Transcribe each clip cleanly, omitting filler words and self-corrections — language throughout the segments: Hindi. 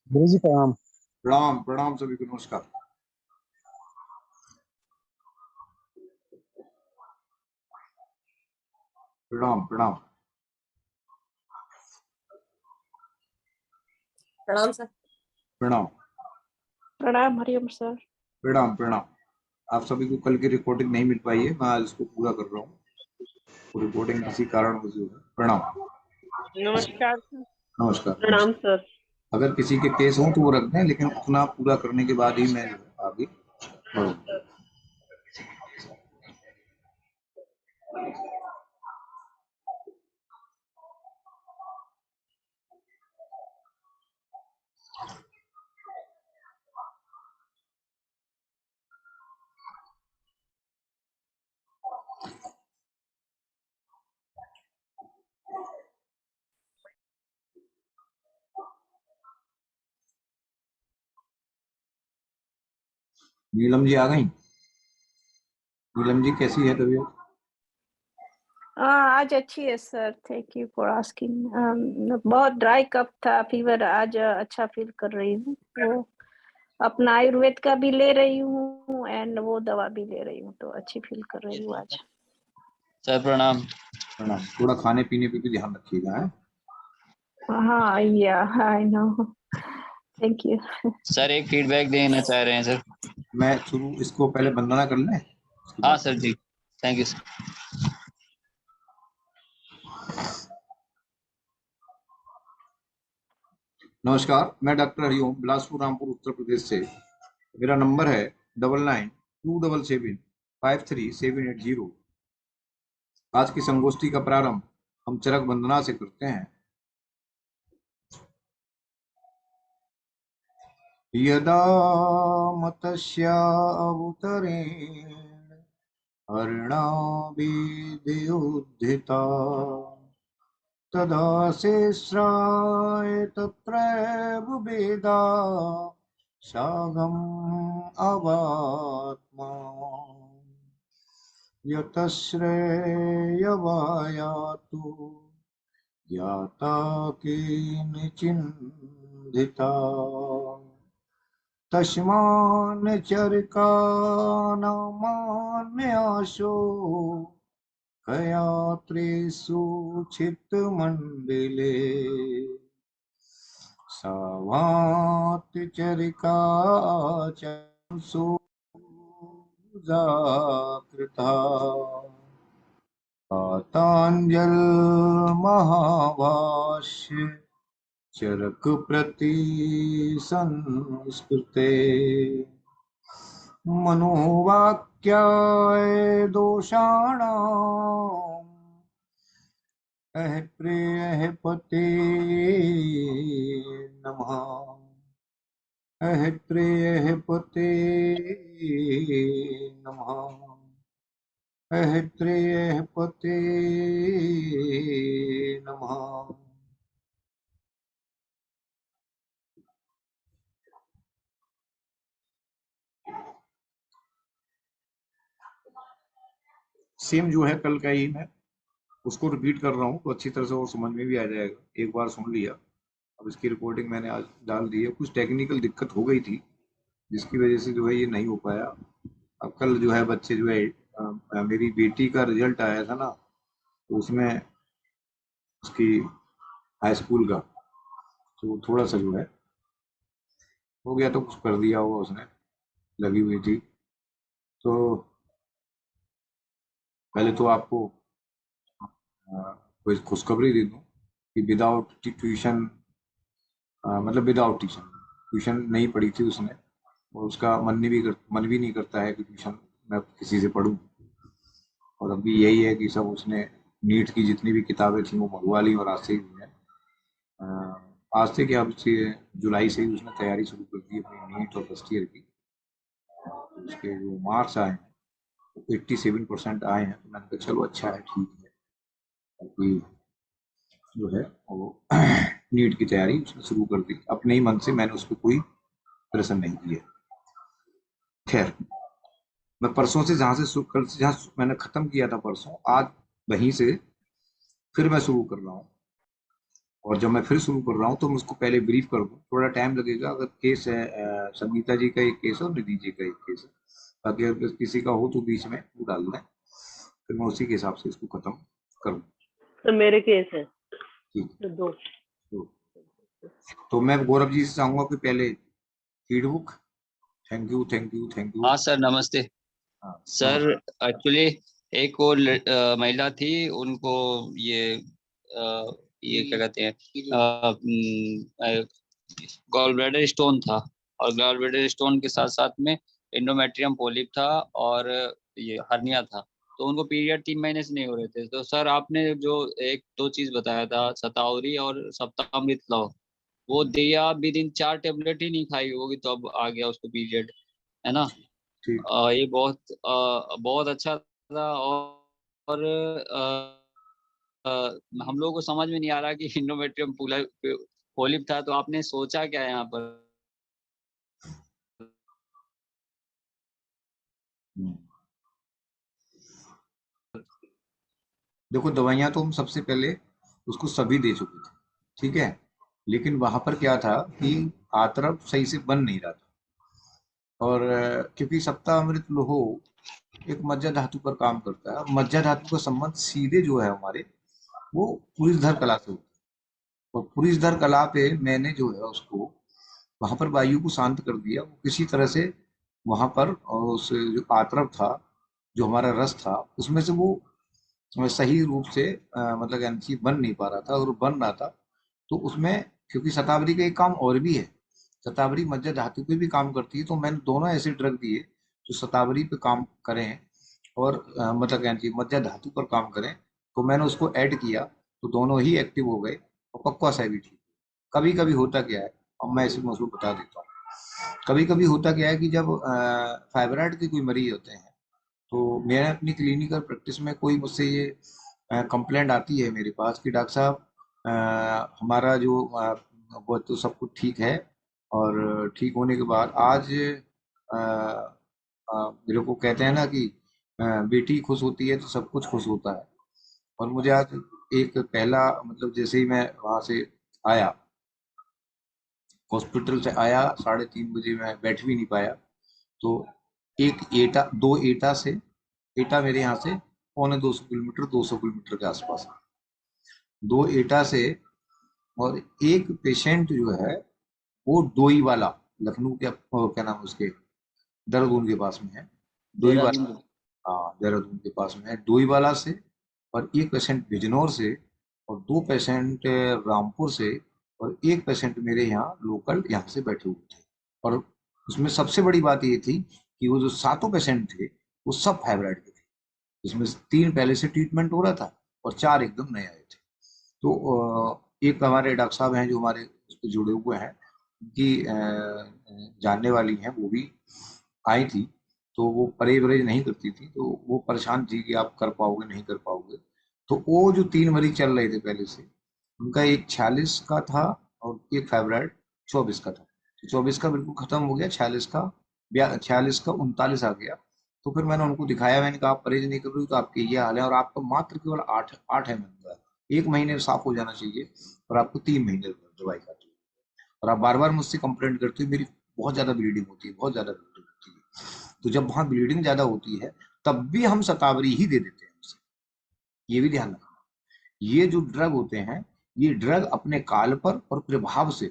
गुरु जी प्रणाम। प्रणाम प्रणाम सभी को नमस्कार। प्रणाम प्रणाम प्रणाम सर। प्रणाम प्रणाम हरिओम सर। प्रणाम प्रणाम। आप सभी को कल की रिकॉर्डिंग नहीं मिल पाई है, मैं आज इसको पूरा कर रहा हूँ। रिकॉर्डिंग किसी कारण वजह है। प्रणाम नमस्कार सर। नमस्कार प्रणाम नमस्कार। सर। अगर किसी के केस हो तो वो रख दें, लेकिन अपना पूरा करने के बाद ही मैं आगे बढ़ूँ। नीलम जी आ गई। नीलम जी कैसी है तबीयत? आज अच्छी है sir, thank you for asking. बहुत ड्राई कफ था, फीवर। आज अच्छा फील कर रही हूँ। वो अपना आयुर्वेद का भी ले रही हूँ एंड वो दवा भी ले रही हूँ, तो अच्छी फील कर रही हूँ आज। सर प्रणाम। प्रणाम। थोड़ा खाने पीने पे भी ध्यान रखिएगा है। हाँ या I know, thank you. Sir एक फीडबैक देना चाह रहे हैं सर। मैं शुरू इसको पहले वंदना कर लें, उसके हाँ बाद। Sir ji, thank you sir. नमस्कार, मैं डॉक्टर हरिओम, बिलासपुर रामपुर उत्तर प्रदेश से। मेरा नंबर है 9927753780। आज की संगोष्ठी का प्रारंभ हम चरक वंदना से करते हैं। यदा मतस्या अवतरेण अर्णाभिद्युद्धिता तदा शेषाय तत्र बुभेदा सागम अवात्मा यतश्रेयवायातु ज्ञाता किंचिन्धिता तस्मान् चरकानामान्यासो कयात्रेषु क्षिप्तमण्डले सावात्चरिका चंसु जाकृता पातांजल महाभाष्य चरक प्रति संस्कृते मनोवाक्याय दोषाणाम् प्रिय पते नमः। प्रिय पते नमः। प्रिय पते नमः। सेम जो है कल का ही मैं उसको रिपीट कर रहा हूँ, तो अच्छी तरह से और समझ में भी आ जाएगा। एक बार सुन लिया, अब इसकी रिकॉर्डिंग मैंने आज डाल दी है। कुछ टेक्निकल दिक्कत हो गई थी जिसकी वजह से जो है ये नहीं हो पाया। अब कल जो है बच्चे जो है मेरी बेटी का रिजल्ट आया था ना, तो उसमें उसकी हाई स्कूल का तो थोड़ा सा जो है हो गया, तो कुछ कर दिया होगा उसने, लगी हुई थी। तो पहले तो आपको कोई खुशखबरी दे दूं कि विदाउट ट्यूशन, मतलब विदाउट ट्यूशन, ट्यूशन नहीं पढ़ी थी उसने, और उसका मन भी नहीं करता है कि ट्यूशन मैं किसी से पढूं। और अभी यही है कि सब उसने नीट की जितनी भी किताबें थी वो मंगवा ली, और आज से ही जो है आज से क्या, अब से जुलाई से ही उसने तैयारी शुरू कर दी अपनी नीट और फर्स्ट ईयर की। उसके जो मार्क्स आए हैं वो 87% आए हैं, तो मैंने कहा चलो अच्छा है, ठीक है। अभी जो है वो नीट की तैयारी उसने शुरू कर दी अपने ही मन से, मैंने उस पर कोई प्रेशर नहीं किया। खैर, मैं परसों से कल से जहाँ मैंने खत्म किया था परसों, आज वहीं से फिर मैं शुरू कर रहा हूँ। और जब मैं फिर शुरू कर रहा हूँ तो मैं उसको पहले ब्रीफ कर दूँ, थोड़ा टाइम लगेगा। अगर केस है संगीता जी का एक केस है और निधि जी का एक केस है, बाकी अगर किसी का हो तो बीच में वो डाल दें, फिर मैं उसी के हिसाब से इसको खत्म करूँ। तो मेरे केस है ठीक तो 2। तो मैं गौरव जी से चाहूंगा कि पहले feed book. Thank you thank you thank you. हाँ सर, नमस्ते हाँ सर। एक्चुअली एक और महिला थी, उनको ये क्या कहते हैं, गॉल ब्लैडर स्टोन था, और गॉल ब्लैडर स्टोन के साथ साथ में एंडोमेट्रियम पोलिप था, और ये हर्निया था। तो उनको पीरियड 3 महीने से नहीं हो रहे थे। तो सर आपने जो एक दो चीज बताया था, शतावरी और सप्तामृत लौ, वो दिया, विदिन 4 टेबलेट ही नहीं खाई होगी तो अब आ गया उसको पीरियड, है ना। ठीक। ये बहुत अच्छा था। और अ, हम लोगों को समझ में नहीं आ रहा कि इंडोमेट्रियम पोलिप था, तो आपने सोचा क्या यहाँ पर? देखो दवाइयाँ तो हम सबसे पहले उसको सभी दे चुके थे, ठीक है, लेकिन वहां पर क्या था कि आतरप सही से बन नहीं रहा था। और क्योंकि सप्ताअमृत लोहो एक मज्जा धातु पर काम करता है, मज्जा धातु का संबंध सीधे जो है हमारे वो पुरीधर कला से होता है। और पुरीधर कला पे मैंने जो है उसको वहां पर वायु को शांत कर दिया। वो किसी तरह से वहां पर उस जो आतरप था, जो हमारा रस था, उसमें से वो सही रूप से मतलब यानी कि बन नहीं पा रहा था। और बन रहा था तो उसमें, क्योंकि शतावरी का एक काम और भी है, शतावरी मज्जा धातु पे भी काम करती है, तो मैंने दोनों ऐसे ड्रग दिए जो शतावरी पे काम करें और मतलब यानी कि मज्जा धातु पर काम करें। तो मैंने उसको ऐड किया तो दोनों ही एक्टिव हो गए और पक्का सा भी ठीक। कभी कभी होता क्या है, अब मैं इसी मसलो बता देता हूँ। कभी कभी होता क्या है कि जब फाइब्राइड के कोई मरीज होते हैं, तो मैंने अपनी क्लिनिकल प्रैक्टिस में कोई मुझसे ये कंप्लेंट आती है मेरे पास कि डॉक्टर साहब हमारा जो वो तो सब कुछ ठीक है, और ठीक होने के बाद आज अ, मेरे को कहते हैं ना कि बेटी खुश होती है तो सब कुछ खुश होता है। और मुझे आज एक पहला मतलब जैसे ही मैं वहां से आया, हॉस्पिटल से आया 3:30 बजे, मैं बैठ भी नहीं पाया। तो एक एटा, दो एटा से, एटा मेरे यहाँ से पौने 200 किलोमीटर, 200 किलोमीटर के आसपास है, दो एटा से। और एक पेशेंट जो है वो डोई वाला, लखनऊ के क्या नाम है उसके, देहरादून के पास में है, डोई देहरादून वाला। के। हाँ देहरादून के पास में है, डोई वाला से। और एक पेशेंट बिजनौर से, और दो पेशेंट रामपुर से, और एक पेशेंट मेरे यहाँ लोकल यहाँ से बैठे हुए थे। और उसमें सबसे बड़ी बात ये थी कि वो जो सातों पेशेंट थे वो सब फाइब्राइड के थे। इसमें 3 पहले से ट्रीटमेंट हो रहा था और 4 एकदम नए आए थे। तो एक हमारे डॉक्टर साहब हैं जो हमारे उस पे जुड़े हुए हैं, उनकी जानने वाली हैं, वो भी आई थी। तो वो परहेज वरहेज नहीं करती थी, तो वो परेशान थी कि आप कर पाओगे नहीं कर पाओगे। तो वो जो 3 मरीज चल रहे थे पहले से, उनका एक 46 का था और एक फाइब्राइड 24 का था। तो 24 का बिल्कुल खत्म हो गया, 46 का 39 आ गया। तो फिर मैंने उनको दिखाया, मैंने कहा आप परहेज नहीं कर रहे हो तो आपके ये हाल है, और आपका मात्र केवल 8 8 है। 1 महीने में साफ हो जाना चाहिए, और आपको 3 महीने दवाई खाती है। और आप बार बार मुझसे कंप्लेंट करते हो मेरी बहुत ज्यादा ब्लीडिंग होती है, बहुत ज्यादा ब्लीडिंग होती है। तो जब वहां ब्लीडिंग ज्यादा होती है तब भी हम शतावरी ही दे देते हैं उसे, ये भी ध्यान रखना। ये जो ड्रग होते हैं, ये ड्रग अपने काल पर और प्रभाव से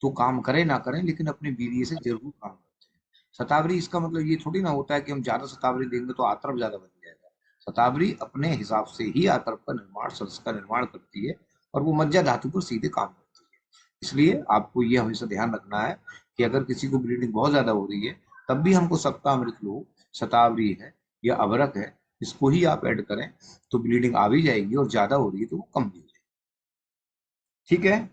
तो काम करें ना करें, लेकिन अपने वीर्य से जरूर काम करते हैं। शतावरी इसका मतलब ये थोड़ी ना होता है कि हम ज्यादा शतावरी देंगे तो आतरप ज्यादा बन जाएगा। शतावरी अपने हिसाब से ही आतरप का निर्माण, सरस का निर्माण करती है, और वो मज्जा धातु पर सीधे काम करती है। इसलिए आपको ये हमेशा ध्यान रखना है कि अगर किसी को ब्लीडिंग बहुत ज्यादा हो रही है, तब भी हमको सप्तामृत लो, शतावरी है या अवरक है, इसको ही आप ऐड करें, तो ब्लीडिंग आ भी जाएगी, और ज्यादा हो रही है तो वो कम भी हो जाएगी। ठीक है।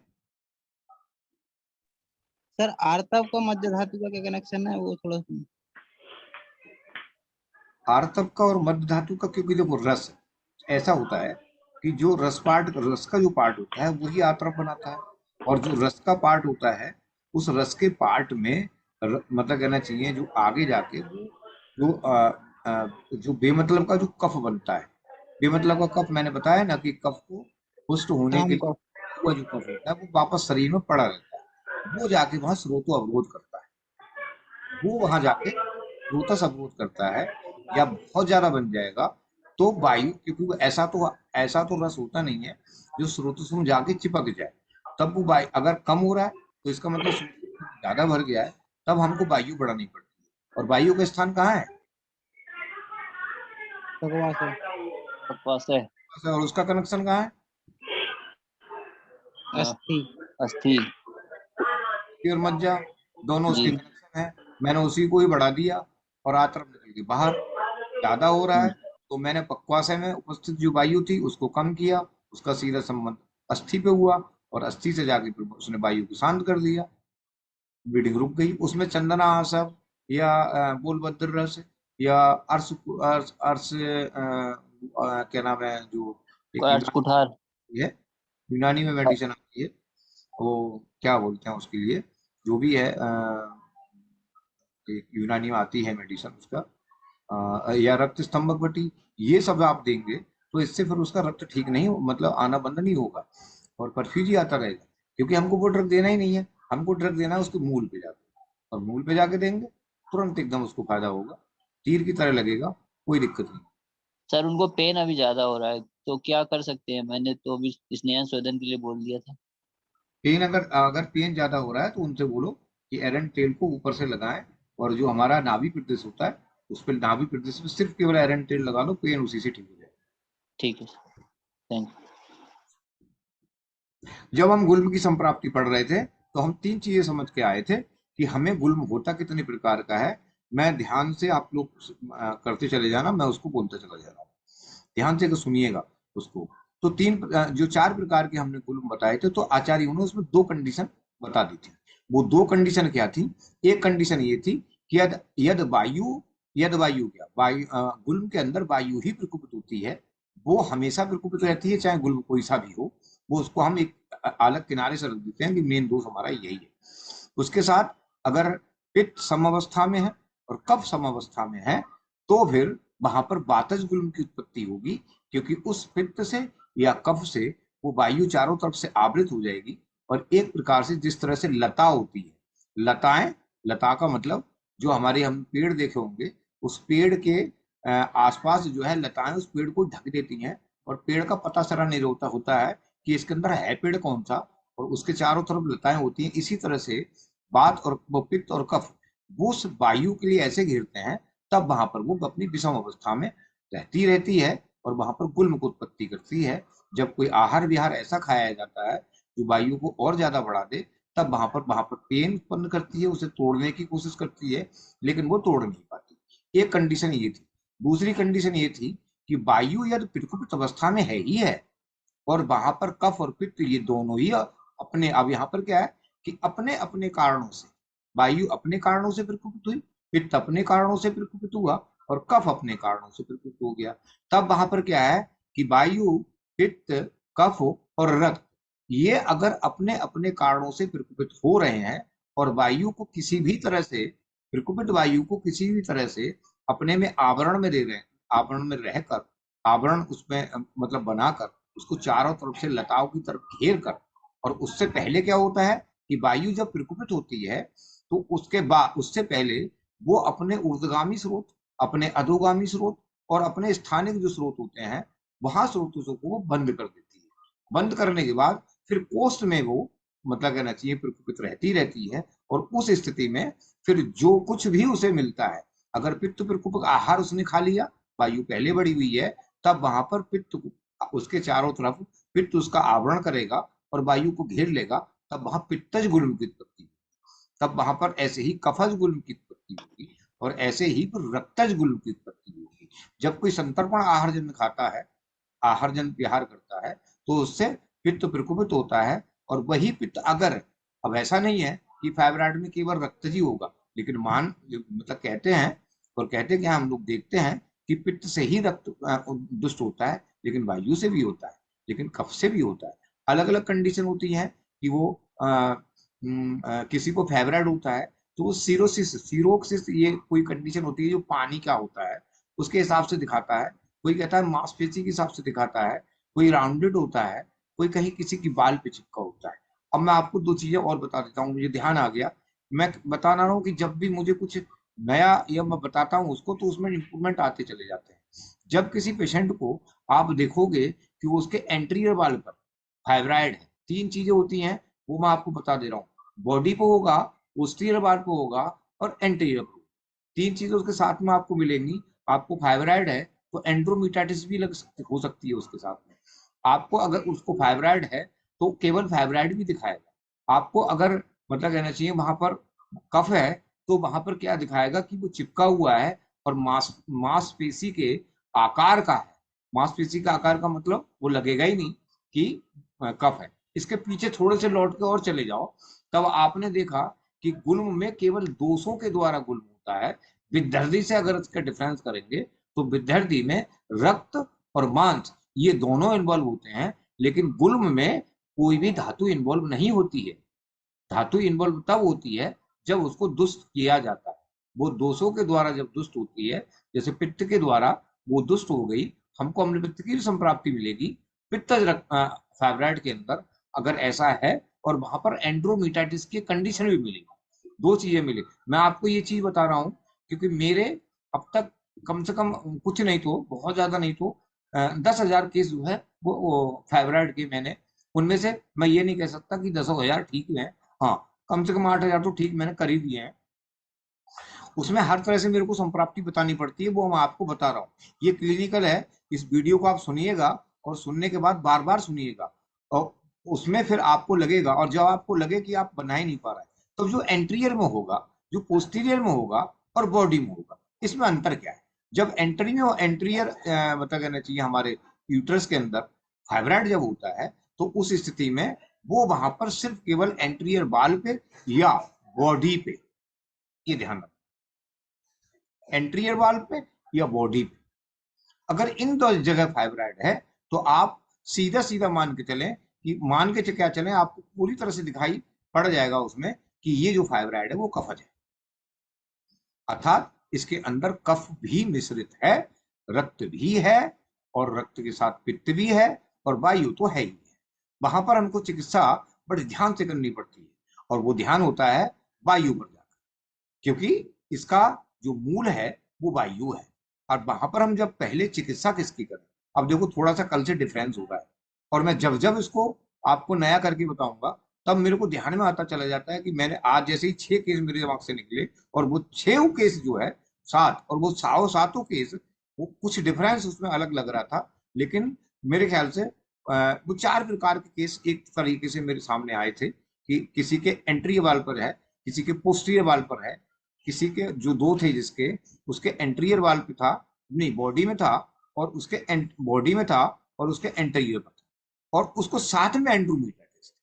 सर आर्तव का मध्य धातु का क्या कनेक्शन है, वो थोड़ा आर्तव का और मध्य धातु का, क्योंकि देखो रस ऐसा होता है कि जो रस का जो पार्ट होता है वही आर्तव बनाता है, और जो रस का पार्ट होता है उस रस के पार्ट में मतलब कहना चाहिए जो आगे जाके वो जो जो बेमतलब का जो कफ बनता है। बेमतलब का कफ मैंने बताया ना कि कफ को पुष्ट होने के काम का। लिए हुआ जो कफ होता है वो वापस शरीर में पड़ा रहता है, वो जाके वहां स्रोतो अवरोध करता है, वो वहां जाके स्रोतस अवरोध करता है, या बहुत ज्यादा बन जाएगा तो वायु, क्योंकि वो ऐसा तो रस होता नहीं है जो स्रोतस में जाके चिपक जाए, तब वो वायु अगर कम हो रहा है तो इसका मतलब स्रोतस ज्यादा भर गया है, तब हमको वायु बढ़ानी पड़ती है। और वायु का स्थान कहाँ है? बकवास है। बकवास है। और उसका कनेक्शन कहाँ है? अस्थि। अस्थि। और मज्जा, दोनों उसके जी। कनेक्शन है। मैंने उसी को ही बढ़ा दिया और आंतरम निकल के बाहर। ज्यादा हो रहा है तो मैंने पक्वाशय में उपस्थित जो वायु थी उसको कम किया, उसका सीधा संबंध अस्थि पे हुआ, और अस्थि से जाके फिर उसने वायु को शांत कर दिया, ब्लीडिंग रुक गई। उसमें चंदना आसव या बोलभद्र रस या अर्श अर्श अर्श क्या नाम है जो एक अर्च कुठार। है, यूनानी में मेडिसिन आती है, वो क्या बोलते हैं उसके लिए, जो भी है एक यूनानी में आती है मेडिसिन उसका, या रक्त स्तंभक बटी, ये सब आप देंगे तो इससे फिर उसका रक्त ठीक नहीं मतलब आना बंद नहीं होगा और परफ्यूज ही आता रहेगा, क्योंकि हमको वो ड्रग देना ही नहीं है, हमको ड्रग देना है उसके मूल पे जाके, और मूल पे जाके देंगे तुरंत एकदम उसको फायदा होगा, तीर की तरह लगेगा, कोई दिक्कत नहीं। सर उनको पेन अभी ज्यादा हो रहा है, तो क्या कर सकते हैं? मैंने तो अभी स्नेहा शोधन के लिए बोल दिया था। पेन अगर अगर पेन ज्यादा हो रहा है तो उनसे बोलो कि एरन तेल को ऊपर से लगाएं, और जो हमारा नाभि प्रदेश होता है उस पर नाभि प्रदेश में सिर्फ केवल एरन तेल लगा लो, पेन उसी से ठीक हो जाए। ठीक है, थैंक यू। जब हम गुल्म की संप्राप्ति पढ़ रहे थे तो हम तीन चीजें समझ के आए थे कि हमें गुल्म होता कितने प्रकार का है। मैं ध्यान से, आप लोग करते चले जाना, मैं उसको बोलता चला जा रहा हूँ, ध्यान से सुनिएगा उसको। तो जो चार प्रकार के हमने गुल्म बताए थे, तो आचार्यों ने उसमें दो कंडीशन बता दी थी। वो दो कंडीशन क्या थी? एक कंडीशन ये थी कि यद वायु क्या वायु गुल्म के अंदर वायु ही प्रकुपित होती है, वो हमेशा प्रकुपित रहती है चाहे गुल्म कोई सा भी हो, वो उसको हम एक अलग किनारे से रख देते हैं कि मेन दोष हमारा यही है। उसके साथ अगर पित्त समावस्था में है और कफ समावस्था में है तो फिर वहां पर वातज गुल्म की उत्पत्ति होगी, क्योंकि उस पित्त से या कफ से वो वायु चारों तरफ से आवृत हो जाएगी, और एक प्रकार से जिस तरह से लता होती है, लताएं, लता का मतलब जो हमारे हम पेड़ देखे होंगे, उस पेड़ के आसपास जो है लताएं उस पेड़ को ढक देती हैं, और पेड़ का पता सरा नहीं होता है कि इसके अंदर है पेड़ कौन सा, और उसके चारों तरफ लताएं होती हैं। इसी तरह से वात और पित्त और कफ वो उस वायु के लिए ऐसे घेरते हैं, तब वहां पर वो अपनी विषम अवस्था में रहती है, और वहां पर गुल्म को उत्पत्ति करती है। जब कोई आहार विहार ऐसा खाया जाता है जो वायु को और ज्यादा बढ़ा दे, तब वहां पर पेन उत्पन्न करती है, उसे तोड़ने की कोशिश करती है, लेकिन वो तोड़ नहीं पाती। एक कंडीशन ये थी। दूसरी कंडीशन ये थी कि वायु यदि प्रकुपित अवस्था में है ही है, और वहां पर कफ और पित्त ये दोनों ही अपने, अब यहाँ पर क्या है कि अपने अपने कारणों से वायु अपने कारणों से प्रकुपित हुई, पित्त अपने कारणों से प्रकुपित हुआ, और कफ अपने कारणों से प्रकुपित हो गया। तब वहां पर क्या है कि वायु, पित्त, कफ और रक्त ये अगर अपने अपने कारणों से प्रकुपित हो रहे हैं, और वायु को किसी भी तरह से, प्रकुपित वायु को किसी भी तरह से अपने में आवरण में दे रहे हैं, आवरण में रहकर, आवरण उसमें मतलब बनाकर उसको चारों तरफ से लताओं की तरफ घेर कर, और उससे पहले क्या होता है कि वायु जब प्रकुपित होती है तो उसके बाद, उससे पहले वो अपने ऊर्ध्वगामी स्रोत, अपने अधोगामी स्रोत और अपने स्थानिक जो स्रोत होते हैं वहां स्रोतों को वो बंद कर देती है। बंद करने के बाद फिर कोष्ठ में वो, मतलब कहना चाहिए, प्रकुपित रहती है, और उस स्थिति में फिर जो कुछ भी उसे मिलता है, अगर पित्त प्रकुपित आहार उसने खा लिया, वायु पहले बढ़ी हुई है, तब वहां पर पित्त उसके चारों तरफ पित्त उसका आवरण करेगा और वायु को घेर लेगा, तब वहां पित्तज गुल्म की उत्पत्ति, तब वहां पर ऐसे ही कफज गुल्म की उत्पत्ति होगी, और ऐसे ही रक्तज गुल्म की उत्पत्ति होगी। जब कोई संतर्पण आहारजन खाता है, आहारजन विहार करता है, तो उससे पित्त प्रकुपित होता है, और वही पित्त अगर, अब ऐसा नहीं है कि फाइब्राइड में केवल रक्तज ही होगा, लेकिन मतलब कहते हैं, और कहते क्या हम लोग देखते हैं कि पित्त से ही रक्त दुष्ट होता है, लेकिन वायु से भी होता है, लेकिन कफ से भी होता है। अलग अलग कंडीशन होती है कि वो किसी को फेवराइड होता है तो वो सीरोसिस ये कोई कंडीशन होती है जो पानी का होता है, उसके हिसाब से दिखाता है। कोई कहता है मांसपेशी के हिसाब से दिखाता है, कोई राउंडेड होता है, कोई कहीं किसी की बाल पे चिपका होता है। अब मैं आपको दो चीजें और बता देता हूँ, मुझे ध्यान आ गया। मैं बता रहा हूँ कि जब भी मुझे कुछ नया या मैं बताता हूँ उसको, तो उसमें इंप्रूवमेंट आते चले जाते हैं। जब किसी पेशेंट को आप देखोगे कि उसके एंटीरियर वाल पर फाइब्राइड है, तीन चीजें होती हैं, वो मैं आपको बता दे रहा हूँ। बॉडी पे होगा, पोस्टीरियर वाल पे होगा और एंटीरियर पे। तीन चीजें उसके साथ में आपको मिलेंगी। आपको फाइब्राइड है तो एंड्रोमेटाइटिस भी हो सकती है उसके साथ में। आपको अगर उसको फाइब्राइड है तो केवल फाइब्राइड भी दिखाएगा। आपको अगर मतलब कहना चाहिए वहां पर कफ है तो वहां पर क्या दिखाएगा कि वो चिपका हुआ है और मांसपेशी के आकार का है। मांसपेशी का आकार का मतलब वो लगेगा ही नहीं कि कफ है। इसके पीछे थोड़े से लौट के और चले जाओ, तब आपने देखा कि गुल्म में केवल दोषों के द्वारा गुल्म होता है। विद्यार्थी से अगर इसका डिफरेंस करेंगे तो विद्यार्थी में रक्त और मांस ये दोनों इन्वॉल्व होते हैं, लेकिन गुल्म में कोई भी धातु इन्वॉल्व नहीं होती है। धातु इन्वॉल्व तब होती है जब उसको दुष्ट किया जाता है। वो दोषों के द्वारा जब दुष्ट होती है, जैसे पित्त के द्वारा वो दुष्ट हो गई, हमको अम्ल पित्त की संप्राप्ति मिलेगी। पित्त फाइब्राइड के अंदर अगर ऐसा है और वहां पर एंड्रोमेटाइटिस की कंडीशन भी मिलेगी, दो चीजें मिली। मैं आपको ये चीज बता रहा हूँ क्योंकि मेरे अब तक कम से कम कुछ नहीं तो बहुत ज्यादा नहीं तो 10,000 केस जो है वो फाइब्राइड के मैंने, उनमें से मैं ये नहीं कह सकता कि 10,000 ठीक है, हाँ कम से कम 8,000 तो ठीक मैंने कर ही दिए हैं। उसमें हर तरह से मेरे को संप्राप्ति बतानी पड़ती है, वो मैं आपको बता रहा हूँ। ये क्लिनिकल है। इस वीडियो को आप सुनिएगा और सुनने के बाद बार बार सुनिएगा, और उसमें फिर आपको लगेगा, और जब आपको लगे कि आप बना ही नहीं पा रहे, तो जो एंटीरियर में होगा, जो पोस्टीरियर में होगा और बॉडी में होगा, इसमें अंतर क्या है। जब एंटीरियर मतलब कहना चाहिए हमारे यूट्रस के अंदर फाइब्राइड जब होता है तो उस स्थिति में वो वहां पर सिर्फ केवल एंटीरियर बाल पे या बॉडी पे, ये ध्यान रखना, एंटीरियर वाल पे या बॉडी पे। अगर इन दो जगह फाइब्राइड है तो आप सीधा सीधा मान के चलें कि मान के क्या चलें, आपको पूरी तरह से दिखाई पड़ जाएगा उसमें कि ये जो फाइब्राइड है वो कफज है, अर्थात इसके अंदर कफ भी मिश्रित है, रक्त भी है और रक्त के साथ पित्त भी है और वायु तो है ही है। वहां पर हमको चिकित्सा बड़े ध्यान से करनी पड़ती है और वो ध्यान होता है वायु पर जाकर, क्योंकि इसका जो मूल है वो वायु है। और वहां पर हम जब पहले चिकित्सा किसकी करें, अब देखो थोड़ा सा कल से डिफरेंस हो रहा है, और मैं जब जब इसको आपको नया करके बताऊंगा तब मेरे को ध्यान में आता चला जाता है कि मैंने आज जैसे ही 6 केस मेरे दिमाग से निकले, और वो 6 केस जो है 7, और वो 7 केस वो कुछ डिफरेंस उसमें अलग लग रहा था, लेकिन मेरे ख्याल से वो 4 प्रकार के केस एक तरीके से मेरे सामने आए थे कि किसी के एंट्री वाल पर है, किसी के पोस्टीरियर वाल पर है, किसी के जो दो थे जिसके उसके एंटीरियर वाल पे था, नहीं बॉडी में था, और उसके बॉडी में था और उसके एंटीरियर पर था, और उसको साथ में एंड्रोमेटाइटिस।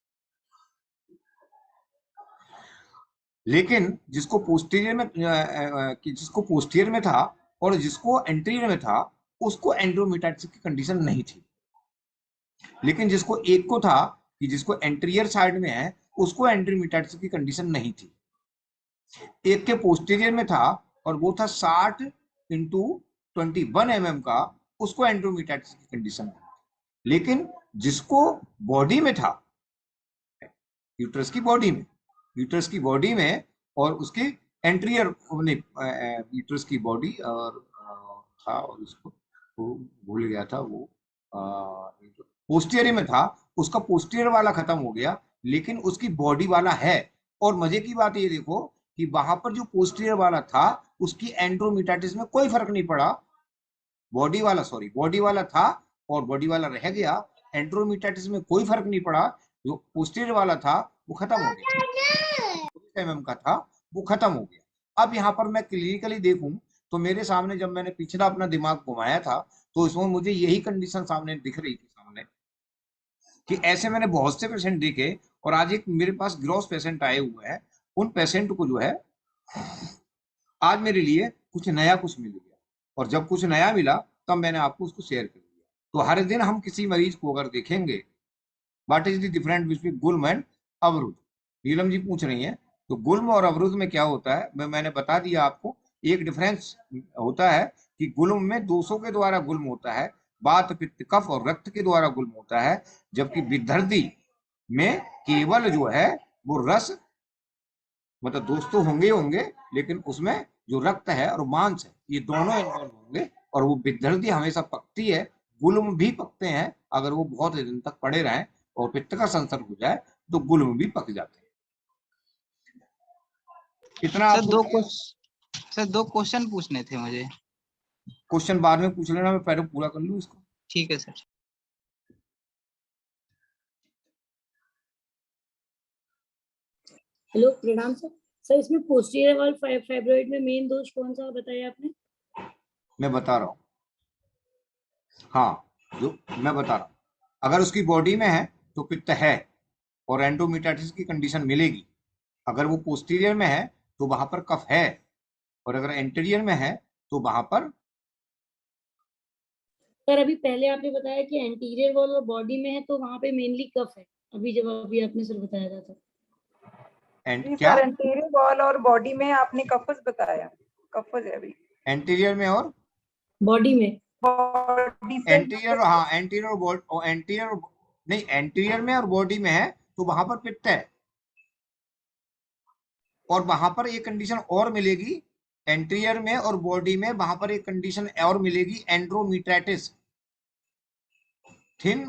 लेकिन जिसको पोस्टीरियर में जिसको पोस्टीरियर में था और जिसको एंटीरियर में था उसको एंड्रोमेटाइटिस की कंडीशन नहीं थी। लेकिन जिसको एक को था कि जिसको एंटीरियर साइड में है उसको एंड्रोमेटाइटिस की कंडीशन नहीं थी। एक के पोस्टीरियर में था और वो था 60x21 mm का, उसको एंड्रोमेटाइटिस की कंडीशन है। लेकिन जिसको बॉडी में था, यूट्रस की बॉडी में और उसके एंटीरियर यूट्रस की बॉडी और था, और उसको भूल गया था, वो पोस्टीरियर में था, उसका पोस्टीरियर वाला खत्म हो गया लेकिन उसकी बॉडी वाला है। और मजे की बात ये देखो कि वहां पर जो पोस्टीरियर वाला था उसकी एंड्रोमेटाइटिस में कोई फर्क नहीं पड़ा। बॉडी वाला था और बॉडी वाला रह गया, एंड्रोमेटाइटिस में कोई फर्क नहीं पड़ा। जो पोस्टीरियर वाला था वो खत्म हो गया, mm का था वो खत्म हो गया। अब यहाँ पर मैं क्लिनिकली देखूं तो मेरे सामने जब मैंने पिछला अपना दिमाग घुमाया था तो इसमें मुझे यही कंडीशन सामने दिख रही थी सामने, कि ऐसे मैंने बहुत से पेशेंट देखे, और आज एक मेरे पास ग्रॉस पेशेंट आए हुए हैं। उन पेशेंट को जो है आज मेरे लिए कुछ नया कुछ मिल गया, और जब कुछ नया मिला तब मैंने आपको उसको शेयर कर दिया। तो हर दिन हम किसी मरीज को अगर देखेंगे what is the difference between गुल्म एंड अवरुद्ध, नीलम जी पूछ रही हैं, तो गुल्म और अवरुद्ध में क्या होता है मैंने बता दिया आपको। एक डिफरेंस होता है कि गुल्म में दोषों के द्वारा गुल्म होता है, वात पित्त कफ और रक्त के द्वारा गुल्म होता है, जबकि विद्धर्दी में केवल जो है वो रस, मतलब दोस्त तो होंगे होंगे, लेकिन उसमें जो रक्त है और मांस है ये दोनों इन्वॉल्व होंगे, और वो विद्धर्दी हमेशा पकती है, गुल्म भी पकते हैं अगर वो बहुत दिन तक पड़े रहें और पित्त का संसर्ग हो जाए तो गुल्म भी पक जाते हैं। इतना सर आपको सर 2 क्वेश्चन पूछने थे मुझे। क्वेश्चन बाद में पूछ लेना, मैं पहले पूरा कर लूं इसको। ठीक है सर। हेलो, प्रणाम सर। सर इसमें पोस्टीरियर वॉल फाइब्रॉइड में मेन दोष कौन सा बताया आपने? मैं बता रहा हूँ, हाँ जो मैं बता रहा हूँ, अगर उसकी बॉडी में है तो पित्त है और एंडोमेट्रियोसिस की कंडीशन मिलेगी। अगर वो पोस्टीरियर में है तो वहां पर कफ है, और अगर एंटीरियर में है तो वहां पर। सर अभी पहले आपने बताया कि एंटीरियर वॉल और बॉडी में है तो वहां पे मेनली कफ है, अभी आपने सर बताया था सर। क्या एंटीरियर वॉल और बॉडी में आपने कफस बताया, कफस है अभी एंटीरियर में और बॉडी में। बॉडी से एंटीरियर, हाँ एंटीरियर नहीं, एंटीरियर में और बॉडी में है तो वहां पर पित्त है, और वहां पर एक कंडीशन और मिलेगी, एंटीरियर में और बॉडी में वहां पर एक कंडीशन और मिलेगी, एंड्रोमीट्राइटिस। थिन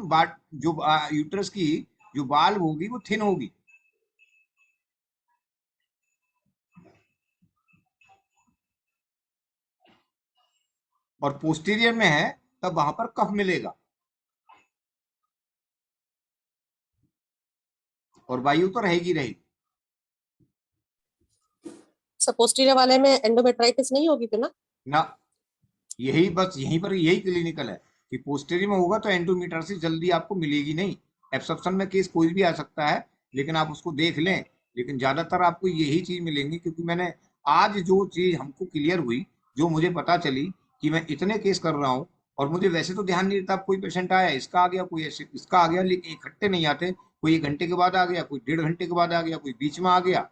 जो यूट्रस की जो वाल्व होगी वो थिन होगी, और पोस्टीरियर में है तब वहां पर कफ मिलेगा, और वायु तो रहेगी रहेगी। पोस्टीरियर वाले में एंडोमेट्राइटिस नहीं होगी फिर ना, यही बस यहीं पर यही क्लिनिकल है कि पोस्टीरियर में होगा तो एंडोमेट्रियोसिस जल्दी आपको मिलेगी नहीं। एब्सॉर्प्शन में केस कोई भी आ सकता है, लेकिन आप उसको देख लें, लेकिन ज्यादातर आपको यही चीज मिलेंगी, क्योंकि मैंने आज जो चीज हमको क्लियर हुई, जो मुझे पता चली कि मैं इतने केस कर रहा हूँ, और मुझे वैसे तो ध्यान नहीं रहता, कोई पेशेंट आया इसका आ गया, कोई ऐसे इसका आ गया, लेकिन इकट्ठे नहीं आते, कोई 1 घंटे के बाद आ गया, कोई 1.5 घंटे के बाद आ गया, कोई बीच में आ गया।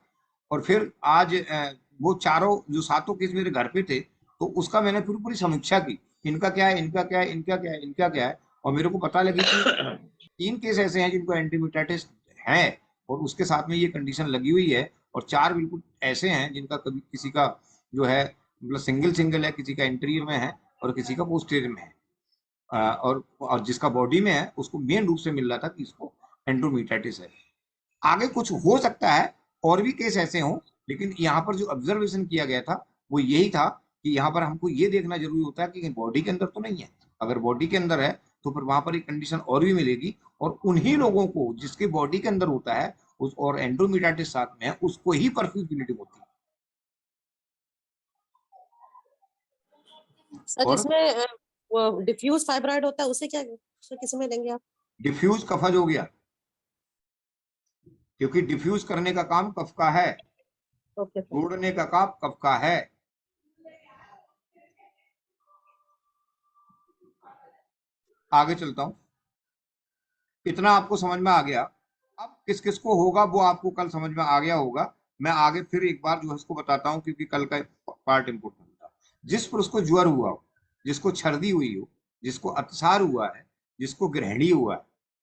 और फिर आज वो चारों जो 7 केस मेरे घर पे थे, तो उसका मैंने पूरी समीक्षा की, इनका क्या है, इनका क्या है, इनका क्या है, इनका क्या है, और मेरे को पता लगी कि 3 केस ऐसे हैं जिनको एंटीमेटाइटिस है और उसके साथ में ये कंडीशन लगी हुई है, और 4 बिल्कुल ऐसे हैं जिनका कभी किसी का जो है मतलब सिंगल है, किसी का इंटीरियर में है और किसी का पोस्टीरियर में है, और जिसका बॉडी में है उसको मेन रूप से मिल रहा था कि इसको एंडोमेट्राइटिस है। आगे कुछ हो सकता है और भी केस ऐसे हों, लेकिन यहाँ पर जो ऑब्जर्वेशन किया गया था वो यही था कि यहाँ पर हमको ये देखना जरूरी होता है कि बॉडी के अंदर तो नहीं है। अगर बॉडी के अंदर है तो फिर वहां पर एक कंडीशन और भी मिलेगी, और उन्हीं लोगों को जिसके बॉडी के अंदर होता है उस और एंडोमेट्राइटिस साथ में है, उसको ही परफ्यूज ब्लीडिंग होती है। सर और जिसमें वो डिफ्यूज फाइब्रॉइड होता है उसे क्या, उसे किस में लेंगे आप? डिफ्यूज कफज हो गया, क्योंकि डिफ्यूज करने का काम कफ का है, ओके सर। तोड़ने का काम कफ का है। आगे चलता हूं, इतना आपको समझ में आ गया। अब किस किस को होगा वो आपको कल समझ में आ गया होगा, मैं आगे फिर एक बार जो है इसको बताता हूं, क्योंकि कल का पार्ट इंपोर्टेंट था। जिस पुरुष को ज्वर हुआ हो, जिसको छर्दी हुई हो, जिसको अतिसार हुआ है, जिसको ग्रहणी हुआ है,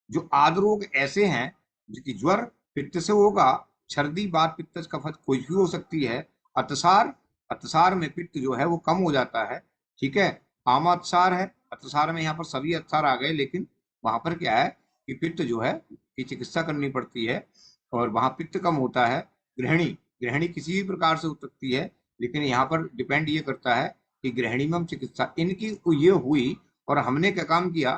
जो आद रोग ऐसे हैं जिनकी ज्वर पित्त से होगा, छर्दी बात पित्त कफत कोई भी हो सकती है, अतिसार में पित्त जो है वो कम हो जाता है, ठीक है। आम अतिसार है, अतिसार में यहाँ पर सभी अतिसार आ गए, लेकिन वहां पर क्या है कि पित्त जो है की चिकित्सा करनी पड़ती है, और वहां पित्त कम होता है। ग्रहणी किसी भी प्रकार से हो सकती है, लेकिन यहाँ पर डिपेंड ये करता है कि ग्रहणी में हम चिकित्सा इनकी ये हुई, और हमने क्या काम किया,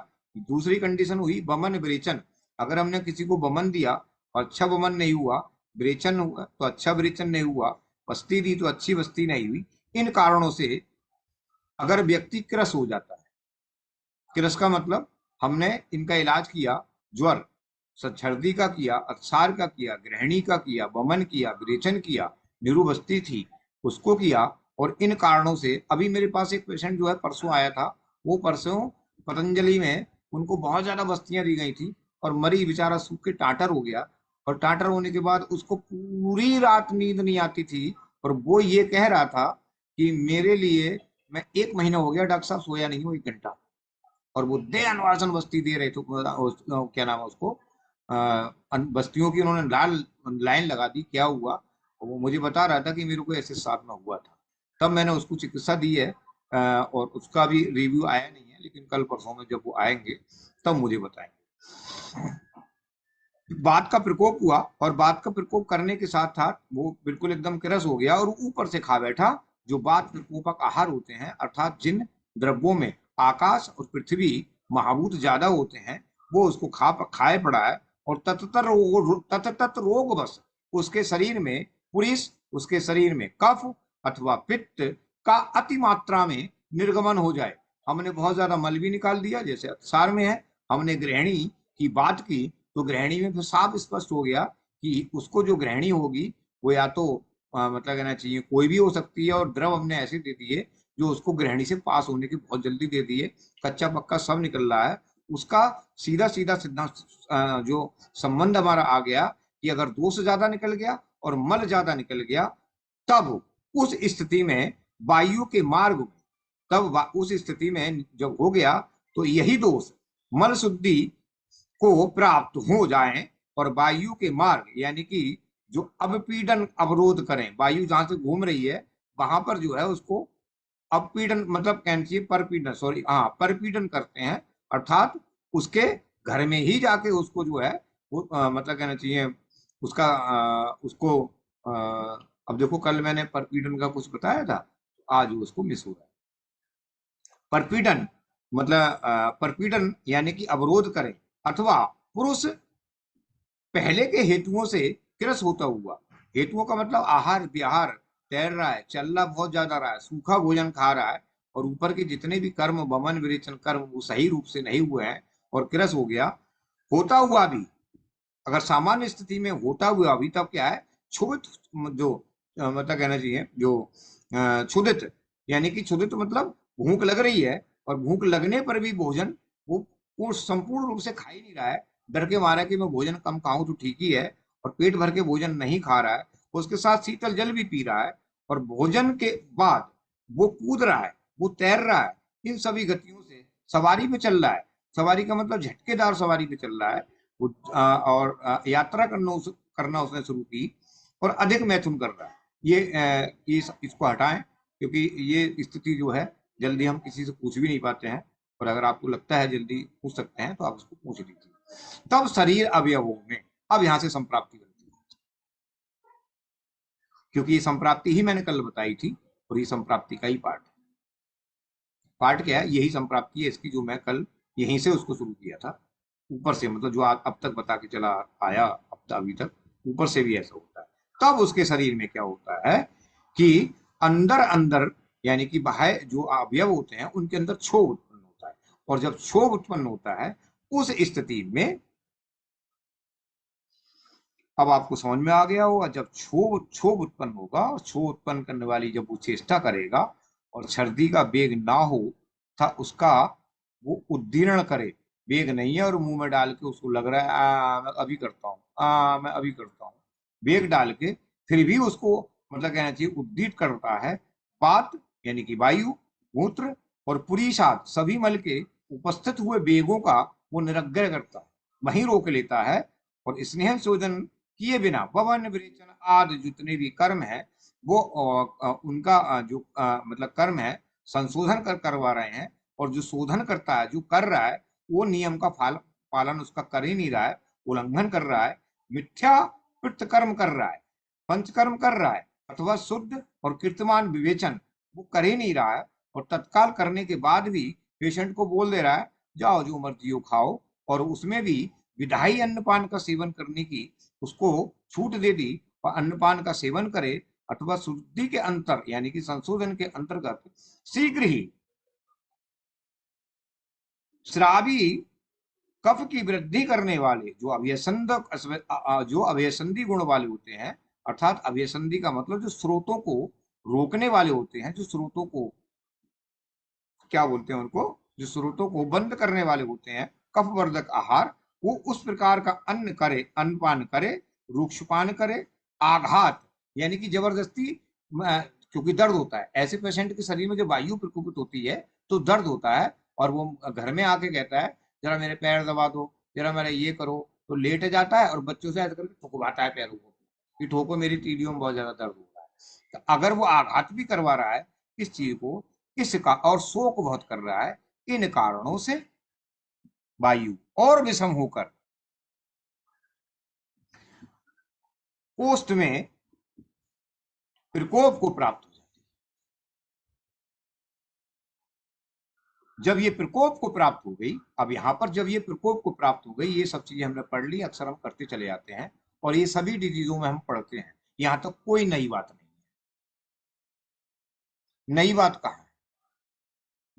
दूसरी कंडीशन हुई बमन विरेचन। अगर हमने किसी को बमन दिया और अच्छा बमन नहीं हुआ, विरेचन हुआ तो अच्छा विरेचन नहीं हुआ, बस्ती दी तो अच्छी बस्ती नहीं हुई, इन कारणों से अगर व्यक्ति क्रस हो जाता है, क्रस का मतलब हमने इनका इलाज किया, ज्वर छर्दी का किया, अतिसार का किया, ग्रहणी का किया, बमन किया, विरेचन किया, निरुबस्ती थी उसको किया, और इन कारणों से अभी मेरे पास एक पेशेंट जो है परसों आया था, वो परसों पतंजलि में उनको बहुत ज्यादा बस्तियां दी गई थी, और मरी बेचारा सूख के टाटर हो गया, और टाटर होने के बाद उसको पूरी रात नींद नहीं आती थी, और वो ये कह रहा था कि मेरे लिए मैं 1 महीना हो गया डॉक्टर साहब सोया नहीं हूँ 1 घंटा, और वो दे अनवासन बस्ती दे रहे थे, क्या नाम है उसको, बस्तियों की उन्होंने लाल लाइन लगा दी। क्या हुआ, वो मुझे बता रहा था कि मेरे को ऐसे साथ में हुआ था। तब मैंने उसको चिकित्सा दी है, और उसका भी रिव्यू आया नहीं है, लेकिन कल परसों में जब वो आएंगे तब मुझे बताएंगे। बात का प्रकोप हुआ, और बात का प्रकोप करने के साथ साथ वो बिल्कुल एकदम किरस हो गया और ऊपर से खा बैठा जो बात प्रकोपक आहार होते हैं, अर्थात जिन द्रव्यों में आकाश और पृथ्वी महाभूत ज्यादा होते हैं, वो उसको खाए पड़ा है। और ततत रोग बस उसके शरीर में पुरुष, उसके शरीर में कफ अथवा पित्त का अति मात्रा में निर्गमन हो जाए। हमने बहुत ज्यादा मल भी निकाल दिया, जैसे अतिसार में है। हमने ग्रहणी की बात की, तो ग्रहणी में फिर साफ स्पष्ट हो गया कि उसको जो ग्रहणी होगी वो या तो मतलब कहना चाहिए कोई भी हो सकती है, और द्रव हमने ऐसे दे दिए जो उसको ग्रहणी से पास होने की बहुत जल्दी दे दिए, कच्चा पक्का सब निकल रहा है। उसका सीधा सीधा सिद्धांत जो संबंध हमारा आ गया कि अगर दोष ज्यादा निकल गया और मल ज्यादा निकल गया, तब उस स्थिति में वायु के मार्ग में, तब उस स्थिति में जब हो गया तो यही दोष मल शुद्धि को प्राप्त हो जाए और वायु के मार्ग यानी कि जो अपपीडन अवरोध करें, वायु जहां से घूम रही है वहां पर जो है उसको अपपीडन मतलब कैंची परपीडन, सॉरी हाँ परपीडन करते हैं, अर्थात उसके घर में ही जाके उसको जो है वो मतलब कहना चाहिए उसका उसको अब देखो कल मैंने परपीडन का कुछ बताया था, आज उसको मिस हो रहा है। परपीडन मतलब परपीडन यानी कि अवरोध करें, अथवा पुरुष पहले के हेतुओं से किरस होता हुआ, हेतुओं का मतलब आहार विहार, तैर रहा है, चलना बहुत ज्यादा रहा है, सूखा भोजन खा रहा है, और ऊपर के जितने भी कर्म वमन विरेचन कर्म वो सही रूप से नहीं हुए हैं और किरस हो गया। होता हुआ भी अगर सामान्य स्थिति में होता हुआ भी तब क्या है, क्षुधित जो मतलब कहना चाहिए जो क्षुधित यानी कि क्षुधित मतलब भूख लग रही है और भूख लगने पर भी भोजन वो संपूर्ण रूप से खा ही नहीं रहा है, डर के मारा कि मैं भोजन कम खाऊं तो ठीक ही है, और पेट भर के भोजन नहीं खा रहा है, उसके साथ शीतल जल भी पी रहा है, और भोजन के बाद वो कूद रहा है, वो तैर रहा है, इन सभी गतियों से सवारी पे चल रहा है। सवारी का मतलब झटकेदार सवारी पे चल रहा है वो, और यात्रा करना उसने शुरू की और अधिक मैथुन कर रहा है। ये इसको हटाएं, क्योंकि ये स्थिति जो है जल्दी हम किसी से पूछ भी नहीं पाते हैं, और अगर आपको लगता है जल्दी पूछ सकते हैं तो आप उसको पूछ लीजिए। तब शरीर अवयवों में अब यहां से संप्राप्ति बनती है, क्योंकि ये संप्राप्ति ही मैंने कल बताई थी, और ये संप्राप्ति का ही पार्ट क्या है, यही संप्राप्ति है इसकी, जो मैं कल यहीं से उसको शुरू किया था ऊपर से, मतलब जो अब तक बता के चला आया अब अभी तक, ऊपर से भी ऐसा होता है। तब उसके शरीर में क्या होता है कि अंदर अंदर यानी कि बाह्य जो अवयव होते हैं उनके अंदर क्षोभ उत्पन्न होता है, और जब क्षोभ उत्पन्न होता है उस स्थिति में, अब आपको समझ में आ गया होगा, जब क्षोभ उत्पन्न होगा और क्षोभ उत्पन्न करने वाली जब वो चेष्टा करेगा और सर्दी का वेग ना हो था उसका वो उद्दीर्ण करे, वेग नहीं है और मुंह में डाल के उसको लग रहा है मैं अभी करता हूँ, मैं अभी करता हूँ, वेग डाल के फिर भी उसको मतलब कहना चाहिए उद्दीत करता है। पात यानी कि वायु, मूत्र और पुरीषाद सभी मल के उपस्थित हुए वेगों का वो निरग्रह करता है, वहीं रोक लेता है, और स्नेह शोधन किए बिना ववन विरेचन आदि जितने भी कर्म है वो उनका जो मतलब कर्म है संशोधन करवा रहे हैं, और जो शोधन करता है जो कर रहा है वो नियम का पालन उसका कर ही नहीं रहा है, उल्लंघन कर रहा है, मिथ्या कृत कर्म कर रहा है, पंचकर्म कर रहा है, अथवा शुद्ध और कीर्तमान विवेचन वो कर ही नहीं रहा है, और तत्काल करने के बाद भी पेशेंट को बोल दे रहा है जाओ जो मर्जी हो खाओ, और उसमें भी विधायी अन्नपान का सेवन करने की उसको छूट दे दी, और अन्नपान का सेवन करे अथवा शुद्धि के अंतर यानी कि संशोधन के अंतर्गत शीघ्र ही श्रावी कफ की वृद्धि करने वाले जो अभयसंधि गुण वाले होते हैं, अर्थात अभयसंधि का मतलब जो स्रोतों को रोकने वाले होते हैं, जो स्रोतों को क्या बोलते हैं उनको, जो स्रोतों को बंद करने वाले होते हैं, कफवर्धक आहार वो उस प्रकार का अन्न करे, अन्नपान करे, रूक्षपान करे, आघात यानी कि जबरदस्ती, क्योंकि दर्द होता है ऐसे पेशेंट के शरीर में जब वायु प्रकोपित होती है तो दर्द होता है, और वो घर में आके कहता है जरा मेरे पैर दबा दो, जरा मेरा ये करो, तो लेट जाता है और बच्चों से ऐसा करके ठुकवाता है पैरों को कि ठोको, मेरी तीलियों में बहुत ज्यादा दर्द हो रहा है। तो अगर वो आघात भी करवा रहा है इस चीज को, इसका, और शोक बहुत कर रहा है, इन कारणों से वायु और विषम होकर कोष्ठ में प्रकोप को प्राप्त हो जाती है। जब ये प्रकोप को प्राप्त हो गई, अब यहां पर जब ये प्रकोप को प्राप्त हो गई, ये सब चीजें हमने पढ़ ली, अक्सर हम करते चले जाते हैं और ये सभी डिजीजों में हम पढ़ते हैं, यहां तक कोई नई बात नहीं है। नई बात कहां है?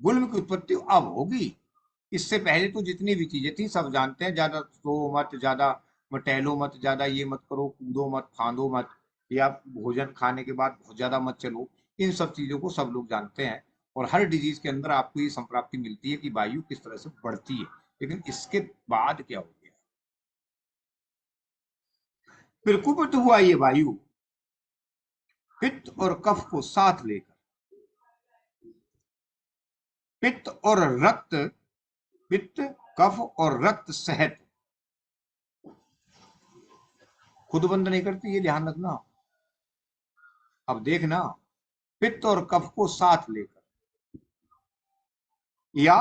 गुल्म की उत्पत्ति अब होगी, इससे पहले तो जितनी भी चीजें थी सब जानते हैं। ज्यादा सो मत, ज्यादा टहलो मत, ज्यादा ये मत करो, कूदो मत, फांदो मत, या भोजन खाने के बाद बहुत ज्यादा मत चलो, इन सब चीजों को सब लोग जानते हैं। और हर डिजीज के अंदर आपको ये संप्राप्ति मिलती है कि वायु किस तरह से बढ़ती है। लेकिन इसके बाद क्या हो गया? फिर कुपित हुआ ये वायु पित्त और कफ को साथ लेकर, पित्त और रक्त, पित्त, कफ और रक्त सहित, खुद बंद नहीं करती, ये ध्यान रखना। अब देखना, पित्त और कफ को साथ लेकर या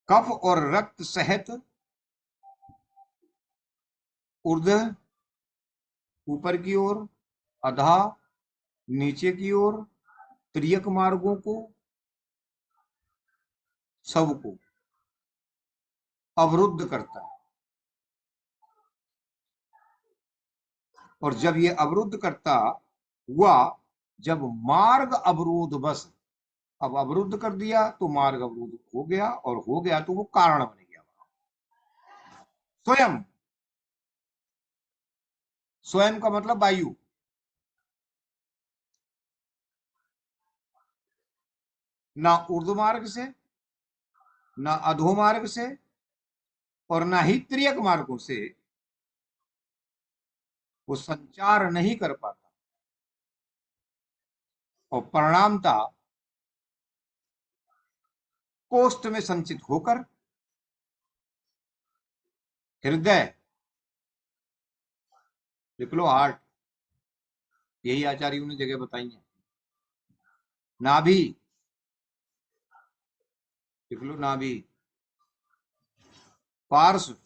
कफ और रक्त सहित ऊर्ध्व ऊपर की ओर, अधा नीचे की ओर, त्रियक मार्गों को, सबको अवरुद्ध करता है। और जब ये अवरुद्ध करता हुआ, जब मार्ग अवरोध बस, अब अवरुद्ध कर दिया तो मार्ग अवरुद्ध हो गया, और हो गया तो वो कारण बन गया। स्वयं, स्वयं का मतलब वायु, ना ऊर्ध्व मार्ग से, ना अधो मार्ग से, और ना ही त्रियक मार्गों से वो संचार नहीं कर पाता, और परिणामता कोष्ठ में संचित होकर हृदय, लिख लो हार्ट, यही आचार्यों ने जगह बताई है, नाभि, लिख लो नाभि, पार्श्व,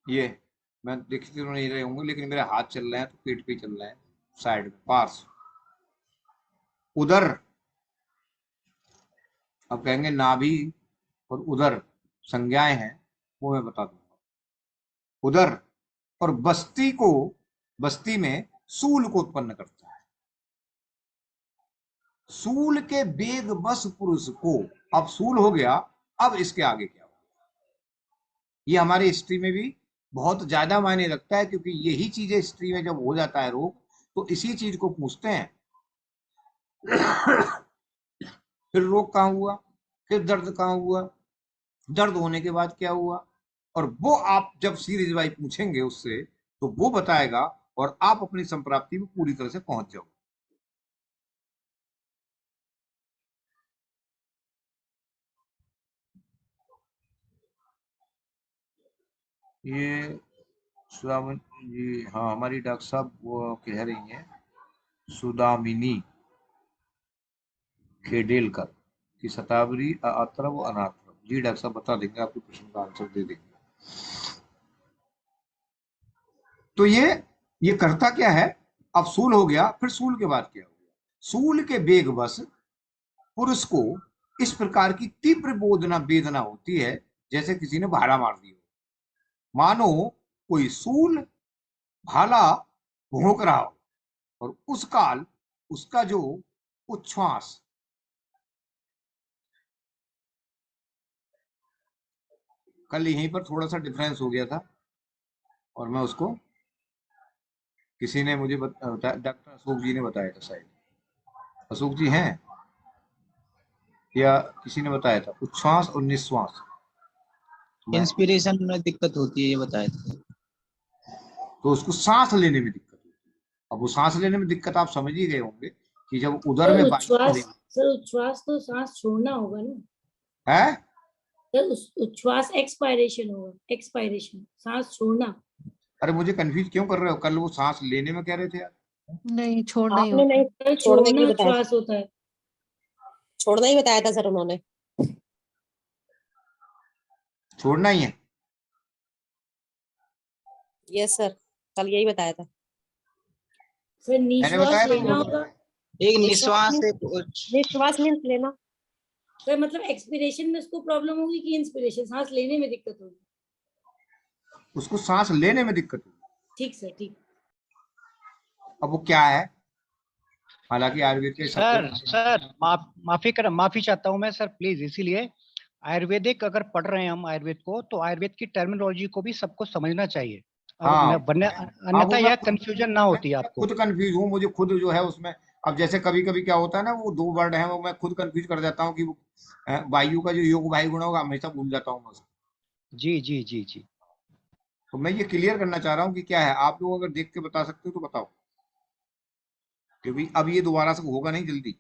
ये मैं देखते तो नहीं रहे होंगे लेकिन मेरे हाथ चल रहे हैं तो पेट पे चल रहे हैं, साइड में पार्श्व, उदर, अब कहेंगे नाभि और उदर संज्ञाएं हैं, वो मैं बता दूंगा। उदर और बस्ती को, बस्ती में सूल को उत्पन्न करता है। सूल के वेग बस पुरुष को, अब सूल हो गया, अब इसके आगे क्या होगा? ये हमारे हिस्ट्री में भी बहुत ज्यादा मायने रखता है, क्योंकि यही चीजें हिस्ट्री में जब हो जाता है रोग, तो इसी चीज को पूछते हैं। फिर रोग कहाँ हुआ, फिर दर्द कहाँ हुआ, दर्द होने के बाद क्या हुआ, और वो आप जब सीरीज वाइज पूछेंगे उससे तो वो बताएगा, और आप अपनी संप्राप्ति में पूरी तरह से पहुंच जाओगे। ये सुदामिनी जी, हाँ हमारी डॉक्टर साहब वो कह रही हैं, सुदामिनी खेडेलकर की शतावरी अत्रव अनात्रव। जी डॉक्टर साहब बता देंगे, आपके प्रश्न का आंसर दे देंगे। तो ये करता क्या है? अब सूल हो गया, फिर सूल के बाद क्या हो गया? सूल के वेग बस पुरुष को इस प्रकार की तीव्र वेदना होती है जैसे किसी ने भाला मार दिया, मानो कोई सूल भाला भोंक रहा हो, और उस काल उसका जो उच्छ्वास, कल यहीं पर थोड़ा सा डिफरेंस हो गया था, और मैं उसको, किसी ने मुझे डॉक्टर अशोक जी ने बताया था, शायद अशोक जी हैं या किसी ने बताया था, उच्छ्वास और निश्वास, इंस्पिरेशन में दिक्कत होती है, ये बताया था। तो उसको सांस लेने में दिक्कत होती है। अब वो सांस लेने में दिक्कत आप समझ ही गए होंगे कि जब उधर सर में उच्छ्वास, सर उच्छ्वास तो सांस छोड़ना होगा ना। है। सर उच्छ्वास एक्सपायरेशन होगा, एक्सपायरेशन सांस छोड़ना। अरे मुझे कंफ्यूज क्यों कर रहे हो? कल वो सांस लेने में कह रहे थे यार। नहीं छोड़ना ही आपने होता है। नहीं सर छोड़ने छोड़ना की बताया, उच्छ्वास होता है। छोड़ना ही बताया था सर उन्होंने। छोड़ना ही है। यस सर, कल यही बताया था। सर मैंने निश्वास बताया था लेना वो। होगा। एक निश्वास निश्वास means- निश्वास मीन्स लेना। सर मतलब एक्सपिरेशन में उसको प्रॉब्लम होगी कि इंस्पिरेशन, सांस लेने में दिक्कत होगी? उसको सांस लेने में दिक्कत हुई। ठीक सर, ठीक। अब वो क्या है? हालांकि आयुर्वेद के सर माफी चाहता हूँ मैं सर, प्लीज। इसीलिए आयुर्वेदिक अगर पढ़ रहे हैं हम आयुर्वेद को, तो आयुर्वेद की टर्मिनोलॉजी को भी सबको समझना चाहिए। हाँ, अन्यथा यह कंफ्यूजन ना होती है आपको। खुद कंफ्यूज हूँ, मुझे खुद जो है उसमें। अब जैसे कभी कभी क्या होता है ना, वो 2 वर्ड है वो मैं खुद कंफ्यूज कर जाता हूँ कि वो वायु का जो योग वायु गुण होगा हमेशा भूल जाता हूँ मैं उसको। जी जी जी जी। तो मैं ये क्लियर करना चाह रहा हूँ कि क्या है। आप लोग अगर देख के बता सकते हो तो बताओ, क्योंकि अब ये दोबारा से होगा नहीं जल्दी।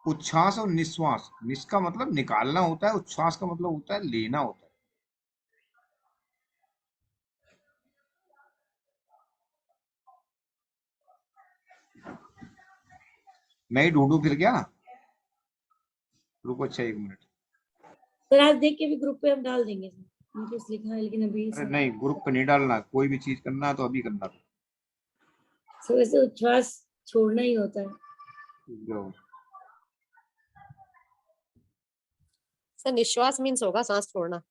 उच्छ्वास और निश्वास, निश का मतलब निकालना होता है, उच्छ्वास का मतलब होता है लेना होता है। मैं ही ढूंढू फिर क्या? रुको, अच्छा 1 मिनट। सर आज देख के भी ग्रुप पे हम डाल देंगे सर, उनको लिखा है लेकिन अभी अरे नहीं, ग्रुप पे नहीं डालना। कोई भी चीज करना है तो अभी करना है। सर वैसे उच्छ्वास छोड़ना ही होता है। जाओ। सर निश्वास मीन्स होगा सांस छोड़ना।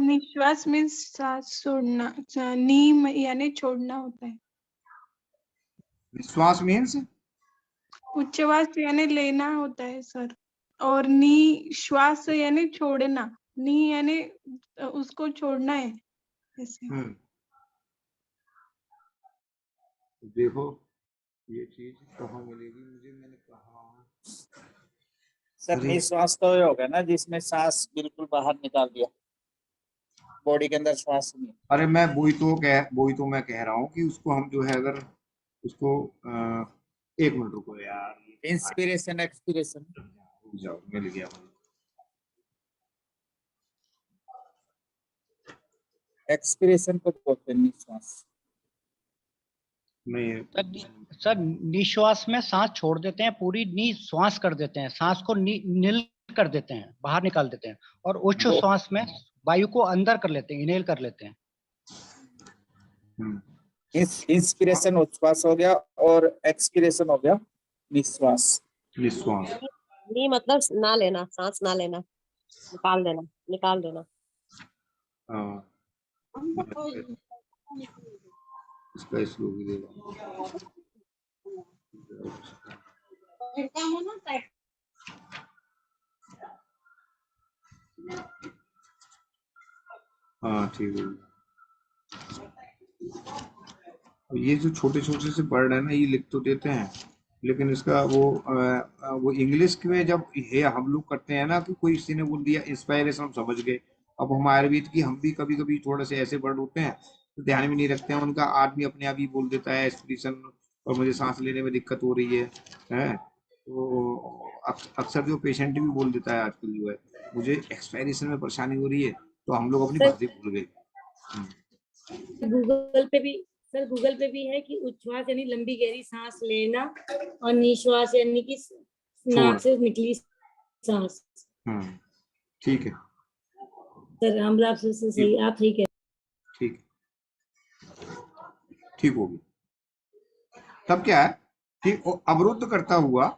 निश्वास मीन्स सांस छोड़ना, नी यानी छोड़ना होता है। विश्वास मीन्स उच्छ्वास यानी लेना होता है सर, और निश्वास यानी छोड़ना। नी यानी उसको छोड़ना है ऐसे। देखो ये चीज कहाँ मिलेगी मुझे, मैंने कहा। सर निश्वास तो ये हो गया ना जिसमें सांस बिल्कुल बाहर निकाल दिया, बॉडी के अंदर श्वास नहीं। अरे मैं वही तो मैं कह रहा हूँ कि उसको हम जो है अगर उसको 1 मिनट रुको यार। Inspiration expiration. जाओ, मिल गया मुझे। एक्सपिरेशन को बोलते हैं निश्वास। नहीं सर निश्वास में सांस छोड़ देते हैं, पूरी निश्वास कर देते हैं, सांस को नील कर देते हैं, बाहर निकाल देते हैं। और उच्च श्वास में वायु को अंदर कर लेते हैं, इनहेल कर लेते हैं। इंस्पिरेशन उच्छ्वास हो गया और एक्सपिरेशन हो गया निश्वास। निश्वास नी मतलब ना लेना, सांस ना लेना, निकाल देना, निकाल देना। इसका श्लोक ही देगा। हाँ ठीक है। ये जो छोटे छोटे से वर्ड है ना, ये लिख तो देते हैं, लेकिन इसका वो इंग्लिश में जब ये हम लोग करते हैं ना कि कोई किसी ने बोल दिया इंस्पायरेशन, हम समझ गए। अब हम आयुर्वेद की हम भी कभी कभी थोड़े से ऐसे वर्ड होते हैं तो ध्यान भी नहीं रखते हैं उनका। आदमी अपने आप ही बोल देता है एक्सप्रेशन, और मुझे सांस लेने में दिक्कत हो रही है। तो अक्सर जो पेशेंट भी बोल देता है आजकल जो है मुझे एक्सपायरेशन में परेशानी हो रही है, तो हम लोग अपनी बातें भूल गए। गूगल पे भी सर, गूगल पे भी है कि उच्छ्वास यानी लंबी गहरी सांस लेना, और निश्वास यानी कि नाक से निकली सांस। ठीक है सर रामलाल से सही, आप ठीक है। ठीक ठीक होगी। तब क्या है कि अवरुद्ध करता हुआ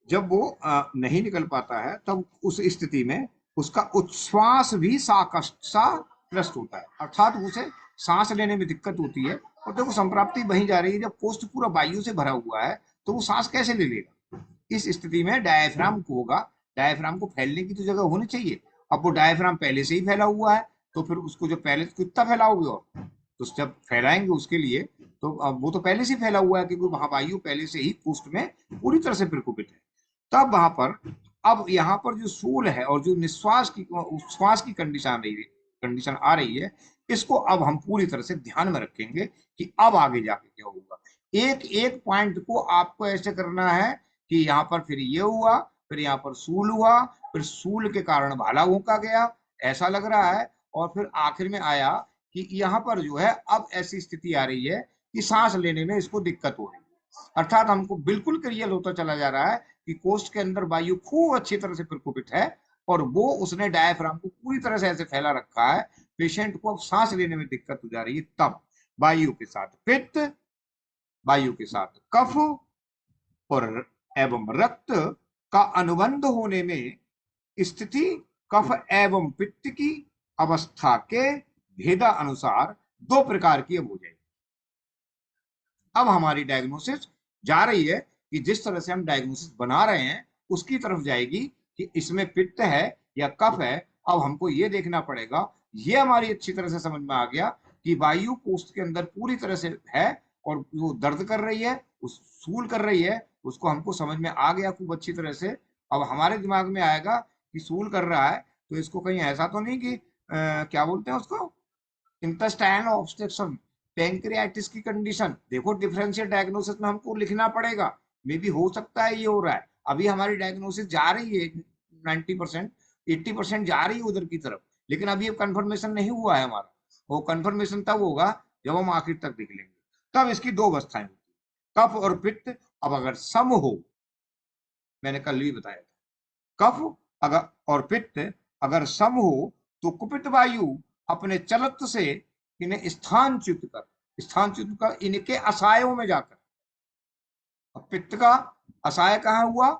जब वो नहीं निकल पाता है, तब उस स्थिति में उसका उच्छ्वास भी साकष्ट होता है, अर्थात उसे सांस लेने में दिक्कत होती है। और देखो संप्राप्ति वहीं जा रही है, जब कोष्ठ पूरा वायु से भरा हुआ है तो वो सांस कैसे ले लेगा? इस स्थिति में डायफ्राम को होगा, डायफ्राम को फैलने की तो जगह होनी चाहिए। अब वो डायफ्राम पहले से ही फैला हुआ है, तो फिर उसको जब पहले कितना फैलाओगे, और तो जब फैलाएंगे उसके लिए तो अब वो तो पहले से फैला हुआ है क्योंकि वहां वायु पहले से ही कोष्ठ में पूरी तरह से प्रकोपित है। तब वहां पर अब यहाँ पर जो सूल है और जो निश्वास की उच्छ्वास की कंडीशन आ रही है, कंडीशन आ रही है, इसको अब हम पूरी तरह से ध्यान में रखेंगे कि अब आगे जाके क्या होगा। एक एक पॉइंट को आपको ऐसे करना है कि यहाँ पर फिर ये हुआ, फिर यहाँ पर सूल हुआ, फिर सूल के कारण भाला घोंका गया, ऐसा लग रहा है, और फिर आखिर में आया कि यहाँ पर जो है अब ऐसी स्थिति आ रही है कि सांस लेने में इसको दिक्कत हो रही है। अर्थात हमको बिल्कुल क्लियर होता चला जा रहा है कि कोष्ठ के अंदर वायु खूब अच्छी तरह से प्रकोपित है, और वो उसने डायफ्राम को पूरी तरह से ऐसे फैला रखा है, पेशेंट को अब सांस लेने में दिक्कत हो जा रही है। तब वायु के साथ पित्त, वायु के साथ कफ और एवं रक्त का अनुबंध होने में स्थिति कफ एवं पित्त की अवस्था के भेदा अनुसार दो प्रकार की अब हो जाएगी। अब हमारी डायग्नोसिस जा रही है कि जिस तरह से हम डायग्नोसिस बना रहे हैं उसकी तरफ जाएगी कि इसमें पित्त है या कफ है। अब हमको ये देखना पड़ेगा, ये हमारी अच्छी तरह से समझ में आ गया कि वायु कोष्ठ के अंदर पूरी तरह से है और वो दर्द कर रही है, उस सूल कर रही है, उसको हमको समझ में आ गया खूब अच्छी तरह से। अब हमारे दिमाग में आएगा कि सूल कर रहा है तो इसको कहीं ऐसा तो नहीं कि क्या बोलते हैं उसको, इंटेस्टाइनल ऑब्स्ट्रक्शन, पैंक्रियाटिस की कंडीशन। देखो डिफरेंशियल डायग्नोसिस में हमको लिखना पड़ेगा, मे भी हो सकता है ये हो रहा है। अभी हमारी डायग्नोसिस जा रही है 90%, 80% जा रही है उधर की तरफ, लेकिन अभी अब कंफर्मेशन नहीं हुआ है हमारा। वो कंफर्मेशन तब होगा जब हम आखिर तक देख लेंगे। तब इसकी दो अवस्थाएं होती है, कफ और पित्त। अब अगर सम हो, मैंने कल भी बताया था, कफ अगर और पित्त अगर सम हो तो कुपित वायु अपने चलत से इन्हें स्थानच्युत कर इनके असायों में जाकर, अब पित्त का असाय कहाँ हुआ,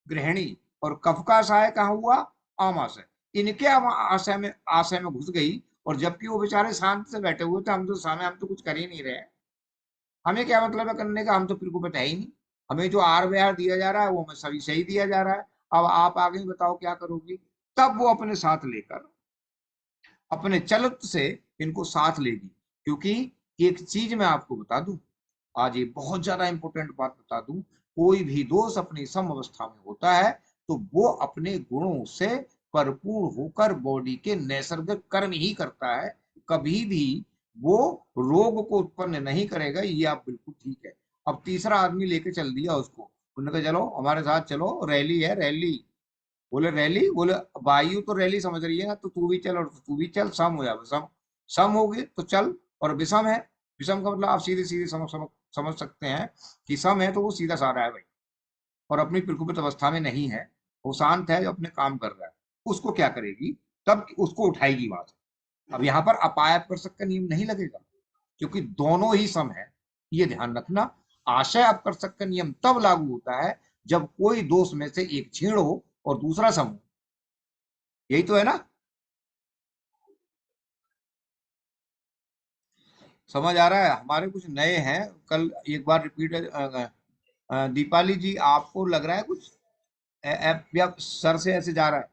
गृहिणी, और कफ का असाय कहाँ हुआ, आमाशय। इनके आशय में घुस गई, और जबकि वो बेचारे शांत से बैठे हुए थे, हम तो सामने, हम तो कुछ कर ही नहीं रहे, हमें क्या मतलब है करने का, हम तो फिर को पता ही नहीं, हमें जो आर व्यवहार दिया जा रहा है वो हमें सभी सही दिया जा रहा है। अब आप आगे बताओ क्या करोगी। तब वो अपने साथ लेकर, अपने चलत से इनको साथ लेगी। क्योंकि एक चीज मैं आपको बता दूं, आज ये बहुत ज्यादा इंपॉर्टेंट बात बता दूं, कोई भी दोष अपनी सम अवस्था में होता है तो वो अपने गुणों से भरपूर होकर बॉडी के नैसर्गिक कर्म ही करता है, कभी भी वो रोग को उत्पन्न नहीं करेगा। ये आप बिल्कुल ठीक है। अब तीसरा आदमी लेके चल दिया उसको, उन्होंने कहा चलो हमारे साथ चलो, रैली है रैली। बोले रैली, बोले वायु तो रैली समझ रही है ना, तो तू भी चल और तू भी चल, सम हो जा, सम होगी तो चल। और विषम है, विषम का मतलब आप सीधे सीधे समझ सकते हैं कि सम है तो वो सीधा साधा है भाई, और अपनी प्रकुपित अवस्था में नहीं है, वो शांत है जो अपने काम कर रहा है। उसको क्या करेगी, तब उसको उठाएगी बात। अब यहाँ पर अपाय अपकर्षक का नियम नहीं लगेगा, क्योंकि दोनों ही सम है, ये ध्यान रखना। आशय अपकर्षक का नियम तब लागू होता है जब कोई दोष में से एक क्षीण हो और दूसरा सम हो, यही तो है ना। समझ आ रहा है। हमारे कुछ नए हैं, कल एक बार रिपीट, दीपाली जी आपको लग रहा है कुछ ऐप या सर से ऐसे जा रहा है।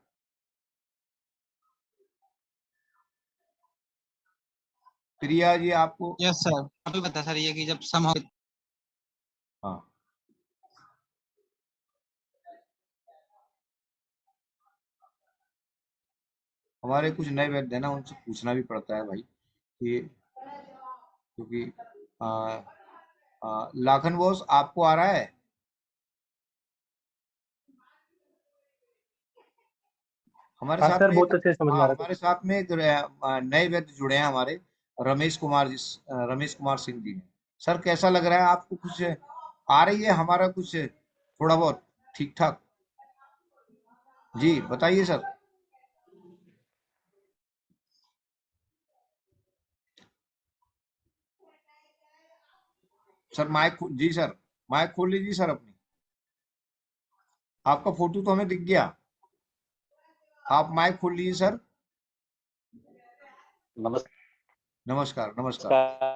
प्रिया जी आपको, यस सर, अभी बता सर, ये कि जब सम हो, हाँ हमारे कुछ नए वैद्य है ना, उनसे पूछना भी पड़ता है भाई कि, क्योंकि लाखन बोस आपको आ रहा है। हमारे हाँ साथ सर, में बहुत अच्छे से समझ में आ रहा हमारे साथ में एक नए वैद्य जुड़े हैं हमारे, रमेश कुमार सिंह जी। सर कैसा लग रहा है आपको, कुछ आ रही है हमारा कुछ थोड़ा बहुत ठीक ठाक? जी बताइए सर। सर माइक जी सर, माइक खोल लीजिए सर अपनी। आपका फोटो तो हमें दिख गया, आप माइक खोल लीजिए सर। नमस्कार नमस्कार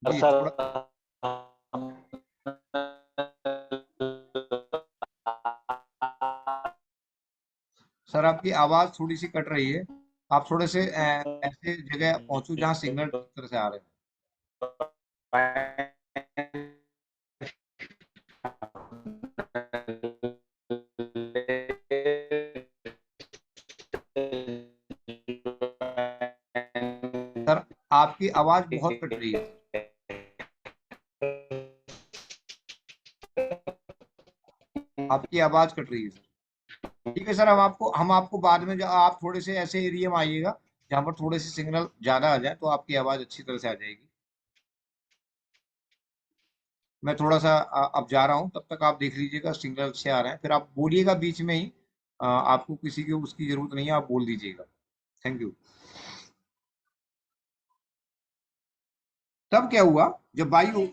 जी। थोड़ा सर आपकी आवाज थोड़ी सी कट रही है, आप थोड़े से ऐसे जगह पहुंचो जहाँ सिग्नल ठीक तरह से आ रहे हैं। आपकी आवाज बहुत कट रही है। आपकी आवाज कट रही है सर। ठीक है सर, हम आपको बाद में, आप थोड़े से ऐसे एरिया में आइएगा जहां पर थोड़े से सिग्नल ज्यादा आ जाए, तो आपकी आवाज अच्छी तरह से आ जाएगी। मैं थोड़ा सा अब जा रहा हूं, तब तक आप देख लीजिएगा सिग्नल अच्छे आ रहे हैं, फिर आप बोलिएगा बीच में ही। आपको किसी की उसकी जरूरत नहीं है, आप बोल दीजिएगा। Thank you. तब क्या हुआ, जब वायु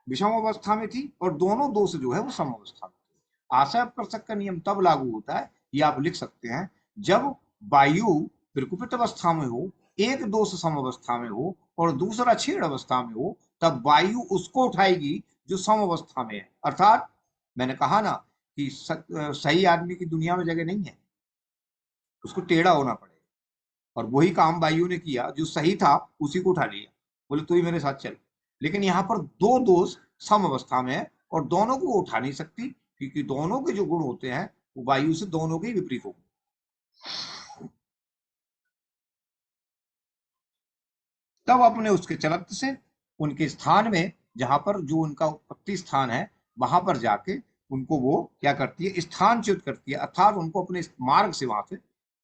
विषम अवस्था में थी और दोनों दोष जो है वो सम अवस्था में थे, आशय अपकर्षक का नियम तब लागू होता है, ये आप लिख सकते हैं, जब वायु प्रकुपित अवस्था में हो, एक दोष सम अवस्था में हो और दूसरा क्षीण अवस्था में हो, तब वायु उसको उठाएगी जो सम अवस्था में है। अर्थात मैंने कहा ना कि सही आदमी की दुनिया में जगह नहीं है, उसको टेढ़ा होना पड़ेगा, और वही काम वायु ने किया, जो सही था उसी को उठा लिया, बोले तू ही मेरे साथ चल। लेकिन यहाँ पर दो दोष सम अवस्था में है और दोनों को उठा नहीं सकती, क्योंकि दोनों के जो गुण होते हैं वो वायु से दोनों के विपरीत होंगे। तब अपने उसके चलत से उनके स्थान में, जहां पर जो उनका उत्पत्ति स्थान है, वहां पर जाके उनको वो क्या करती है, स्थानच्युत करती है। अर्थात उनको अपने मार्ग से, वहां से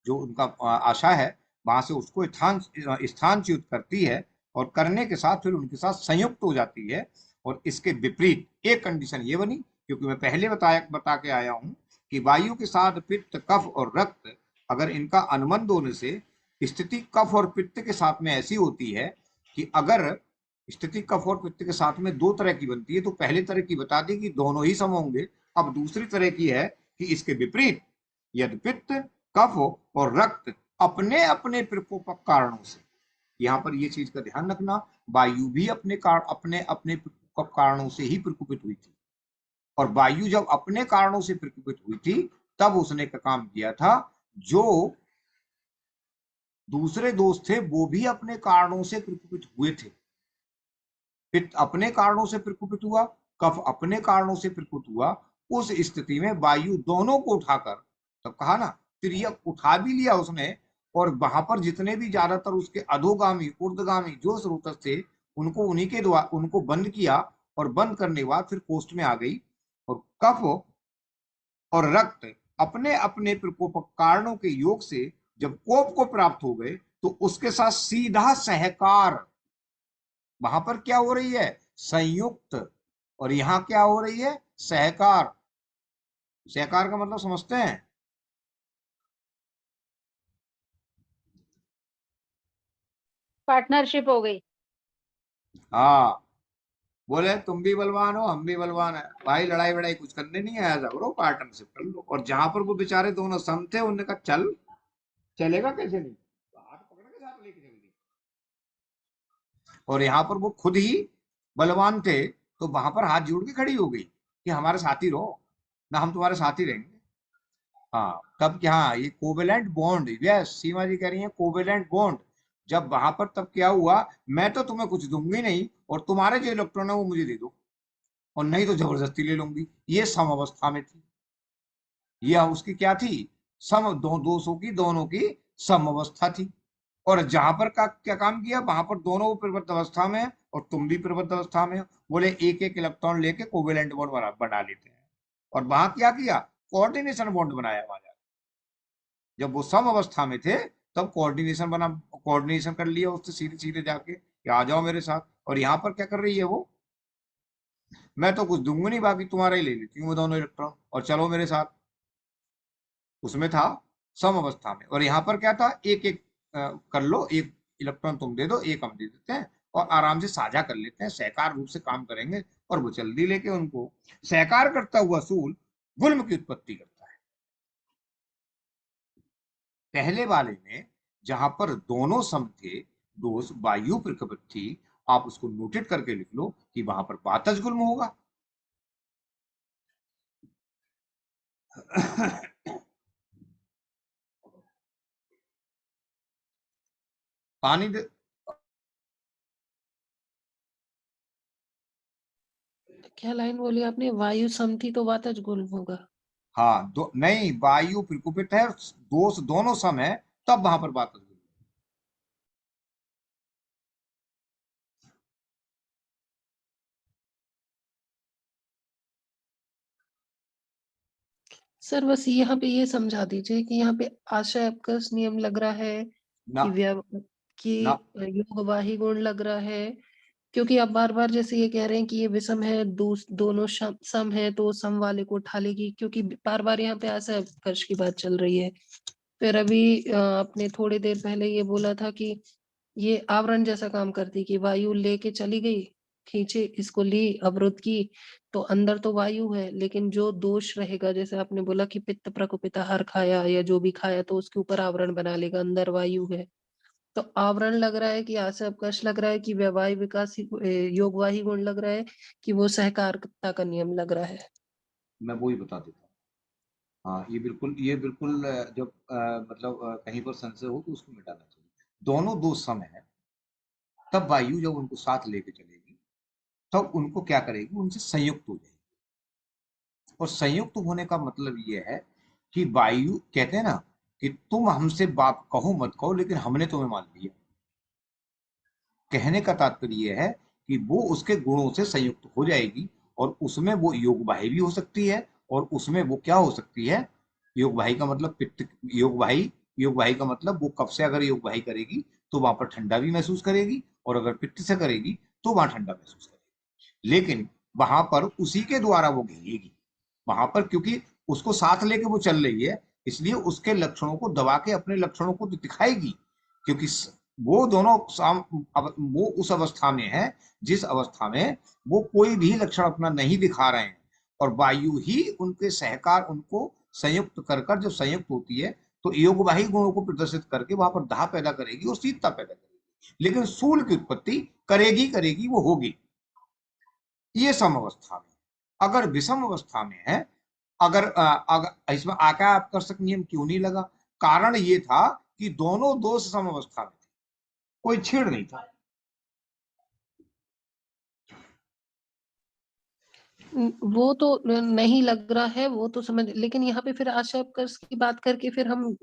जो उनका आशा है वहां से उसको स्थानच्युत करती है, और करने के साथ फिर उनके साथ संयुक्त हो जाती है। और इसके विपरीत एक कंडीशन ये बनी, क्योंकि मैं पहले बता के आया हूं कि वायु के साथ पित्त, कफ और रक्त, अगर इनका अनुबंध होने से स्थिति कफ और पित्त के साथ में ऐसी होती है कि अगर स्थिति कफ और पित्त के साथ में दो तरह की बनती है, तो पहले तरह की बता दी कि दोनों ही सम होंगे। अब दूसरी तरह की है कि इसके विपरीत, यदि पित्त, कफ और रक्त अपने अपने प्रकोपक कारणों से, यहाँ पर ये चीज का ध्यान रखना, वायु भी अपने अपने प्रकोपक कारणों से ही प्रकोपित हुई थी, और वायु जब अपने कारणों से प्रकोपित हुई थी, तब उसने का काम किया था, जो दूसरे दोस्त थे वो भी अपने कारणों से प्रकोपित हुए थे। पित्त अपने कारणों से प्रकोपित हुआ, कफ अपने कारणों से प्रकोपित हुआ। उस स्थिति में वायु दोनों को उठाकर, तब कहा ना, तिर्यक उठा भी लिया उसने, और वहां पर जितने भी ज्यादातर उसके अधोगामी, ऊर्ध्वगामी जो स्रोत थे, उनको उन्हीं के द्वारा उनको बंद किया, और बंद करने के बाद फिर कोष्ठ में आ गई। और कफ और रक्त अपने अपने प्रकोपक कारणों के योग से जब कोप को प्राप्त हो गए, तो उसके साथ सीधा सहकार, वहां पर क्या हो रही है, संयुक्त, और यहां क्या हो रही है, सहकार। सहकार का मतलब समझते हैं? पार्टनरशिप हो गई। हाँ, बोले तुम भी बलवान हो, हम भी बलवान है भाई, लड़ाई वड़ाई कुछ करने नहीं आया, करो पार्टनरशिप कर लो। और जहां पर वो बेचारे दोनों सम थे, उन्होंने कहा चल, चलेगा कैसे नहीं, हाथ पकड़ के साथ लेके चल दी। और यहाँ पर वो खुद ही बलवान थे, तो वहां पर हाथ जोड़ के खड़ी हो गई कि हमारे साथी रहो ना, हम तुम्हारे साथी रहेंगे। हाँ, तब क्या, हाँ, ये कोवेलेंट बॉन्ड, यस, सीमा जी कह रही है कोवेलेंट बॉन्ड। जब वहां पर तब क्या हुआ, मैं तो तुम्हें कुछ दूंगी नहीं, और तुम्हारे जो इलेक्ट्रॉन है वो मुझे दे दो, और नहीं तो जबरदस्ती ले लूंगी। ये सम अवस्था में थी, ये उसकी क्या थी, सम दोषों की, दोनों की सम अवस्था थी। और जहां पर क्या काम किया, वहां पर दोनों प्रबद्ध अवस्था में, और तुम भी प्रबद्ध अवस्था में, बोले एक एक इलेक्ट्रॉन लेके कोवेलेंट बॉन्ड बना लेते हैं। और वहां क्या किया, कोऑर्डिनेशन बॉन्ड बनाया वहां। जब वो सम अवस्था में थे, तब कोऑर्डिनेशन कर लिया उससे सीधे सीधे जाके कि आ जाओ मेरे साथ। और यहाँ पर क्या कर रही है वो, मैं तो कुछ दूंगा नहीं, बाकी तुम्हारा ही ले लेती हूँ दोनों इलेक्ट्रॉन, और चलो मेरे साथ। उसमें था सम अवस्था में। और यहाँ पर क्या था, एक एक कर लो, एक इलेक्ट्रॉन तुम दे दो, एक हम दे देते हैं, और आराम से साझा कर लेते हैं, सहकार रूप से काम करेंगे। और वो जल्दी लेके उनको सहकार करता हुआ सूल गुल्म की उत्पत्ति करता है। पहले वाले में जहां पर दोनों सम थे, दोष वायु प्रकपित थी, आप उसको नोटेट करके लिख लो कि वहां पर वातज गुल्म होगा। पानी दे, क्या लाइन बोली आपने, वायु समथी तो वातज गुल्म होगा? हाँ, नहीं, वायु प्रकुपित है, दोष दोनों सम है, तब वहां पर वातज सर बस यहाँ पे ये समझा दीजिए कि यहाँ पे आशा एबकस नियम लग रहा है ना कि ना योगवाही गुण लग रहा है, क्योंकि आप बार बार जैसे ये कह रहे हैं कि ये विषम है, दोनों सम है तो सम वाले को उठा लेगी, क्योंकि बार बार यहाँ पे आशा एबकस की बात चल रही है। फिर अभी आपने थोड़ी देर पहले ये बोला था कि ये आवरण जैसा काम करती, कि वायु लेके चली गई, खींचे इसको, ली, अवरुद्ध की, तो अंदर तो वायु है, लेकिन जो दोष रहेगा, जैसे आपने बोला कि पित्त प्रकोपिता हर खाया या जो भी खाया तो उसके ऊपर आवरण बना लेगा, अंदर वायु है, तो आवरण लग रहा है कि आशा अवकाश लग रहा है कि व्यवहार विकास योगवाही गुण लग रहा है कि वो सहकारिता का नियम लग रहा है। मैं वो ही बता देता हूँ। हाँ, ये बिल्कुल जब मतलब कहीं पर संशय हो तो उसको मिटाना चाहिए। दोनों दो सम है, तब वायु जब उनको साथ लेके चलेगी तब उनको क्या करेगी, उनसे संयुक्त हो जाएगी। और संयुक्त होने का मतलब ये है कि वायु कहते हैं ना कि तुम हमसे बात कहो मत कहो लेकिन हमने तुम्हें मान लिया। कहने का तात्पर्य यह है कि वो उसके गुणों से संयुक्त हो जाएगी और उसमें वो योगवाही भी हो सकती है और उसमें वो क्या हो सकती है, योगवाही का मतलब पित्त, योगवाही का मतलब वो कफ से अगर योगवाही करेगी तो वहां पर ठंडा भी महसूस करेगी और अगर पित्त से करेगी तो वहां ठंडा महसूस करेगी। लेकिन वहां पर उसी के द्वारा वो घेरेगी वहां पर, क्योंकि उसको साथ लेके वो चल रही है, इसलिए उसके लक्षणों को दबा के अपने लक्षणों को दिखाएगी। क्योंकि वो दोनों वो उस अवस्था में है जिस अवस्था में वो कोई भी लक्षण अपना नहीं दिखा रहे हैं और वायु ही उनके सहकार उनको संयुक्त कर जब संयुक्त होती है तो योगवाही गुणों को प्रदर्शित करके वहां पर दाह पैदा करेगी और शीतता पैदा करेगी। लेकिन सूल की उत्पत्ति करेगी वो होगी ये सम अवस्था में। अगर विषम अवस्था में है, अगर इसमें आका आकर्षक नियम क्यों नहीं लगा, कारण ये था कि दोनों दोष सम अवस्था में थे, कोई छेड़ नहीं था। वो तो नहीं लग रहा है, वो तो समझ, लेकिन यहाँ पे फिर आशा एबकस की बात करके फिर हम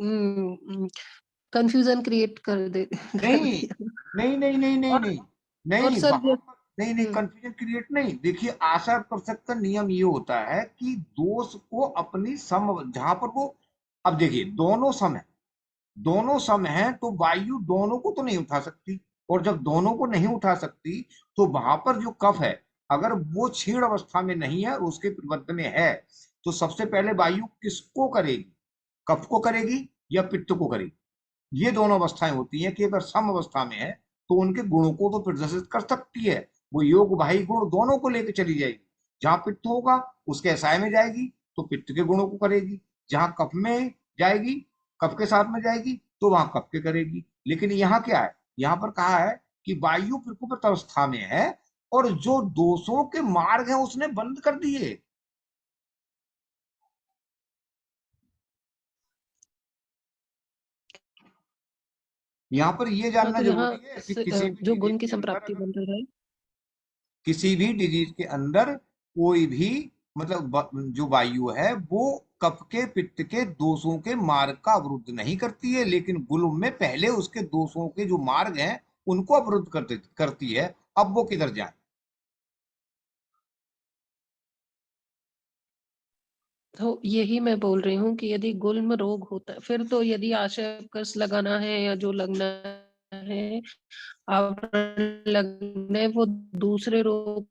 कंफ्यूजन क्रिएट कर दे नहीं नहीं नहीं नहीं नहीं नहीं और नहीं सर वहां पर नहीं कंफ्यूजन क्रिएट नहीं। देखिए, आशा आकर्षक का नियम ये होता है कि दोष को अपनी सम, जहां पर वो, अब देखिए दोनों सम है तो वायु दोनों को तो नहीं उठा सकती, और जब दोनों को नहीं उठा सकती तो वहां पर जो कफ है अगर वो क्षीण अवस्था में नहीं है उसके प्रबंध में है तो सबसे पहले वायु किसको करेगी, कफ को करेगी या पित्त को करेगी। ये दोनों अवस्थाएं होती हैं कि अगर सम अवस्था में है तो उनके गुणों को तो प्रदर्शित कर सकती है, वो योग वाही गुण दोनों को लेकर चली जाएगी। जहां पित्त होगा उसके असाय में जाएगी तो पित्त के गुणों को करेगी, जहां कफ में जाएगी, कफ के साथ में जाएगी तो वहां कफ के करेगी। लेकिन यहाँ क्या है, यहाँ पर कहा है कि वायु प्रकोपित अवस्था में है और जो दोषों के मार्ग है उसने बंद कर दिए। यहाँ पर ये जानना तो यहाँ जरूरी है कि किसी भी जो डिजीज गुण की के अंदर, संप्राप्ति बन रहा है, किसी भी डिजीज के अंदर कोई भी मतलब जो वायु है वो कफ के पित्त के दोषों के मार्ग का अवरुद्ध नहीं करती है, लेकिन गुल्म में पहले उसके दोषों के जो मार्ग हैं उनको अवरुद्ध करती है। अब वो किधर जाए। तो यही मैं बोल रही हूँ कि यदि गुल्म रोग होता है फिर तो यदि आशा एबकस लगाना है या जो लगना है, आवरण लगना है, वो दूसरे रोग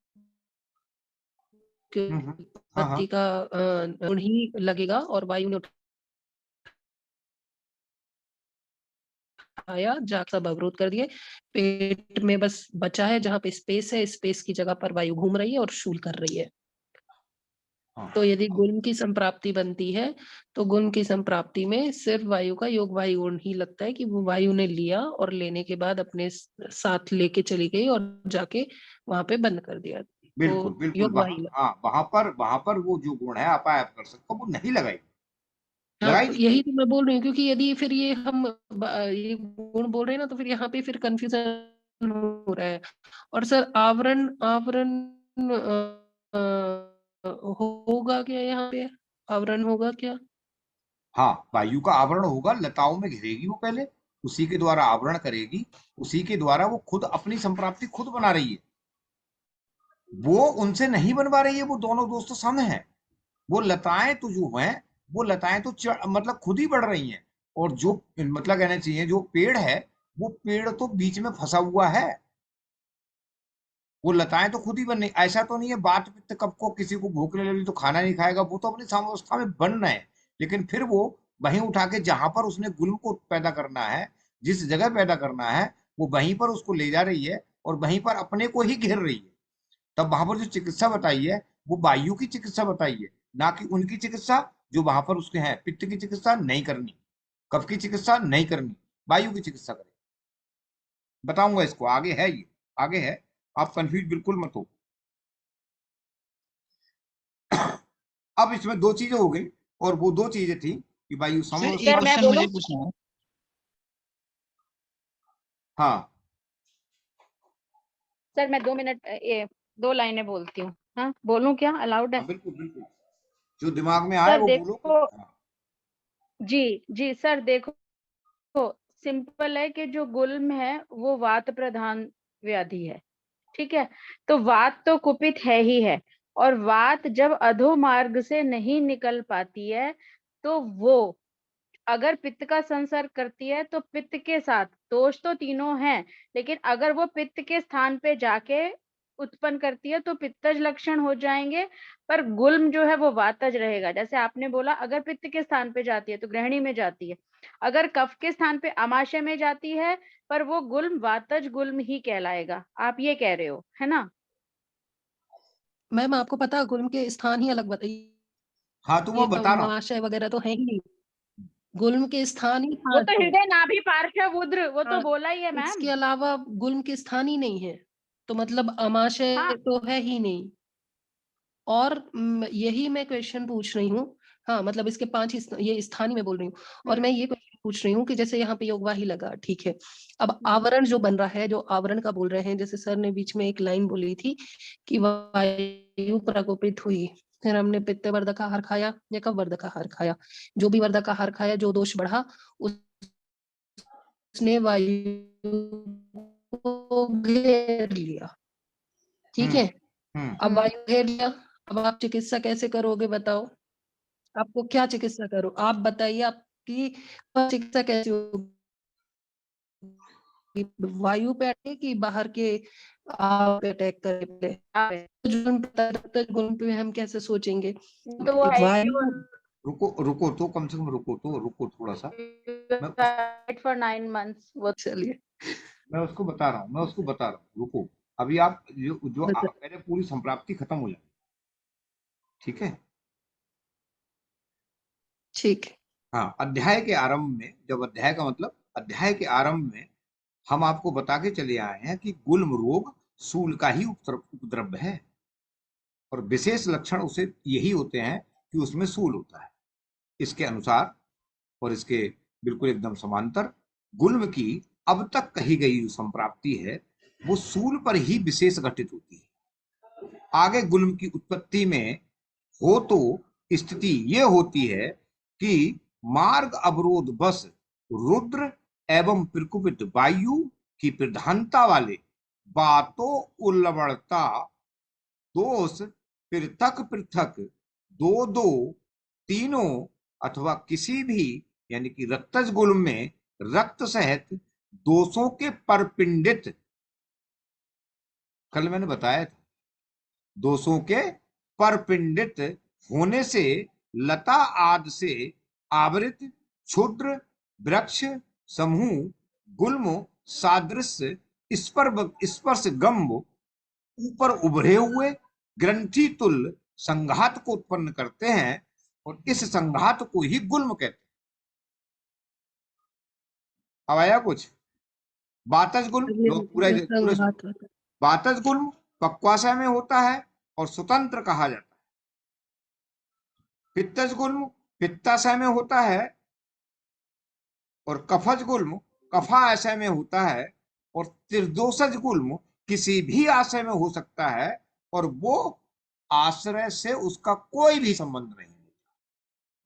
की हाँ हाँ उत्पत्ति का गुण ही लगेगा और वायु ने उठाया, जा सब अवरोध कर दिए, पेट में बस बचा है जहाँ पे स्पेस है, स्पेस की जगह पर वायु घूम रही है और शूल कर रही है। तो यदि गुण की संप्राप्ति बनती है तो गुण की संप्राप्ति में सिर्फ वायु का योग वायु गुण ही लगता है कि वो वायु ने लिया और लेने के बाद अपने साथ लेके चली गई और जाके वहां पे बंद कर दिया। बिल्कुल तो बिल्कुल योग वायु हाँ, वहां पर वो जो गुण है अपायप कर सकता वो नहीं लगाई हाँ, लगाई तो नहीं। यही तो मैं बोल रही हूँ, क्योंकि यदि फिर ये हम ये गुण बोल रहे हैं ना तो फिर यहाँ पे फिर कंफ्यूजन हो रहा है। और सर आवरण आवरण होगा क्या यहाँ पे, आवरण होगा क्या? हाँ, वायु का आवरण होगा, लताओं में घिरेगी वो पहले, उसी के द्वारा आवरण करेगी, उसी के द्वारा वो खुद अपनी संप्राप्ति खुद बना रही है, वो उनसे नहीं बनवा रही है। वो दोनों दोस्त सम है, वो लताएं तो जो हैं वो लताएं तो मतलब खुद ही बढ़ रही हैं, और जो मतलब कहना चाहिए जो पेड़ है वो पेड़ तो बीच में फंसा हुआ है, वो लताएं तो खुद ही बन रही। ऐसा तो नहीं है बात पित्त कफ को किसी को भूख नहीं लगी तो खाना नहीं खाएगा, वो तो अपनी साम्यावस्था में बन रहे हैं, लेकिन फिर वो वहीं उठा के जहां पर उसने गुल्म को पैदा करना है, जिस जगह पैदा करना है वो वहीं पर उसको ले जा रही है और वहीं पर अपने को ही घेर रही है। तब वहां पर जो चिकित्सा बताई है वो वायु की चिकित्सा बताई है, ना कि उनकी चिकित्सा जो वहां पर उसके हैं। पित्त की चिकित्सा नहीं करनी, कफ की चिकित्सा नहीं करनी, वायु की चिकित्सा करें। बताऊंगा इसको, आगे है, ये आगे है, आप कंफ्यूज बिल्कुल मत हो। अब इसमें दो चीजें हो गई, और वो दो चीजें थी कि वायु सर समवस्था। एक क्वेश्चन मुझे पूछना है। हाँ सर मैं 2 मिनट 2 लाइनें बोलती हूँ। हाँ बोलूं क्या? अलाउड है? हाँ, बिल्कुल बिल्कुल, जो दिमाग में आए सर वो बोलो। देखो, हाँ, जी सर देखो, सिंपल है कि जो गुल्म है वो वात प्रधान व्याधि है, ठीक है। तो वात तो कुपित है ही है, और वात जब अधो मार्ग से नहीं निकल पाती है तो वो अगर पित्त का संसर्ग करती है तो पित्त के साथ, दोष तो तीनों हैं, लेकिन अगर वो पित्त के स्थान पे जाके उत्पन्न करती है तो पित्तज लक्षण हो जाएंगे, पर गुल्म जो है वो वातज रहेगा। जैसे आपने बोला अगर पित्त के स्थान पे जाती है तो गृहिणी में जाती है, अगर कफ के स्थान पे आमाशय में जाती है, पर वो गुल्म वातज गुल्म ही कहलाएगा। आप ये कह रहे हो, है ना? मैम आपको पता है गुल्म के स्थान ही अलग बताइए, हाँ तो वो ये बता रहा हूँ। आमाशय वगैरह तो है ही नहीं, गुल्म के स्थान ही वो 5 तो है। हृदय नाभि पार्श्व उद्र, वो तो हाँ, बोला ही है इसके मैम। अलावा गुल्म के स्थान ही नहीं है, तो मतलब आमाशय हाँ तो है ही नहीं। और यही मैं क्वेश्चन पूछ रही हूँ। हाँ मतलब इसके 5 ये स्थानीय में बोल रही हूँ, और मैं ये क्वेश्चन पूछ रही हूँ कि जैसे यहाँ पे योगवाही लगा, ठीक है, अब आवरण जो बन रहा है, जो आवरण का बोल रहे हैं, जैसे सर ने बीच में एक लाइन बोली थी कि वायु प्रकोपित हुई, फिर हमने पित्त वर्धक आहार खाया या कफ वर्धक आहार खाया, जो भी वर्धक आहार खाया, जो दोष बढ़ा उसने वायु को घेर लिया, ठीक है। अब वायु घेर लिया, अब आप चिकित्सा कैसे करोगे बताओ? आपको क्या चिकित्सा करो? आप बताइए, आपकी चिकित्सा कैसे होगी? वायु पे अटैक कि बाहर के आप पे अटैक करे? गुण पे हम कैसे सोचेंगे? तो वो है वायु रुको तो कम से कम रुको थोड़ा सा। फॉर 9 months वो चलिए मैं उसको बता रहा हूँ, रुको। अभी आप जो पहले पूरी संप्राप्ति खत्म हो जाए, ठीक है। ठीक है। हाँ, अध्याय के आरंभ में, जब अध्याय का मतलब अध्याय के आरंभ में हम आपको बता के चले आए हैं कि गुल्म रोग सूल का ही उपद्रव है, और विशेष लक्षण उसे यही होते हैं कि उसमें सूल होता है। इसके अनुसार और इसके बिल्कुल एकदम समांतर गुल्म की अब तक कही गई जो संप्राप्ति है वो सूल पर ही विशेष घटित होती है। आगे गुल्म की उत्पत्ति में हो तो स्थिति ये होती है कि मार्ग अवरोध बस रुद्र एवं प्रकुपित वायु की प्रधानता वाले बातों उल्लवणता दोष पृथक पृथक दो दो तीनों अथवा किसी भी यानी कि रक्तज गुल्म में रक्त सहित दोषों के परपिंडित, कल मैंने बताया था, दोषों के परपिंडित होने से लता आदि से आवृत क्षुद्र वृक्ष समूह गुल्म सादृश्य स्पर्श गम्भ ऊपर उभरे हुए ग्रंथि तुल्य संघात को उत्पन्न करते हैं, और इस संघात को ही गुल्म कहते हैं। अब आया कुछ? बातज गुल्म पूरे बातज गुल्म पक्वाशय में होता है और स्वतंत्र कहा जाता है। पित्तज गुल्म पित्ताशय में होता है, और कफज गुल्म कफाशय में होता है, और त्रिदोषज गुल्म किसी भी आशय में हो सकता है, और वो आश्रय से उसका कोई भी संबंध नहीं होता।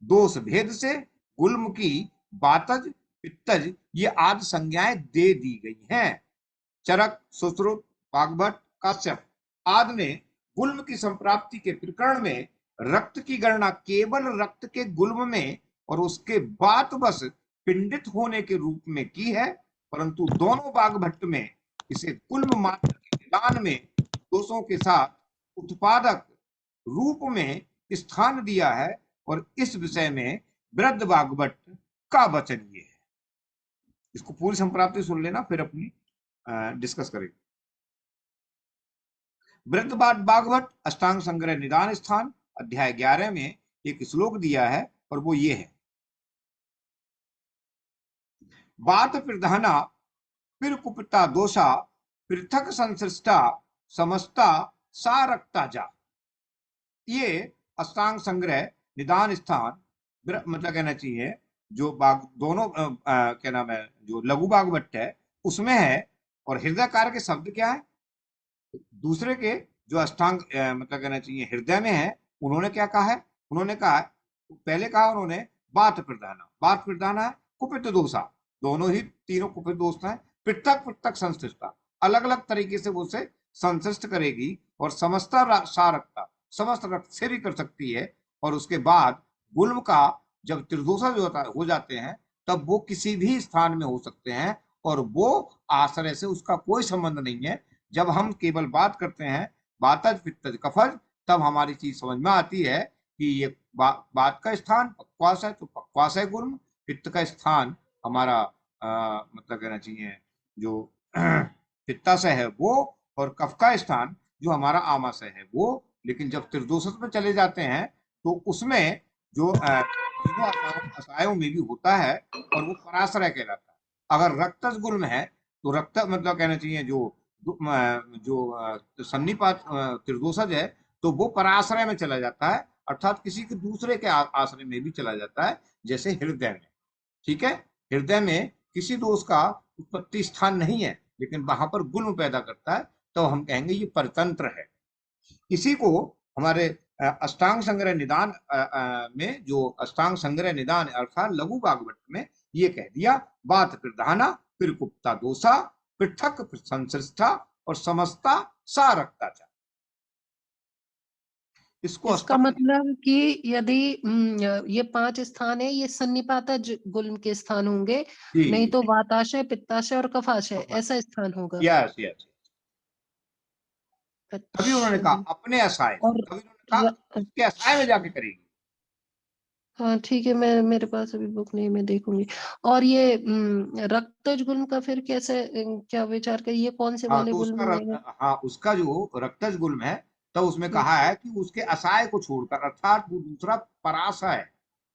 दोष भेद से गुल्म की बातज पित्तज ये आदि संज्ञाएं दे दी गई हैं। चरक सुश्रुत वाग्भट काश्यप आदि ने गुल्म की संप्राप्ति के प्रकरण में रक्त की गणना केवल रक्त के गुल्म में और उसके बाद बस पिंडित होने के रूप में की है, परंतु दोनों बागभट्ट में इसे गुल्म मात्र के निदान में दोषों के साथ उत्पादक रूप में स्थान दिया है, और इस विषय में वृद्ध बागभट्ट का वचन ये है। इसको पूरी संप्राप्ति सुन लेना, फिर अपनी डिस्कस करेंगे। वृद्ध बागभट्ट अष्टांग संग्रह निदान स्थान अध्याय 11 में एक श्लोक दिया है, और वो ये है, बात प्रधाना फिर कुपिता दोषा पृथक संसृष्टा समस्ता सारक्ता जा। ये अष्टांग संग्रह निदान स्थान मतलब कहना चाहिए जो बाग दोनों क्या नाम है, जो लघु बागभट्ट है उसमें है, और हृदय कार के शब्द क्या है, दूसरे के जो अष्टांग मतलब कहना चाहिए हृदय में है, उन्होंने क्या कहा है, उन्होंने कहा पहले कहा उन्होंने बात प्रधाना है कुपित दोषा, दोनों ही तीनों कुपित दोष हैं, पृथक पृथक संश्लिष्टा, अलग अलग तरीके से वो उसे संश्लिष्ट करेगी, और समस्त सारकता, समस्त रक्त से भी कर सकती है, और उसके बाद गुल्म का जब त्रिदोषा जो हो जाते हैं तब वो किसी भी स्थान में हो सकते हैं, और वो आश्रय से उसका कोई संबंध नहीं है। जब हम केवल बात करते हैं बातज पित्तज कफज, तब हमारी चीज समझ में आती है कि ये बात का स्थान पक्वास है तो पक्वास है गुल्म, पित्त का स्थान हमारा मतलब कहना चाहिए जो पित्ताशय है वो, और कफ का स्थान जो हमारा आमाशय है वो। लेकिन जब त्रिदोषत में चले जाते हैं तो उसमें जो असायों में भी होता है, और वो पराश्रय कहलाता है। अगर रक्तज गुल्म है तो रक्त मतलब कहना चाहिए जो सन्निपात त्रिदोषज है तो वो पराश्रय में चला जाता है, अर्थात किसी के दूसरे के आश्रय में भी चला जाता है, जैसे हृदय में। ठीक है, हृदय में किसी दोष का उत्पत्ति स्थान नहीं है, लेकिन वहां पर गुल्म पैदा करता है, तो हम कहेंगे ये परतंत्र है। इसी को हमारे अष्टांग संग्रह निदान में जो अष्टांग संग्रह निदान अर्थात लघु बागभट्ट में ये कह दिया, बात प्रधाना फिर कुप्ता दोषा पृथक संश्लिष्टा और समस्ता सारक्ता चा। इसका मतलब कि यदि ये 5 स्थान है, ये सन्निपातज गुल्म के स्थान होंगे, नहीं तो वाताशय, पित्ताशय और कफाशय ऐसा स्थान होगा। यस यस, तभी उन्होंने कहा अपने असाय, तभी उन्होंने कहा उसके असाय में जाके करेगी। हाँ ठीक है, मैं मेरे पास अभी बुक नहीं, मैं देखूंगी। और ये रक्तज गुल्म का फिर कैसे क्या विचार कर, ये कौन से वाले गुल्म में? हाँ, उसका जो रक्तज गुल्म है तो उसमें कहा है कि उसके असाय को छोड़कर, अर्थात वो दूसरा पराशय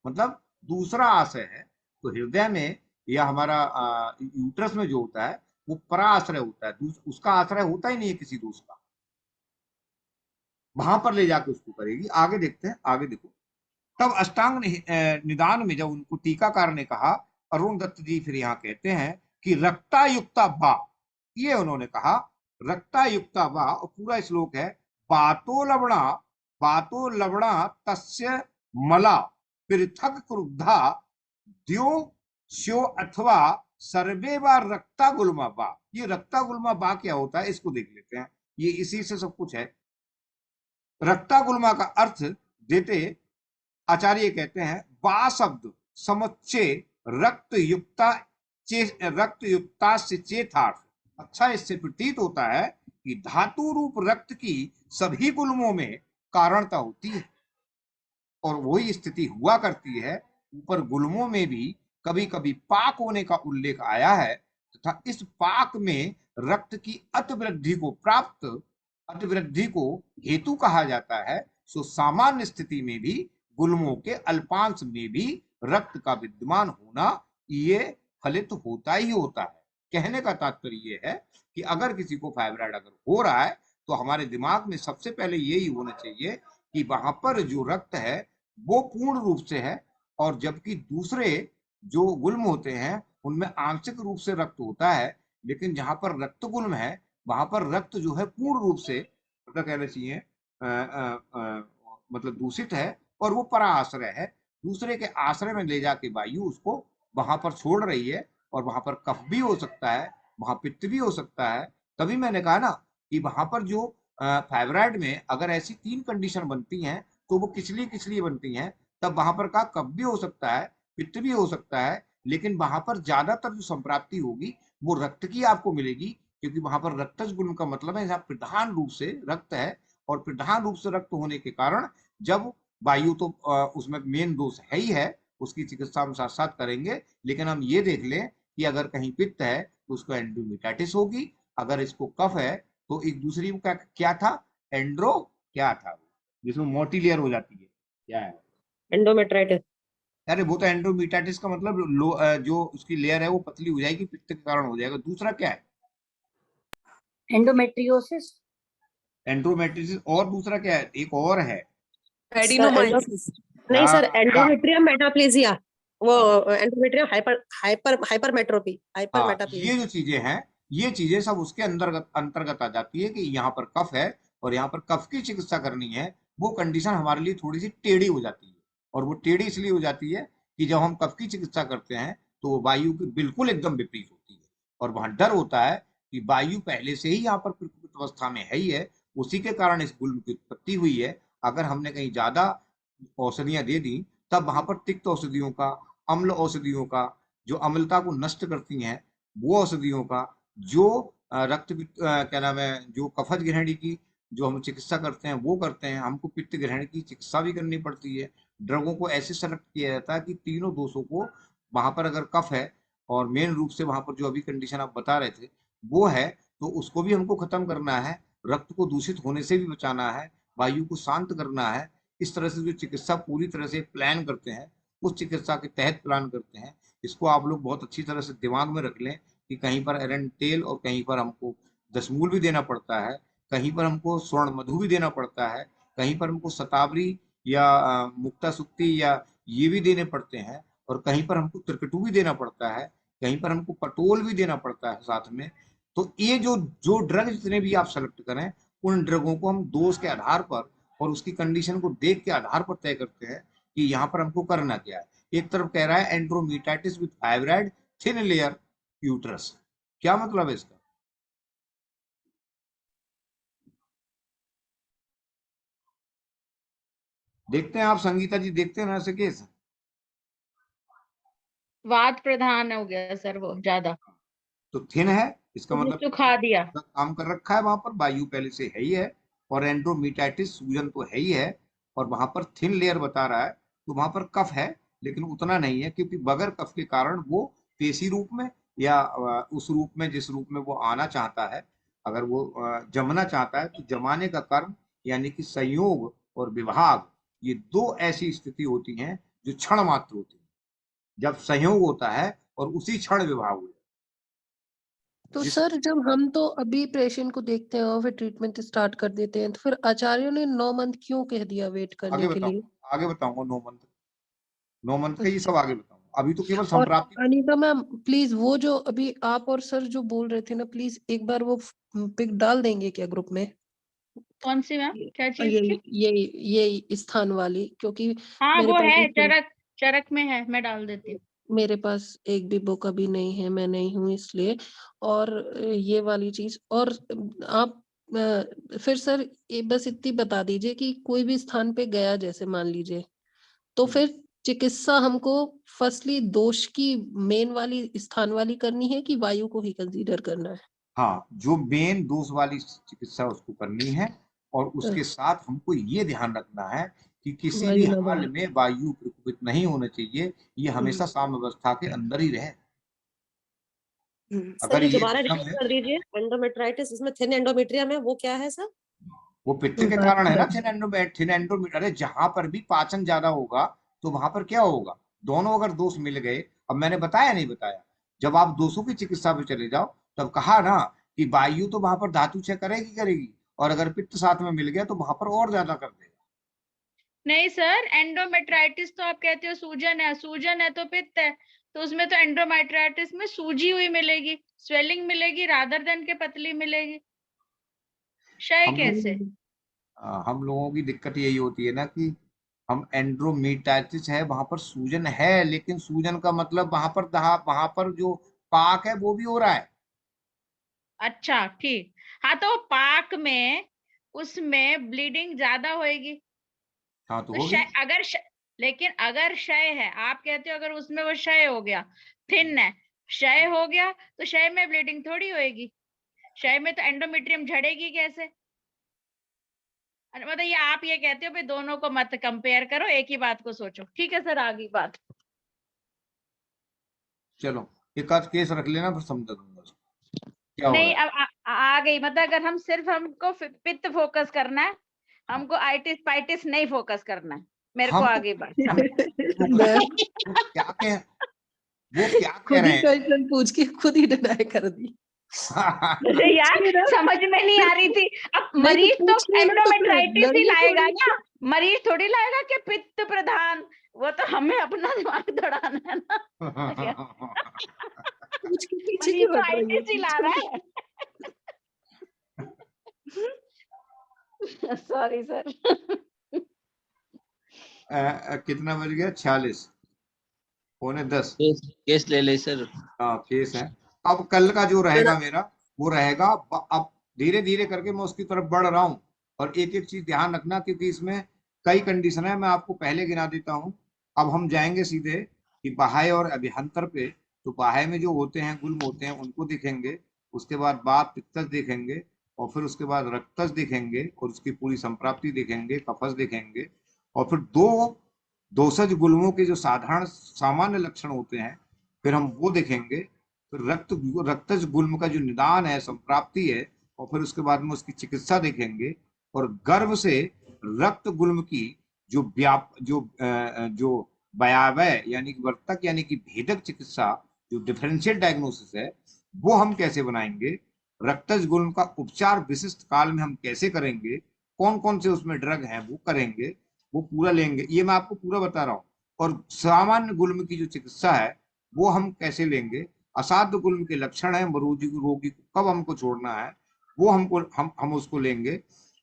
मतलब दूसरा आशय है, तो हृदय में या हमारा यूट्रस में जो होता है वो पराश्रय होता है, उसका आश्रय होता ही नहीं है किसी दोष का, वहां पर ले जाके उसको करेगी। आगे देखते हैं, आगे देखो। तब अष्टांग निदान में जब उनको टीकाकार ने कहा, अरुण दत्त जी फिर यहाँ कहते हैं कि रक्ता युक्ता बा, ये उन्होंने कहा रक्ता युक्ता बा, और पूरा श्लोक है बातो लवणा तस्य मला पृथक क्रुद्धा द्यो श्यो अथवा सर्वे बार रक्ता गुल्मा बा। ये रक्ता गुल्मा बा क्या होता है इसको देख लेते हैं, ये इसी से सब कुछ है। रक्ता गुल्मा का अर्थ देते आचार्य कहते हैं बा शब्द समुच्चय रक्त युक्ता से चेतार्थ। अच्छा, इससे प्रतीत होता है कि धातु रूप रक्त की सभी गुल्मों में कारणता होती है, और वही स्थिति हुआ करती है। ऊपर गुल्मों में भी कभी कभी पाक होने का उल्लेख आया है, तथा इस पाक में रक्त की अतिवृद्धि को हेतु कहा जाता है। सो सामान्य स्थिति में भी गुल्मों के अल्पांश में भी रक्त का विद्यमान होना ये फलित होता ही होता है। कहने का तात्पर्य ये है कि अगर किसी को फाइब्राइड अगर हो रहा है तो हमारे दिमाग में सबसे पहले यही होना चाहिए कि वहां पर जो रक्त है वो पूर्ण रूप से है, और जबकि दूसरे जो गुल्म होते हैं उनमें आंशिक रूप से रक्त होता है, लेकिन जहां पर रक्त गुल्म है वहां पर रक्त जो है पूर्ण रूप से मतलब कहना चाहिए मतलब दूषित है, और वो परा आश्रय है, दूसरे के आश्रय में ले जाके वायु उसको वहां पर छोड़ रही है, और वहां पर कफ भी हो सकता है, वहां पित्त भी हो सकता है। तभी मैंने कहा ना कि वहां पर जो फाइब्राइड में अगर ऐसी 3 कंडीशन बनती हैं तो वो किचली बनती हैं, तब वहां पर का कफ भी हो सकता है, पित्त भी हो सकता है, लेकिन वहां पर ज्यादातर जो संप्राप्ति होगी वो रक्त की आपको मिलेगी, क्योंकि वहां पर रक्तज गुण का मतलब है जहाँ प्रधान रूप से रक्त है, और प्रधान रूप से रक्त होने के कारण जब वायु तो उसमें मेन दोष है ही है, उसकी चिकित्सा हम साथ साथ करेंगे, लेकिन हम ये देख लें कि अगर कहीं पित्त है तो उसको एंडोमेटाइटिस होगी, अगर इसको कफ है तो एक दूसरी का क्या था, एंड्रो क्या था, जिसमें मोटी लेयर हो जाती है, क्या है, एंडोमेट्राइटिस। अरे वो तो एंडोमेटाइटिस का मतलब जो उसकी लेयर है वो पतली हो जाएगी, पित्त के कारण हो जाएगा। दूसरा क्या है, एंडोमेट्रियोसिस। एंड्रोमेट्रिटिस, और दूसरा क्या है, एक और है, एडिनोमाइसिस। नहीं सर, हाँ एंडोमेट्रियम मेटाप्लेजिया, वो एंडोमेट्रियम हाइपरमेट्रोपी, हाँ, हाइपरमेटाप्लेजिया। ये जो चीजें हैं, ये चीजें सब उसके अंतर्गत आ जाती है कि यहाँ पर कफ है और यहाँ पर कफ की चिकित्सा करनी है। वो कंडीशन हमारे लिए थोड़ी सी टेढ़ी हो जाती है, और वो टेढ़ी इसलिए हो जाती है कि जब हम कफ की चिकित्सा करते हैं तो वो वायु की बिल्कुल एकदम विपरीत होती है, और वहां डर होता है कि वायु पहले से ही यहाँ पर प्रकृत अवस्था में है ही है, उसी के कारण इस गुल्म की उत्पत्ति हुई है। अगर हमने कहीं ज्यादा औषधियां दे दी, तब वहां पर तिक्त औषधियों का, अम्ल औषधियों का, जो अम्लता को नष्ट करती हैं वो औषधियों का, जो क्या नाम है, जो कफज ग्रहणी की जो हम चिकित्सा करते हैं वो करते हैं, हमको पित्त ग्रहण की चिकित्सा भी करनी पड़ती है। ड्रगों को ऐसे सेलेक्ट किया जाता है कि तीनों दोषों को, वहां पर अगर कफ है और मेन रूप से वहां पर जो अभी कंडीशन आप बता रहे थे वो है, तो उसको भी हमको खत्म करना है, रक्त को दूषित होने से भी बचाना है, वायु को शांत करना है। इस तरह से जो चिकित्सा पूरी तरह से प्लान करते हैं, उस चिकित्सा के तहत प्लान करते हैं। इसको आप लोग बहुत अच्छी तरह से दिमाग में रख लें कि कहीं पर एरेंटेल और कहीं पर हमको दशमूल भी देना पड़ता है, कहीं पर हमको स्वर्ण मधु भी देना पड़ता है, कहीं पर हमको शतावरी या मुक्ता सुक्ति या ये भी देने पड़ते हैं, और कहीं पर हमको त्रिकटु भी देना पड़ता है, कहीं पर हमको पटोल भी देना पड़ता है साथ में। तो ये जो जो ड्रग जितने भी आप सेलेक्ट करें, उन ड्रगों को हम डोज के आधार पर और उसकी कंडीशन को देख के आधार पर तय करते हैं कि यहाँ पर हमको करना क्या है। एक तरफ कह रहा है endometritis with fibroid thin layer uterus, क्या मतलब है इसका? देखते हैं आप संगीता जी, देखते हैं ना ऐसे केस? वात प्रधान हो गया सर, वो ज्यादा तो थिन है, इसका मतलब तो खा दिया। काम कर रखा है, वहां पर वायु पहले से है ही है, और एंड्रोमेटाइटिस सूजन तो है ही है, और वहां पर थिन लेयर बता रहा है, तो वहां पर कफ है, लेकिन उतना नहीं है, क्योंकि बगैर कफ के कारण वो पेशी रूप में या उस रूप में जिस रूप में वो आना चाहता है, अगर वो जमना चाहता है, तो जमाने का कर्म यानी कि संयोग और विभाग, ये दो ऐसी स्थिति होती हैं जो क्षण मात्र होती है, जब संयोग होता है और उसी क्षण विभाग हो जाता है। तो सर जब हम तो अभी पेशेंट को देखते हैं और फिर ट्रीटमेंट स्टार्ट कर देते हैं, तो फिर आचार्यों ने 9 मंथ क्यों कह दिया वेट करने के लिए? आगे बताऊंगा, 9 मंथ का ये सब आगे बताऊंगा, अभी तो केवल और संप्राप्ति। अनीता मैम प्लीज, वो जो अभी आप और सर जो बोल रहे थे ना, प्लीज एक बार वो पिक डाल देंगे क्या ग्रुप में? कौन सी मैम, क्या चीज की? ये स्थान वाली, क्योंकि हाँ मेरे वो पास है, चरक में है, मैं डाल देती हूँ। मेरे पास एक भी बुक अभी नहीं है, मैं नहीं हूँ इसलिए। और ये वाली चीज, और आप फिर सर बस इतनी बता दीजिए कि कोई भी स्थान पे गया जैसे मान लीजिए, तो फिर चिकित्सा हमको फर्स्टली दोष की मेन वाली स्थान वाली करनी है कि वायु को ही कंसीडर करना है? हाँ, जो मेन दोष वाली चिकित्सा उसको करनी है, और उसके साथ हमको ये ध्यान रखना है कि किसी भी हाल में वायु प्रकोपित नहीं होना चाहिए, ये हमेशा साम्यावस्था के अंदर ही रहे। सर ये दोबारा रिपीट कर दीजिए, एंडोमेट्राइटिस, इसमें थिन एंडोमेट्रियम है, वो क्या है सर? वो पित्त के कारण है ना थिन एंडोमेट्रियम। अरे जहां पर भी पाचन ज्यादा होगा तो वहां पर क्या होगा, दोनों अगर दोष मिल गए, अब मैंने बताया नहीं बताया, जब आप दोषों की चिकित्सा पे चले जाओ तब कहा ना कि वायु तो वहां पर धातु क्षय करेगी, और अगर पित्त साथ में मिल गया तो वहां पर और ज्यादा कर देगा। नहीं सर, एंडोमेट्राइटिस तो आप कहते हो सूजन है तो पित्त है, तो उसमें तो एंडोमेट्राइटिस में सूजी हुई मिलेगी, स्वेलिंग मिलेगी, रादर देन के पतली मिलेगी, क्षय कैसे? हम लोगों की दिक्कत यही होती है ना कि हम एंड्रोमेटाइटिस है, वहां पर सूजन है, लेकिन सूजन का मतलब वहां पर जो पाक है वो भी हो रहा है। अच्छा ठीक, हाँ तो पाक में उसमें ब्लीडिंग ज्यादा होएगी। हाँ तो तो होगी। लेकिन अगर क्षय है, आप कहते हो अगर उसमें वो क्षय हो गया, थिन है, क्षय हो गया, तो क्षय में ब्लीडिंग थोड़ी होएगी, क्षय में तो एंडोमेट्रियम झड़ेगी कैसे? मतलब ये आप ये कहते हो भाई दोनों को मत कंपेयर करो, एक ही बात को सोचो। ठीक है सर, आगे बात। चलो एक आध केस रख लेना फिर समझा दूंगा क्या हो नहीं रहा है। अब आ गई, मतलब अगर हम सिर्फ हमको पित्त फोकस करना है, हमको आइटिस पाइटिस नहीं फोकस करना है, मेरे को हम आगे बात क्या कह वो क्या कह खुद रहे ही हैं। क्वेश्चन पूछ के खुद ही डिनाई कर दी। मुझे यार समझ में नहीं आ रही थी। अब नहीं मरीज तो पूछ लेना तो फिर एंडोमेट्राइटिस ही लड़ने लाएगा थोड़ी क्या, मरीज थोड़ी लाएगा कि पित्त प्रधान, वो तो हमें अपना दिमाग दौड़ाना है ना क्या? पूछ के पीछे मरीज क्यों तो हट रही आइटिस ही ला रहा है। Sorry sir. कितना बज गया 46 पौने 10। केस ले ले सर। हाँ केस है। अब कल का जो रहेगा मेरा वो रहेगा, अब धीरे धीरे करके मैं उसकी तरफ बढ़ रहा हूँ। और एक एक चीज ध्यान रखना क्योंकि इसमें कई कंडीशन है, मैं आपको पहले गिना देता हूँ। अब हम जाएंगे सीधे कि बाह्य और अभ्यंतर पे। तो बाह्य में जो होते हैं गुल्म होते हैं उनको देखेंगे, उसके बाद बात पित्तज देखेंगे, और फिर उसके बाद रक्तज देखेंगे और उसकी पूरी संप्राप्ति देखेंगे, कफज देखेंगे, और फिर दो दोषज गुल्मों के जो साधारण सामान्य लक्षण होते हैं फिर हम वो देखेंगे। फिर रक्तज गुल्म का जो निदान है, संप्राप्ति है, और फिर उसके बाद में उसकी चिकित्सा देखेंगे। और गर्भ से रक्त गुल्म की जो जो भयावह यानी कि वर्तक यानी कि भेदक चिकित्सा, जो डिफरेंशियल डायग्नोसिस है, वो हम कैसे बनाएंगे। रक्तज गुल्म का उपचार विशिष्ट काल में हम कैसे करेंगे, कौन कौन से उसमें ड्रग हैं वो करेंगे, वो पूरा लेंगे। ये मैं आपको पूरा बता रहा हूँ। और सामान्य गुल्म की जो चिकित्सा है वो हम कैसे लेंगे, असाध्य गुल्म के लक्षण है, रोगी को कब हमको छोड़ना है वो हम उसको लेंगे।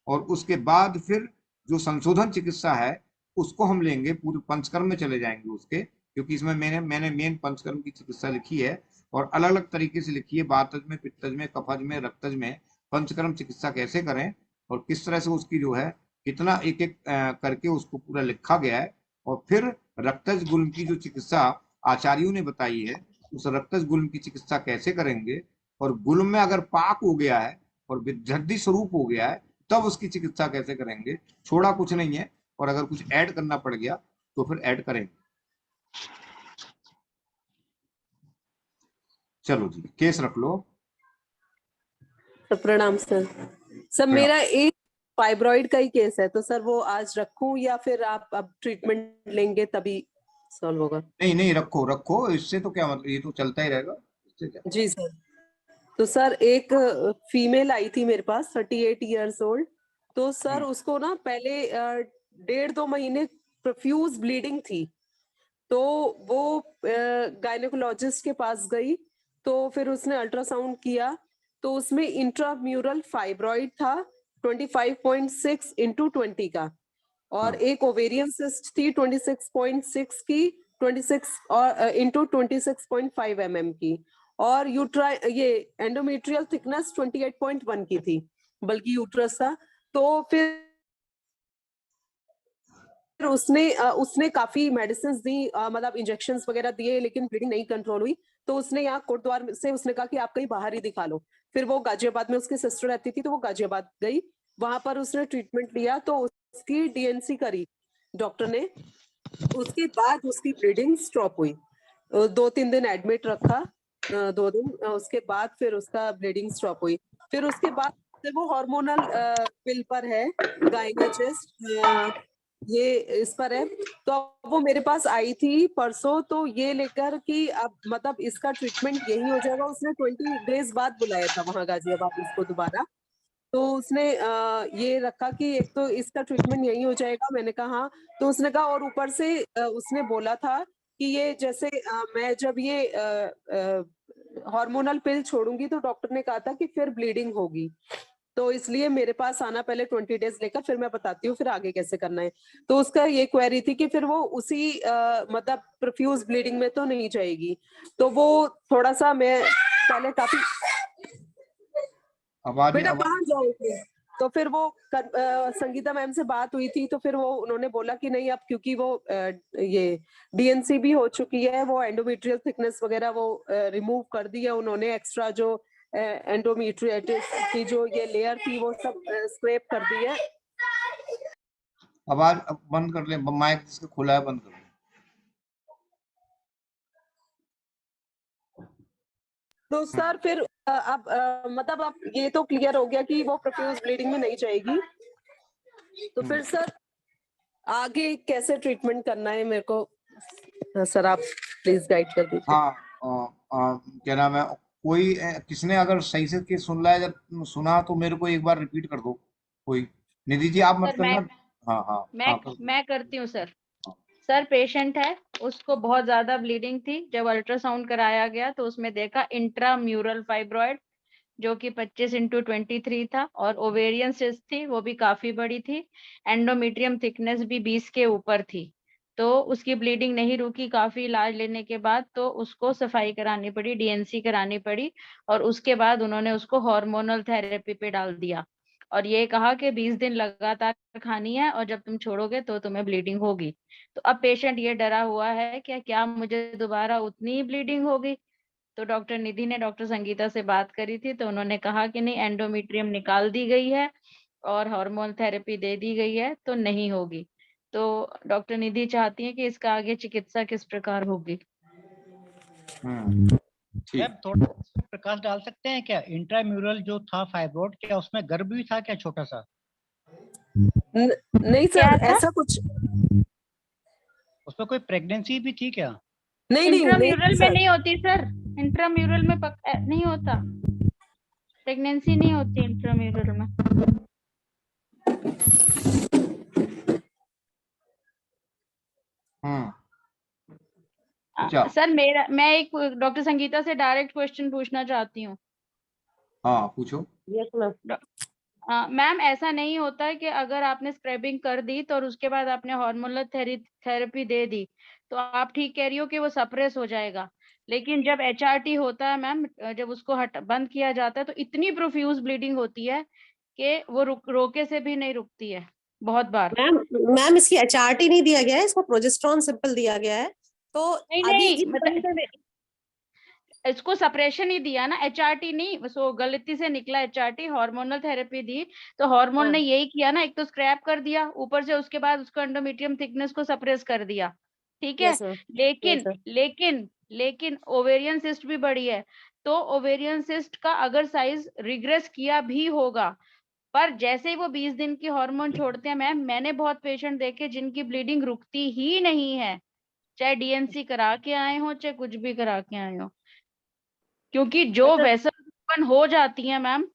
और उसके बाद फिर जो संशोधन चिकित्सा है उसको हम लेंगे, पूरे पंचकर्म में चले जाएंगे उसके, क्योंकि इसमें मैंने मेन पंचकर्म की चिकित्सा लिखी है और अलग अलग तरीके से लिखी है, वातज में, पित्तज में, कफज में, रक्तज में पंचकर्म चिकित्सा कैसे करें और किस तरह से उसकी जो है कितना एक एक करके उसको पूरा लिखा गया है। और फिर रक्तज गुल्म की जो चिकित्सा आचार्यों ने बताई है, उस रक्तज गुल्म की चिकित्सा कैसे करेंगे। और गुल्म में अगर पाक हो गया है और विद्धि स्वरूप हो गया है तब उसकी चिकित्सा कैसे करेंगे। छोड़ा कुछ नहीं है, और अगर कुछ ऐड करना पड़ गया तो फिर ऐड करेंगे। चलो जी केस रख लो। तो प्रणाम सर। सर मेरा एक फाइब्रॉइड का ही केस है, तो सर वो आज रखूं या फिर आप अब ट्रीटमेंट लेंगे तभी सॉल्व होगा? नहीं रखो, इससे तो क्या मतलब, ये तो चलता ही रहेगा, इससे क्या। जी सर। तो सर एक फीमेल आई थी मेरे पास 38 इयर्स ओल्ड। तो सर उसको ना पहले 1.5-2 महीने प्रोफ्यूज ब्लीडिंग थी। तो वो गायनेकोलॉजिस्ट के पास गई, तो फिर उसने अल्ट्रासाउंड किया तो उसमें इंट्राम्यूरल फाइब्रॉइड था 25.6 × 20 का, और एक ओवेरियन सिस्ट थी 26.6 की, 26 और × 26.5 mm की, और ये एंडोमेट्रियल थिकनेस 28.1 की थी, बल्कि यूट्रस था। तो फिर उसने काफी मेडिसिन दी, मतलब इंजेक्शंस वगैरह दिए, लेकिन ब्लीडिंग नहीं कंट्रोल हुई। तो उसने यहाँ कोटद्वार से उसने कहा कि आप कहीं बाहर ही दिखा लो। फिर वो गाजियाबाद में उसकी सिस्टर रहती थी, तो वो गाजियाबाद गई, वहां पर उसने ट्रीटमेंट लिया, तो उसकी डीएनसी करी डॉक्टर ने। उसके बाद उसकी ब्लीडिंग स्टॉप हुई, 2-3 दिन एडमिट रखा, 2 दिन, उसके बाद फिर उसका ब्लीडिंग स्टॉप हुई। फिर उसके बाद वो हार्मोनल पिल पर है, गायनेचेस्ट ये इस पर है। तो वो मेरे पास आई थी परसों, तो ये लेकर कि अब मतलब इसका ट्रीटमेंट यही हो जाएगा। उसने 20 डेज बाद बुलाया था वहां गाजियाबाद इसको दोबारा। तो उसने ये रखा कि एक तो इसका ट्रीटमेंट यही हो जाएगा। मैंने कहा हाँ। तो उसने कहा, और ऊपर से उसने बोला था कि ये जैसे मैं जब ये हार्मोनल पिल छोड़ूंगी तो डॉक्टर ने कहा था कि फिर ब्लीडिंग होगी, तो इसलिए मेरे पास आना पहले 20 डेज लेकर, फिर मैं बताती हूँ फिर आगे कैसे करना है। तो उसका ये क्वेरी थी कि फिर वो उसी मतलब प्रोफ्यूज ब्लीडिंग में तो नहीं जाएगी। तो वो थोड़ा सा मैं पहले काफी आवाज बेटा कहाँ जाओगे? तो फिर वो संगीता मैम से बात हुई थी, तो फिर वो उन्होंने बोला कि नहीं, अब क्योंकि वो ये डीएनसी भी हो चुकी है, वो एंडोमेट्रियल थिकनेस वगैरह वो रिमूव कर दी है उन्होंने, एक्स्ट्रा जो एंडोमेट्रियाटिस की जो ये लेयर थी वो सब स्क्रैप कर दी है। आवाज अब बंद कर ले, माइक जिसका खुला है बंद कर ले। तो सर फिर अब मतलब अब ये तो क्लियर हो गया कि वो प्रोफ्यूज ब्लीडिंग में नहीं जाएगी, तो फिर सर आगे कैसे ट्रीटमेंट करना है मेरे को, सर आप प्लीज गाइड कर दीजिए। हाँ, क्या नाम है, कोई किसने अगर सही से केस सुन रहा है, जब सुना तो मेरे को एक बार रिपीट कर दो कोई। निधि जी आप मत सर, करना। हाँ हाँ मैं करती हूँ सर। सर पेशेंट है, उसको बहुत ज्यादा ब्लीडिंग थी, जब अल्ट्रासाउंड कराया गया तो उसमें देखा इंट्राम्यूरल फाइब्रॉइड जो कि 25x23 था, और ओवेरियन सिस्ट थी, वो भी काफी बड़ी थी, एंडोमेट्रियम थिकनेस भी 20 के ऊपर थी। तो उसकी ब्लीडिंग नहीं रुकी, काफी इलाज लेने के बाद तो उसको सफाई करानी पड़ी, डीएनसी करानी पड़ी, और उसके बाद उन्होंने उसको हार्मोनल थेरेपी पे डाल दिया और ये कहा कि 20 दिन लगातार खानी है और जब तुम छोड़ोगे तो तुम्हें ब्लीडिंग होगी। तो अब पेशेंट ये डरा हुआ है कि क्या मुझे दोबारा उतनी ही ब्लीडिंग होगी। तो डॉक्टर निधि ने डॉक्टर संगीता से बात करी थी, तो उन्होंने कहा कि नहीं, एंडोमेट्रियम निकाल दी गई है और हार्मोन थेरेपी दे दी गई है, तो नहीं होगी। तो डॉक्टर निधि चाहती है कि इसका आगे चिकित्सा किस प्रकार होगी। मैम थोड़ा प्रकाश डाल सकते हैं क्या, इंट्राम्यूरल जो था फाइब्रोड, क्या उसमें गर्भ भी था क्या छोटा सा? नहीं सर, ऐसा कुछ उसमें कोई प्रेगनेंसी भी थी क्या? नहीं इंट्राम्यूरल में सर। नहीं होती सर, इंट्राम्यूरल में नहीं होता, प्रेगनेंसी नहीं होती इंट्राम्यूरल में। सर मैं एक डॉक्टर संगीता से डायरेक्ट क्वेश्चन पूछना चाहती हूँ। हाँ पूछो। Yes ma'am. मैम ऐसा नहीं होता है कि अगर आपने स्क्रैबिंग कर दी तो और उसके बाद आपने हार्मोनल थेरेपी दे दी तो आप ठीक कह रही हो कि वो सप्रेस हो जाएगा, लेकिन जब एचआरटी होता है मैम, जब उसको बंद किया जाता है तो इतनी प्रोफ्यूज ब्लीडिंग होती है कि वो रोके से भी नहीं रुकती है बहुत बार। मैम इसकी एचआरटी नहीं दिया गया है, इसको प्रोजेस्टेरोन सिंपल दिया गया है। तो नहीं मतलब इसको सप्रेशन ही दिया ना, एचआरटी नहीं, सो गलती से निकला एचआरटी, हार्मोनल थेरेपी दी तो हार्मोन ने यही किया ना, एक तो स्क्रैप कर दिया ऊपर से, उसके बाद उसको एंडोमेट्रियम थिकनेस को सप्रेस कर दिया, ठीक है। लेकिन ओवेरियन सिस्ट भी बड़ी है, तो ओवेरियन सिस्ट का अगर साइज रिग्रेस किया भी होगा, पर जैसे ही वो 20 दिन की हार्मोन छोड़ते हैं मैम, मैंने बहुत पेशेंट देखे जिनकी ब्लीडिंग रुकती ही नहीं है, चाहे डीएनसी करा के आए हो चाहे कुछ भी करा के आए हो, क्योंकि जो वेसल्स ओपन हो जाती हैं मैम,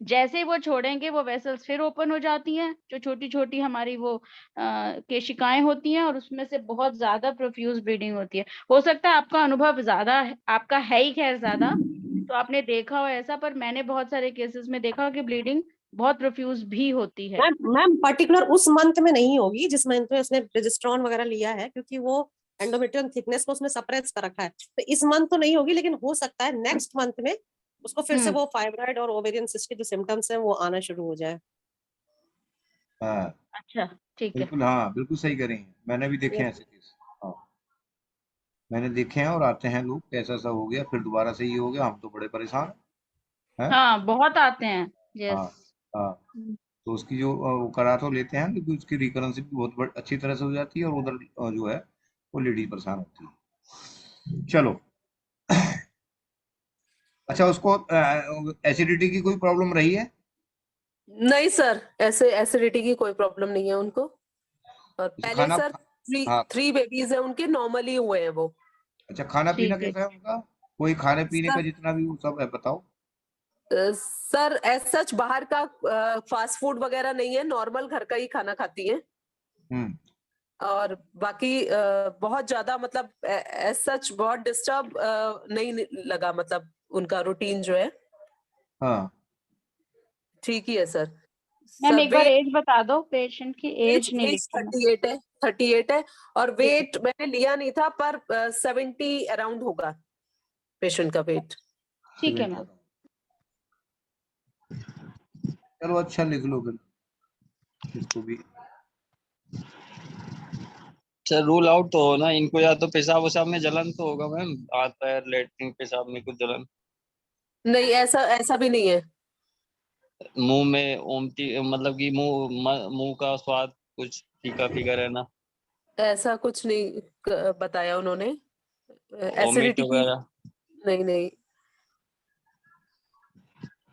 जैसे ही वो छोड़ेंगे वो वेसल्स फिर ओपन हो जाती हैं, जो छोटी छोटी हमारी वो केशिकाएं होती हैं, और उसमें से बहुत ज्यादा प्रोफ्यूज ब्लीडिंग होती है। हो सकता है आपका अनुभव ज्यादा है, आपका है ही खैर ज्यादा, तो आपने देखा हो ऐसा, पर मैंने बहुत सारे केसेस में देखा कि ब्लीडिंग बहुत प्रोफ्यूज भी होती है। मैम पर्टिकुलर उस मंथ में नहीं होगी जिस मंथ में उसने प्रोजेस्टेरोन वगैरह लिया है, क्योंकि वो एंडोमेट्रियम थिकनेस को उसने सप्रेस कर रखा है, तो इस मंथ तो नहीं होगी, लेकिन हो सकता है नेक्स्ट मंथ में उसको फिर से वो फाइब्रॉइड और ओवेरियन सिस्ट के जो सिम्टम्स हैं वो आना शुरू हो जाए। अच्छा ठीक है। बिल्कुल, हाँ बिल्कुल सही कह रही हैं, मैंने भी देखे हैं ऐसे केस। हाँ मैंने देखे हैं, और आते हैं लोग ऐसा सा हो गया फिर दोबारा से ये हो गया, हम तो बड़े परेशान हैं। हाँ बहुत आते हैं। हाँ हाँ, तो उसकी जो वो करा तो लेते हैं, लेकिन उसकी रिकरेंस भी बहुत अच्छी तरह से हो जाती है, और उधर जो है वो लेडीज परेशान होती है। चलो अच्छा, उसको एसिडिटी की कोई प्रॉब्लम रही है? नहीं सर, ऐसे एसिडिटी की कोई प्रॉब्लम नहीं है उनको, और पहले सर 3 बेबीज है उनके, नॉर्मली हुए हैं वो। अच्छा, खाना पीना कैसा है उनका? कोई खाने पीने का जितना भी वो सब है बताओ। सर एज सच बाहर का फास्ट फूड वगैरह नहीं है, नॉर्मल घर का ही खाना खाती है। और बाकी बहुत ज्यादा मतलब एज सच बहुत डिस्टर्ब नहीं लगा, मतलब उनका रूटीन जो है ठीक ही है सर। मैम एक बार एज बता दो, पेशेंट की एज नहीं लिखी। 38 है, और वेट मैंने लिया नहीं था, पर 70 अराउंड होगा पेशेंट का वेट। ठीक है मैम। चलो अच्छा लिख लो फिर इसको भी। अच्छा रूल आउट तो हो ना इनको, या तो पेशाब वसाब में जलन तो होगा मैम, हाथ पैर लेटरिन पेशाब में कुछ जलन, नहीं, ऐसा ऐसा भी नहीं है। मुंह में ओमती मतलब कि मुंह का स्वाद कुछ फीका फीका रहना, ऐसा कुछ नहीं बताया उन्होंने। वोमिट एसिडिटी की वगैरह। नहीं नहीं।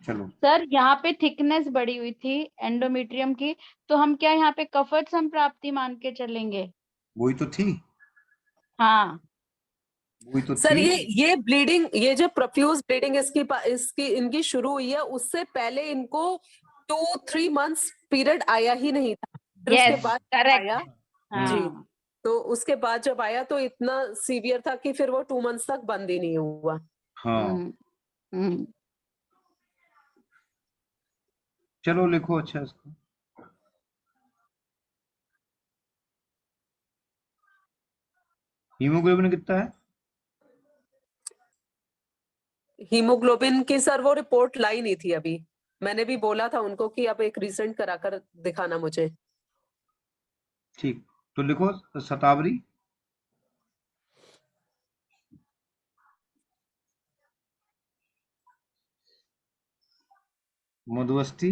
चलो सर यहाँ पे थिकनेस बढ़ी हुई थी एंडोमेट्रियम की, तो हम क्या यहाँ पे कफट संप्राप्ति मान के चलेंगे? वही तो थी, हाँ वही तो सर थी। ये ब्लीडिंग, ये जो प्रोफ्यूज ब्लीडिंग इसकी इनकी शुरू हुई है, उससे पहले इनको 2-3 मंथ्स पीरियड आया ही नहीं था। फिर उसके यस बाद करेक्ट। आया जी, हाँ तो उसके बाद जब आया तो इतना सीवियर था कि फिर वो 2 मंथ्स तक बंद ही नहीं हुआ। हाँ हम्म। चलो लिखो अच्छा इसको। हीमोग्लोबिन कितना है? हीमोग्लोबिन की सर वो रिपोर्ट लाई नहीं थी अभी, मैंने भी बोला था उनको कि अब एक रिसेंट कराकर दिखाना मुझे। ठीक, तो लिखो शतावरी, मधुवस्थी,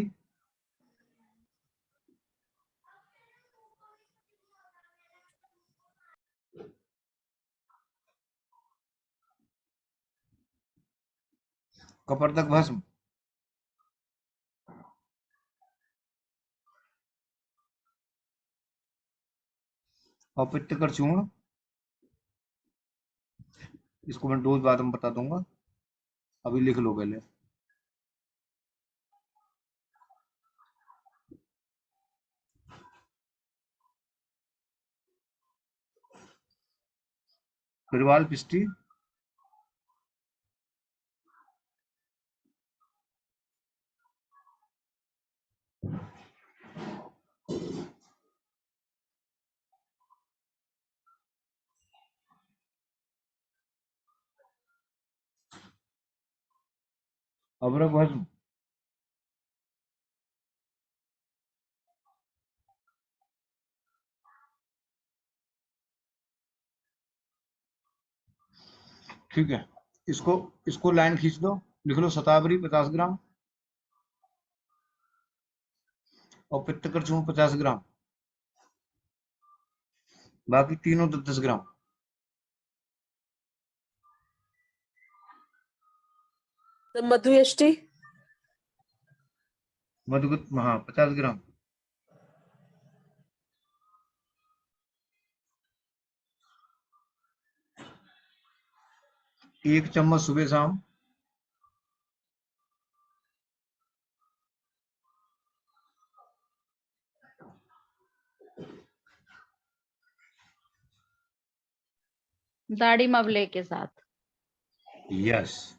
कपर्दक भस्म, और पित्तकर चूर्ण। इसको मैं डोज बाद में बता दूंगा, अभी लिख लो पहले। पिरवाल पिष्टी, अबरक भस्म, ठीक है। इसको इसको लाइन खींच दो, लिख लो शतावरी 50 ग्राम और पित्तकर चूर्ण 50 ग्राम, बाकी तीनों 10 ग्राम। तो मधुयष्टि मधुगत हाँ 50 ग्राम, एक चम्मच सुबह शाम, दाढ़ी मवले के साथ। यस।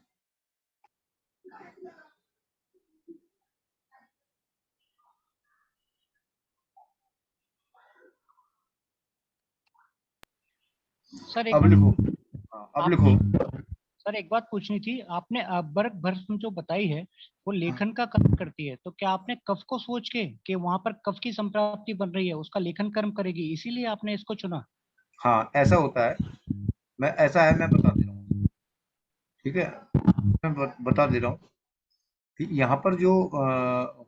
सर अब लिखो, हाँ, अब लिखो। सर एक बात पूछनी थी, आपने अबरक भस्म जो बताई है वो लेखन का कर्म करती है, तो क्या आपने कफ को सोच के कि वहां पर कफ की संप्राप्ति बन रही है उसका लेखन कर्म करेगी, इसीलिए आपने इसको चुना? हाँ ऐसा होता है, मैं बता दे रहा हूँ, ठीक है, मैं बता दे रहा हूँ कि यहाँ पर जो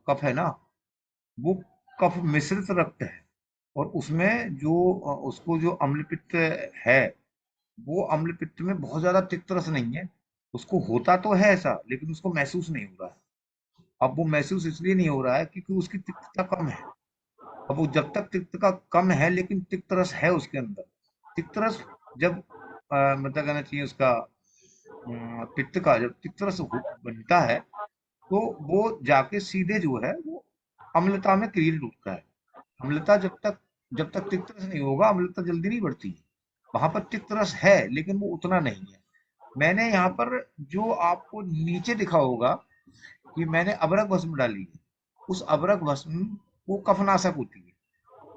कफ है ना, वो कफ मिश्रित रक्त है, और उसमें जो उसको जो अम्ल पित्त है, वो अम्ल पित्त में बहुत ज्यादा तिक्त रस नहीं है, उसको होता तो है ऐसा, लेकिन उसको महसूस नहीं हो रहा है। अब वो महसूस इसलिए नहीं हो रहा है क्योंकि उसकी तिक्तता कम है। अब वो जब तक तिक्तता कम है लेकिन तिक्त रस है उसके अंदर, तिक्त रस जब मतलब कहना चाहिए उसका पित्त का जब तिक्त रस बनता है, तो वो जाके सीधे जो है वो अम्लता में क्रिएट होता है। अम्लता जब तक तिक्त रस नहीं होगा, अम्लता जल्दी नहीं बढ़ती। वहां पर तिक्त रस है लेकिन वो उतना नहीं है। मैंने यहाँ पर जो आपको नीचे दिखा होगा कि मैंने अबरक भस्म डाली है, उस अबरक भस्म वो कफनाशक होती है।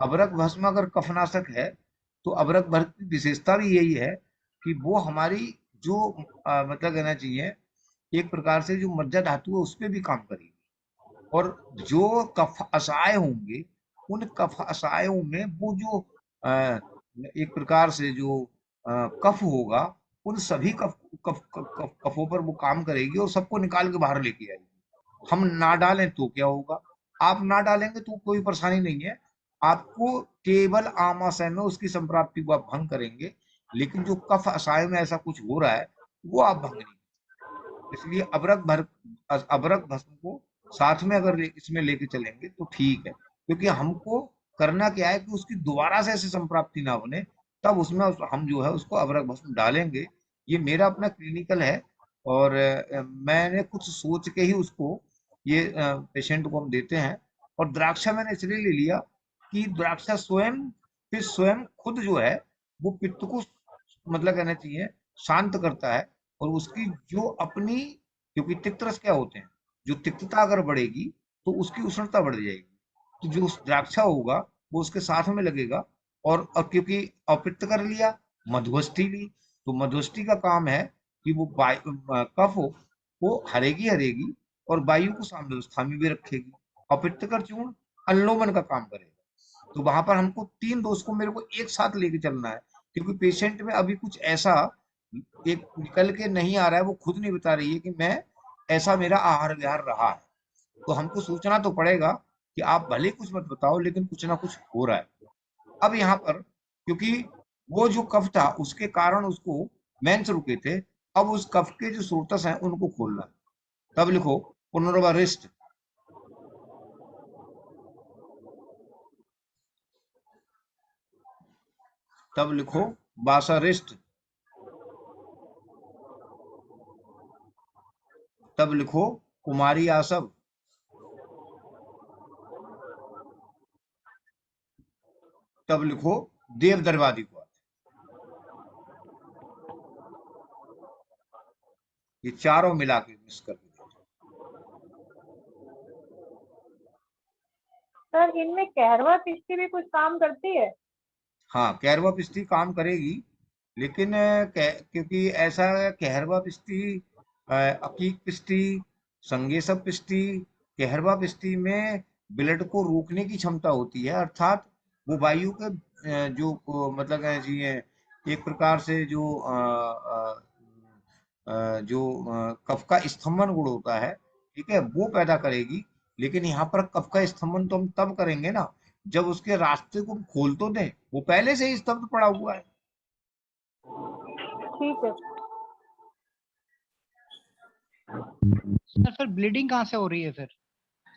अबरक भस्म अगर कफनाशक है, तो अबरक भस्म की विशेषता भी यही है कि वो हमारी जो मतलब कहना चाहिए एक प्रकार से जो मज्जा धातु है उस पर भी काम करेगी, और जो कफ असाय होंगे उन कफ असायों में वो जो एक प्रकार से जो कफ होगा उन सभी कफों पर वो काम करेगी और सबको निकाल के बाहर लेके आएगी। हम ना डालें तो क्या होगा, आप ना डालेंगे तो कोई परेशानी नहीं है, आपको केवल आमाशय में उसकी संप्राप्ति को आप भंग करेंगे, लेकिन जो कफ असाय में ऐसा कुछ हो रहा है वो आप भंग नहीं। इसलिए अबरक भस्म को साथ में अगर इसमें लेके चलेंगे तो ठीक है, क्योंकि हमको करना क्या है कि उसकी दोबारा से ऐसी संप्राप्ति ना बने, तब उसमें हम जो है उसको अबरक भस्म डालेंगे। ये मेरा अपना क्लिनिकल है और मैंने कुछ सोच के ही उसको ये पेशेंट को हम देते हैं। और द्राक्षा मैंने इसलिए ले लिया कि द्राक्षा स्वयं खुद जो है वो पित्त को मतलब कहना चाहिए शांत करता है, और उसकी जो अपनी, क्योंकि तिक्त रस क्या होते हैं, जो तिक्तता अगर बढ़ेगी तो उसकी उष्णता बढ़ जाएगी, तो जो द्राक्षा होगा वो उसके साथ में लगेगा। और क्योंकि अपित्त कर लिया, मधुष्टि ली, तो मधुष्टि का काम है कि वो कफ को हरेगी और वायु को साम्यावस्था में भी रखेगी। अपित्त कर चूर्ण अल्लोमन का काम करेगा। तो वहां पर हमको 3 दोष को मेरे को एक साथ लेके चलना है, क्योंकि पेशेंट में अभी कुछ ऐसा एक निकल के नहीं आ रहा है, वो खुद नहीं बता रही है कि मैं ऐसा मेरा आहार विहार रहा है। तो हमको सोचना तो पड़ेगा कि आप भले कुछ मत बताओ लेकिन कुछ ना कुछ हो रहा है। अब यहाँ पर क्योंकि वो जो कफ था उसके कारण उसको मेंस रुके थे, अब उस कफ के जो स्रोतस हैं उनको खोलना है। तब लिखो पुनर्वरिष्ठ, तब लिखो वासरिष्ठ, तब लिखो कुमारी आसव, तब लिखो देव दरवादी को। ये चारों मिला के मिक्स कर दो। सर इनमें कहरवा पिष्टी भी कुछ काम करती है? हाँ, कहरवा पिष्टी काम करेगी, लेकिन क्योंकि ऐसा कहरवा पिष्टी, अकीक पिष्टी, संगेशब पिष्टी, कहरवा पिष्टी में ब्लड को रोकने की क्षमता होती है, अर्थात वो वायु के जो मतलब कहना चाहिए एक प्रकार से जो कफ का स्तंभन गुण होता है, ठीक है, वो पैदा करेगी। लेकिन यहाँ पर कफ का स्तंभन तो हम तब करेंगे ना जब उसके रास्ते को हम खोल तो दें, वो पहले से ही स्तब्ध पड़ा हुआ है। ठीक है सर। फिर ब्लीडिंग कहाँ से हो रही है फिर?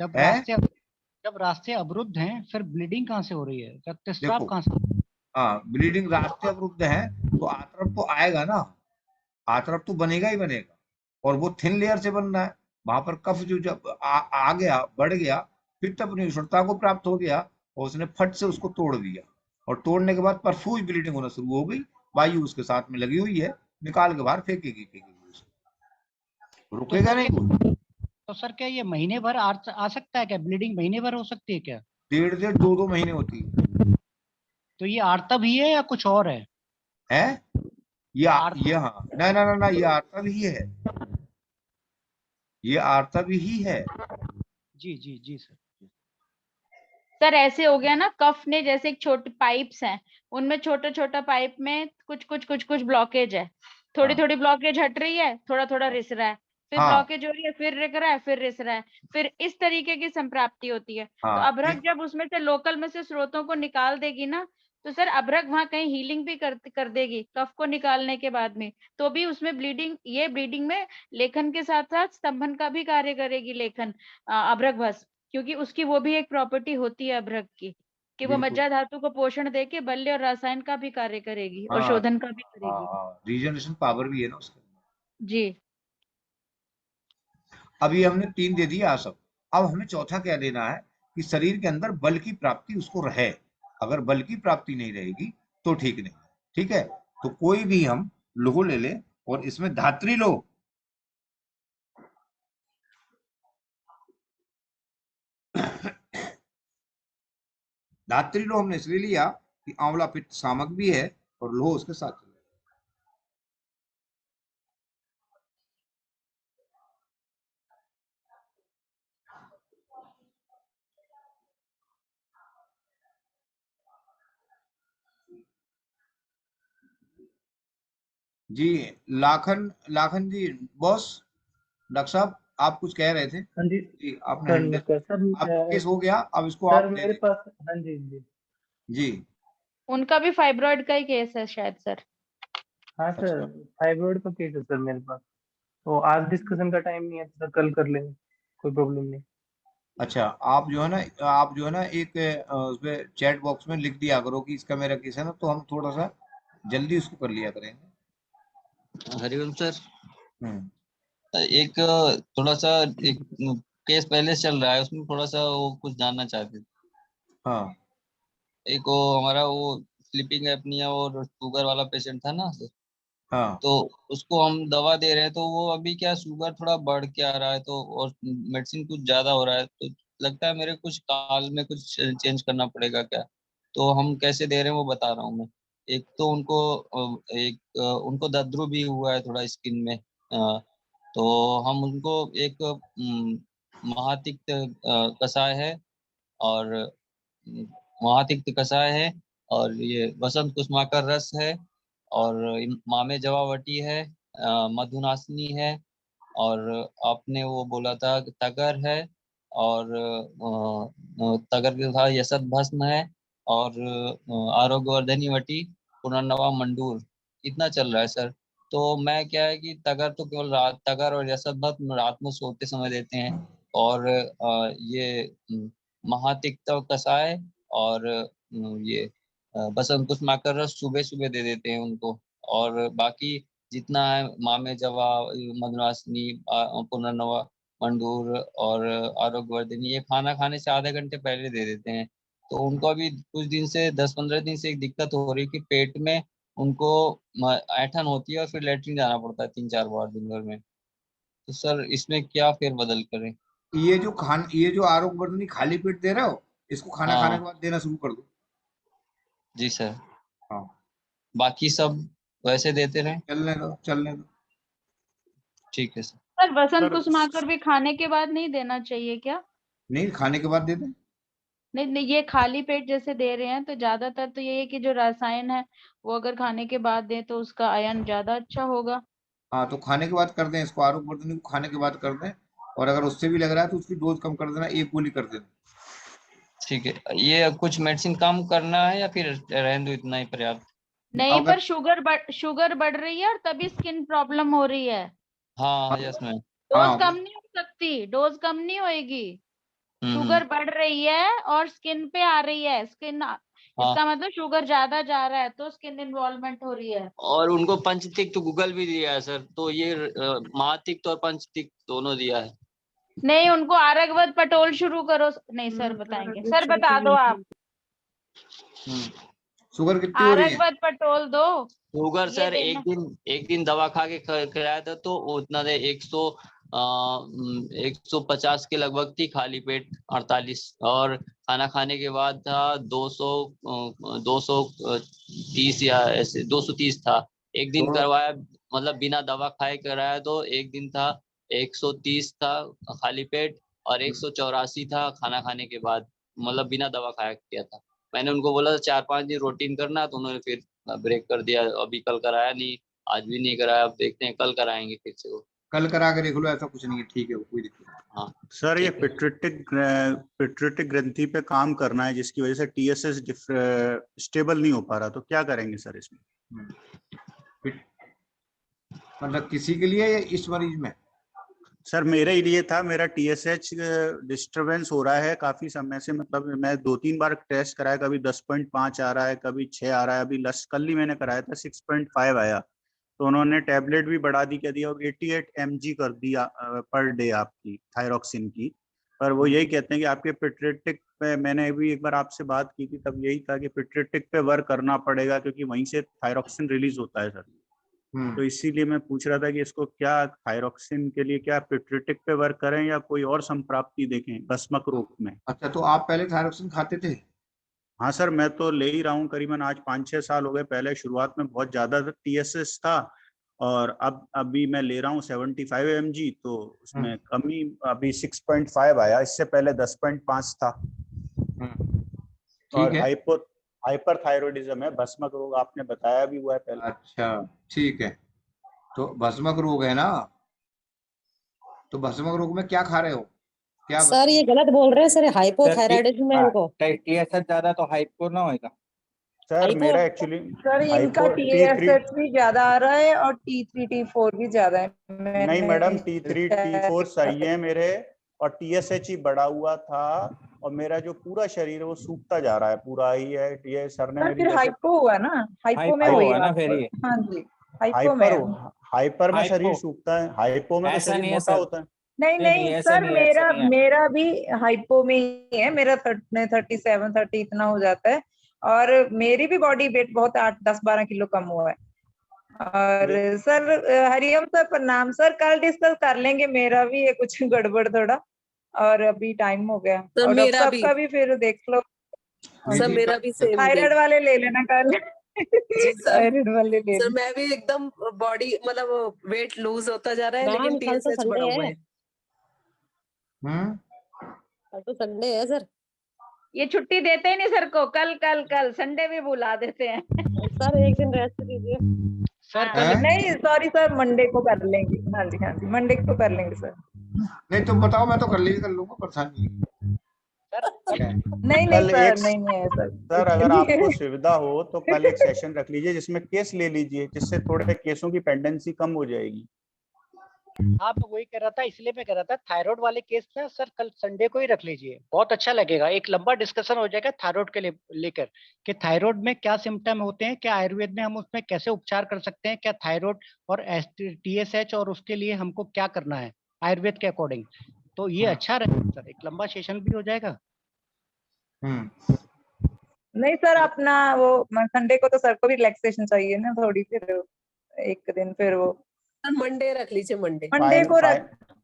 जब रास्ते अवरुद्ध हैं फिर ब्लीडिंग कहाँ से हो रही है? रक्तस्राव कहाँ से? हाँ, ब्लीडिंग रास्ते अवरुद्ध है तो आतरफ तो आएगा ना, आतरफ तो बनेगा ही बनेगा, और वो थिन लेयर से बन रहा है। वहां पर कफ जो जब आ गया, बढ़ गया, पित्त अपनी उष्णता को प्राप्त हो गया और उसने फट से उसको तोड़ दिया, और तोड़ने के बाद परफ्यूज ब्लीडिंग होना शुरू हो गई, वायु उसके साथ में लगी हुई है, निकाल के बाहर फेंकेगी, रुकेगा नहीं। तो सर क्या ये महीने भर आ सकता है क्या? ब्लीडिंग महीने भर हो सकती है क्या? 1.5 2 महीने होती है। तो ये आर्तव ही है या कुछ और है? ये हाँ, ना ये आर्तव ही है, ये आर्तव ही है। जी जी जी सर। सर ऐसे हो गया ना, कफ ने जैसे एक छोटे पाइप्स हैं, उनमें छोटा छोटा पाइप में कुछ ब्लॉकेज है, थोड़ी थोड़ी ब्लॉकेज हट रही है, थोड़ा थोड़ा रिस रहा है, फिर ब्लॉकेज हो रही है, फिर रिक रहा है, फिर रिस रहा है, फिर इस तरीके की संप्राप्ति होती है। तो अभ्रक जब उसमें से लोकल में से स्रोतों को निकाल देगी ना, तो सर अभ्रक वहां कहीं हीलिंग भी कर देगी कफ को निकालने के बाद में, तो भी उसमें ब्लीडिंग में लेखन के साथ साथ स्तंभन का भी कार्य करेगी लेखन, अभ्रक भस्म, क्योंकि उसकी वो भी एक प्रॉपर्टी होती है अभ्रक की कि वो मज्जा धातु को पोषण देके बल्य और रसायन का भी कार्य करेगी और शोधन का भी करेगी। रीजनरेशन पावर भी है ना उसके जी। अभी हमने 3 दे दिए आसव, अब हमें चौथा क्या देना है कि शरीर के अंदर बल की प्राप्ति उसको रहे। अगर बल की प्राप्ति नहीं रहेगी तो ठीक नहीं, ठीक है। तो कोई भी हम लोह ले ले और इसमें धात्री लोह, धात्री लोह हमने इसलिए लिया कि आंवला पित्त सामक भी है और लोह उसके साथ चले। जी लाखन लाखन जी बॉस, डॉक्टर साहब आप कुछ कह रहे थे? हाँ जी जी आपने सर, हैंड रेज, नमस्कार सर। आपका केस हो गया, अब इसको सर आप दे मेरे दें। पास, हाँ जी जी जी उनका भी फाइब्रॉइड का ही केस है शायद सर। हाँ सर, अच्छा थायराइड का केस है सर मेरे पास। तो आज डिस्कशन का टाइम नहीं है सर, कल कर लेंगे, कोई प्रॉब्लम नहीं। अच्छा, आप जो है ना, आप जो है ना एक उसमें चैट बॉक्स में लिख दिया करो कि इसका मेरा केस है ना, तो हम थोड़ा सा जल्दी उसको कर लिया करेंगे। हरिओम सर, हम्म, एक थोड़ा सा एक केस पहले से चल रहा है, उसमें थोड़ा सा वो कुछ जानना चाहते थे। हाँ एक वो हमारा वो स्लीपिंग एपनिया और शुगर वाला पेशेंट था ना सर, हाँ तो उसको हम दवा दे रहे हैं, तो वो अभी क्या शुगर थोड़ा बढ़ के आ रहा है, तो और मेडिसिन कुछ ज्यादा हो रहा है, तो लगता है मेरे कुछ काल में कुछ चेंज करना पड़ेगा क्या। तो हम कैसे दे रहे हैं वो बता रहा हूँ मैं। एक तो उनको उनको दद्रू भी हुआ है थोड़ा स्किन में, तो हम उनको एक महातिक्त कषाय है, और महातिक्त कषाय है, और ये वसंत कुसुमाकर रस है, और मामे जवावटी है, मधुनाशनी है, और आपने वो बोला था कि तगर है, और तगर के साथ यसत भस्म है, और आरोग्यवर्धनी वटी, पुनर्नवा मंडूर, इतना चल रहा है सर। तो मैं क्या है कि तगर तो केवल रात, तगर और यसत भस्म रात में सोते समय देते हैं, और ये महातिक्त कषाय और ये बसंत कुसुमाकर रस सुबह सुबह दे देते हैं उनको, और बाकी जितना है मामे जवा, मधुनाशनी, पुनर्नवा मंडूर और आरोग्यवर्धिनी, ये खाना खाने से आधे घंटे पहले दे देते हैं। तो उनको अभी कुछ दिन से 10-15 दिन से एक दिक्कत हो रही है कि पेट में उनको ऐंठन होती है और फिर लेटरिन जाना पड़ता है 3-4 बार दिन भर में। तो सर इसमें क्या फेर बदल करें? ये जो आरोग्य वर्धनी खाली पेट दे रहे हो, इसको खाना खाने के हाँ बाद देना शुरू कर दो। जी सर, हाँ बाकी सब वैसे देते रहें? चलने दो चलने दो। ठीक है सर। सर बसंत सर कुसुमाकर भी खाने के बाद नहीं देना चाहिए क्या? नहीं खाने के बाद दे दें। नहीं नहीं, ये खाली पेट जैसे दे रहे हैं तो ज्यादातर तो ये है कि जो रसायन है वो अगर खाने के बाद दें तो उसका आयन ज्यादा अच्छा होगा। हाँ तो खाने के बाद कर दें इसको, आरोग्य वर्धनी को खाने के बाद कर दें, और अगर उससे भी लग रहा है तो उसकी डोज कम कर देना, एक गोली कर देना। ठीक है, ये कुछ मेडिसिन कम करना है या फिर रहने दो इतना ही पर्याप्त? नहीं, अगर पर शुगर बढ़ रही है और तभी स्किन प्रॉब्लम हो रही है। हाँ यस मैम। डोज हाँ कम नहीं हो सकती, डोज कम नहीं होएगी। हम्म। शुगर बढ़ रही है और स्किन पे आ रही है, स्किन हाँ, इसका मतलब शुगर ज्यादा जा रहा है तो स्किन इन्वॉल्वमेंट हो रही है। और उनको पंचतिक तो गूगल भी दिया है सर, तो ये महातिक और पंचतिक दोनों दिया है। नहीं, उनको आरगवत पटोल शुरू करो। नहीं सर बताएंगे, सर बता दो आप। शुगर कितनी हो रही है? आरगवत पटोल दो। शुगर ये सर देना। एक दिन दवा खा के खिलाया था तो उतना दे 150 के लगभग थी खाली पेट, 48, और खाना खाने के बाद था 230 या ऐसे 230 था। एक दिन दोनों करवाया, मतलब बिना दवा खाए कराया, तो एक दिन था 130 था खाली पेट, और 184 था खाना खाने के बाद, मतलब बिना दवा खाया किया था। मैंने उनको बोला था 4-5 दिन रूटीन करना, तो उन्होंने फिर ब्रेक कर दिया, अभी कल कराया नहीं, आज भी नहीं कराया, अब देखते हैं कल कराएंगे फिर से वो। कल करा के देख लो, ऐसा कुछ नहीं है, ठीक है, कोई दिक्कत नहीं। हाँ सर ये ठीक है। पिट्रिटिक ग्रंथि पे काम करना है, जिसकी वजह से टीएसएच स्टेबल नहीं हो पा रहा, तो क्या करेंगे सर इसमें? मतलब किसी के लिए या इस मरीज में? सर मेरे ही लिए था, मेरा टीएसएच डिस्टरबेंस हो रहा है काफी समय से, मतलब मैं 2-3 बार टेस्ट कराया, कभी 10.5 आ रहा है, कभी 6 आ रहा है, अभी कल ही मैंने कराया था 6.5 आया, तो उन्होंने टैबलेट भी बढ़ा दी, क्या दिया, और 88 mg कर दिया पर डे आपकी थायरॉक्सिन की। पर वो यही कहते हैं कि आपके पिट्रिटिक पे, मैंने भी एक बार आपसे बात की थी, तब यही था कि पिट्रिटिक पे वर्क करना पड़ेगा, क्योंकि वहीं से थायरॉक्सिन रिलीज होता है सर। तो इसीलिए मैं पूछ रहा था कि इसको क्या थायरॉक्सिन के लिए क्या पिट्रिटिक पे वर्क करें या कोई और संप्राप्ति देखें भस्मक रोग में? अच्छा, तो आप पहले थायरॉक्सिन खाते थे? हाँ सर, मैं तो ले ही रहा हूँ करीबन आज 5-6 साल हो गए। पहले शुरुआत में बहुत ज्यादा टीएसएस था, और अब अभी मैं ले रहा हूँ 75 mg, तो उसमें कमी अभी 6.5 आया, इससे पहले 10.5 था। ठीक और है। हाइपरथायरॉयडिज्म है, भस्मक रोग आपने बताया भी हुआ है पहले। अच्छा ठीक है, तो भस्मक रोग है ना, तो भस्मक रोग में क्या खा रहे हो? क्या सर ये गलत बोल रहे हैं सर, हाइपोथायराइडिज्म है इनको। TSH ज्यादा तो हाइपो ना होएगा। सर हाइपो मेरा एक्चुअली सर इनका TSH भी ज्यादा आ रहा है और T3 T4 भी ज्यादा है। नहीं मैडम, T3 T4 सही है मेरे, और TSH ही बढ़ा हुआ था, और मेरा जो पूरा शरीर है वो सूखता जा रहा है, पूरा ही है। ये सर ने सर मेरी फिर जैसे हाइपो हुआ ना, हाइपो में हुई ना फिर ये। हाँ जी, हाइपो में है। हाइपर में शरीर हाइपो। सूखता है, हाइपो में तो ऐसा शरीर नहीं है मोटा सर। होता है। नहीं नहीं, नहीं ऐसा सर, नहीं है, ऐसा नहीं है। मेरा भी हाइपो में ही है। मेरा 37-30 इतना हो जाता है, और मेरी भी बॉडी वेट बहुत 8-10-12 किलो कम हुआ है। और सर हरिओम सर प्रणाम सर, कल डिस्कस कर लेंगे, मेरा भी है कुछ गड़बड़ थोड़ा, और अभी टाइम हो गया। सर और डॉक्टर मेरा साहब भी का भी फिर देख लो, सर, मेरा भी सेम थायराइड वाले ले लेना कल। जी सर। थायराइड वाले ले सर लेना। मैं भी एकदम बॉडी मतलब वेट लूज होता जा रहा है, लेकिन मैम कल तो TSH बढ़ा संडे हुआ है। है। कल तो संडे है सर। ये छुट्टी देते ही नहीं सर को, कल कल कल संडे भी बुला देते हैं। सर एक दिन रेस्ट कीजिए। सर हाँ। कल नहीं सॉरी सर, मंडे को कर लेंगे। हाँ जी हाँ जी, मंडे को कर लेंगे सर। नहीं तुम बताओ, मैं तो कर लूंगा, परेशानी नहीं है। नहीं कल सर, एक नहीं है सर। सर अगर आपको सुविधा हो तो कल एक सेशन रख लीजिए जिसमें केस ले लीजिए, जिससे थोड़े केसों की पेंडेंसी कम हो जाएगी। हाँ तो वही कह रहा था, इसलिए मैं कह रहा था थायराइड वाले केस ना सर कल संडे को ही रख लीजिए, बहुत अच्छा लगेगा। एक लंबा डिस्कशन हो जाएगा थायराइड के लेकर कि थायराइड में क्या सिम्टम होते हैं, क्या आयुर्वेद में हम उसमें कैसे उपचार कर सकते हैं, क्या थायराइड और TSH और उसके लिए हमको क्या करना है आयुर्वेद के अकॉर्डिंग। तो ये अच्छा रहेगा सर, एक लंबा सेशन भी हो जाएगा। नहीं सर, अपना वो संडे को तो सर को भी रिलैक्सेशन चाहिए ना थोड़ी, फिर एक दिन फिर वो मंडे रख लीजिए, मंडे को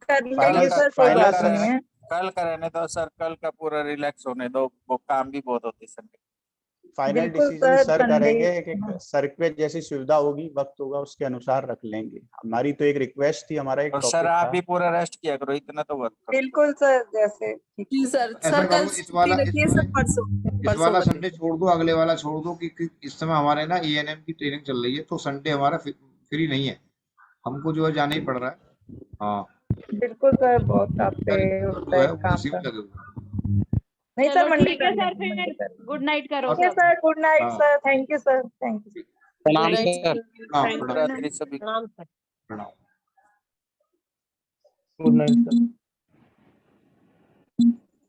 कर लेंगे सर, कोई बात नहीं है। कल का रहने दो सर, कल का पूरा रिलैक्स होने दो, वो काम भी बहुत होती है संडे। फाइनल बिल्कुल डिसीजन सर, सर संडे करेंगे कि सर पे जैसी सुविधा होगी, वक्त होगा, उसके अनुसार रख लेंगे। हमारी तो एक रिक्वेस्ट थी, हमारा एक और टॉपिक सर आप था। भी पूरा रेस्ट किया करो, इतना तो वर्क करो। बिल्कुल सर, जैसे जी सर। ऐसा सर कल करो, इस छुट्टी रखिए सर, परसों वाला कर संडे छोड़ दो, अगले वाला छोड़ दो, कि इस समय हमारे ना ANM की ट्रेनिंग चल रही है, तो संडे हमारा फ्री नहीं है, हमको जो है जाना ही पड़ रहा है। हाँ बिल्कुल सर, बहुत आप पे होता जो है है वो काम उसी में का। लगे हुए हैं। नहीं चलो सर, मंडे ठीक है कर सर, लेंगे, मंडे फिर कर लेंगे। गुड नाइट करो ओके सब। सर, गुड नाइट हाँ। Sir, thank you sir, thank you. प्रणाम नाइट सर। सर। रात्रि सभी प्रणाम सर। प्रणाम। Good night sir.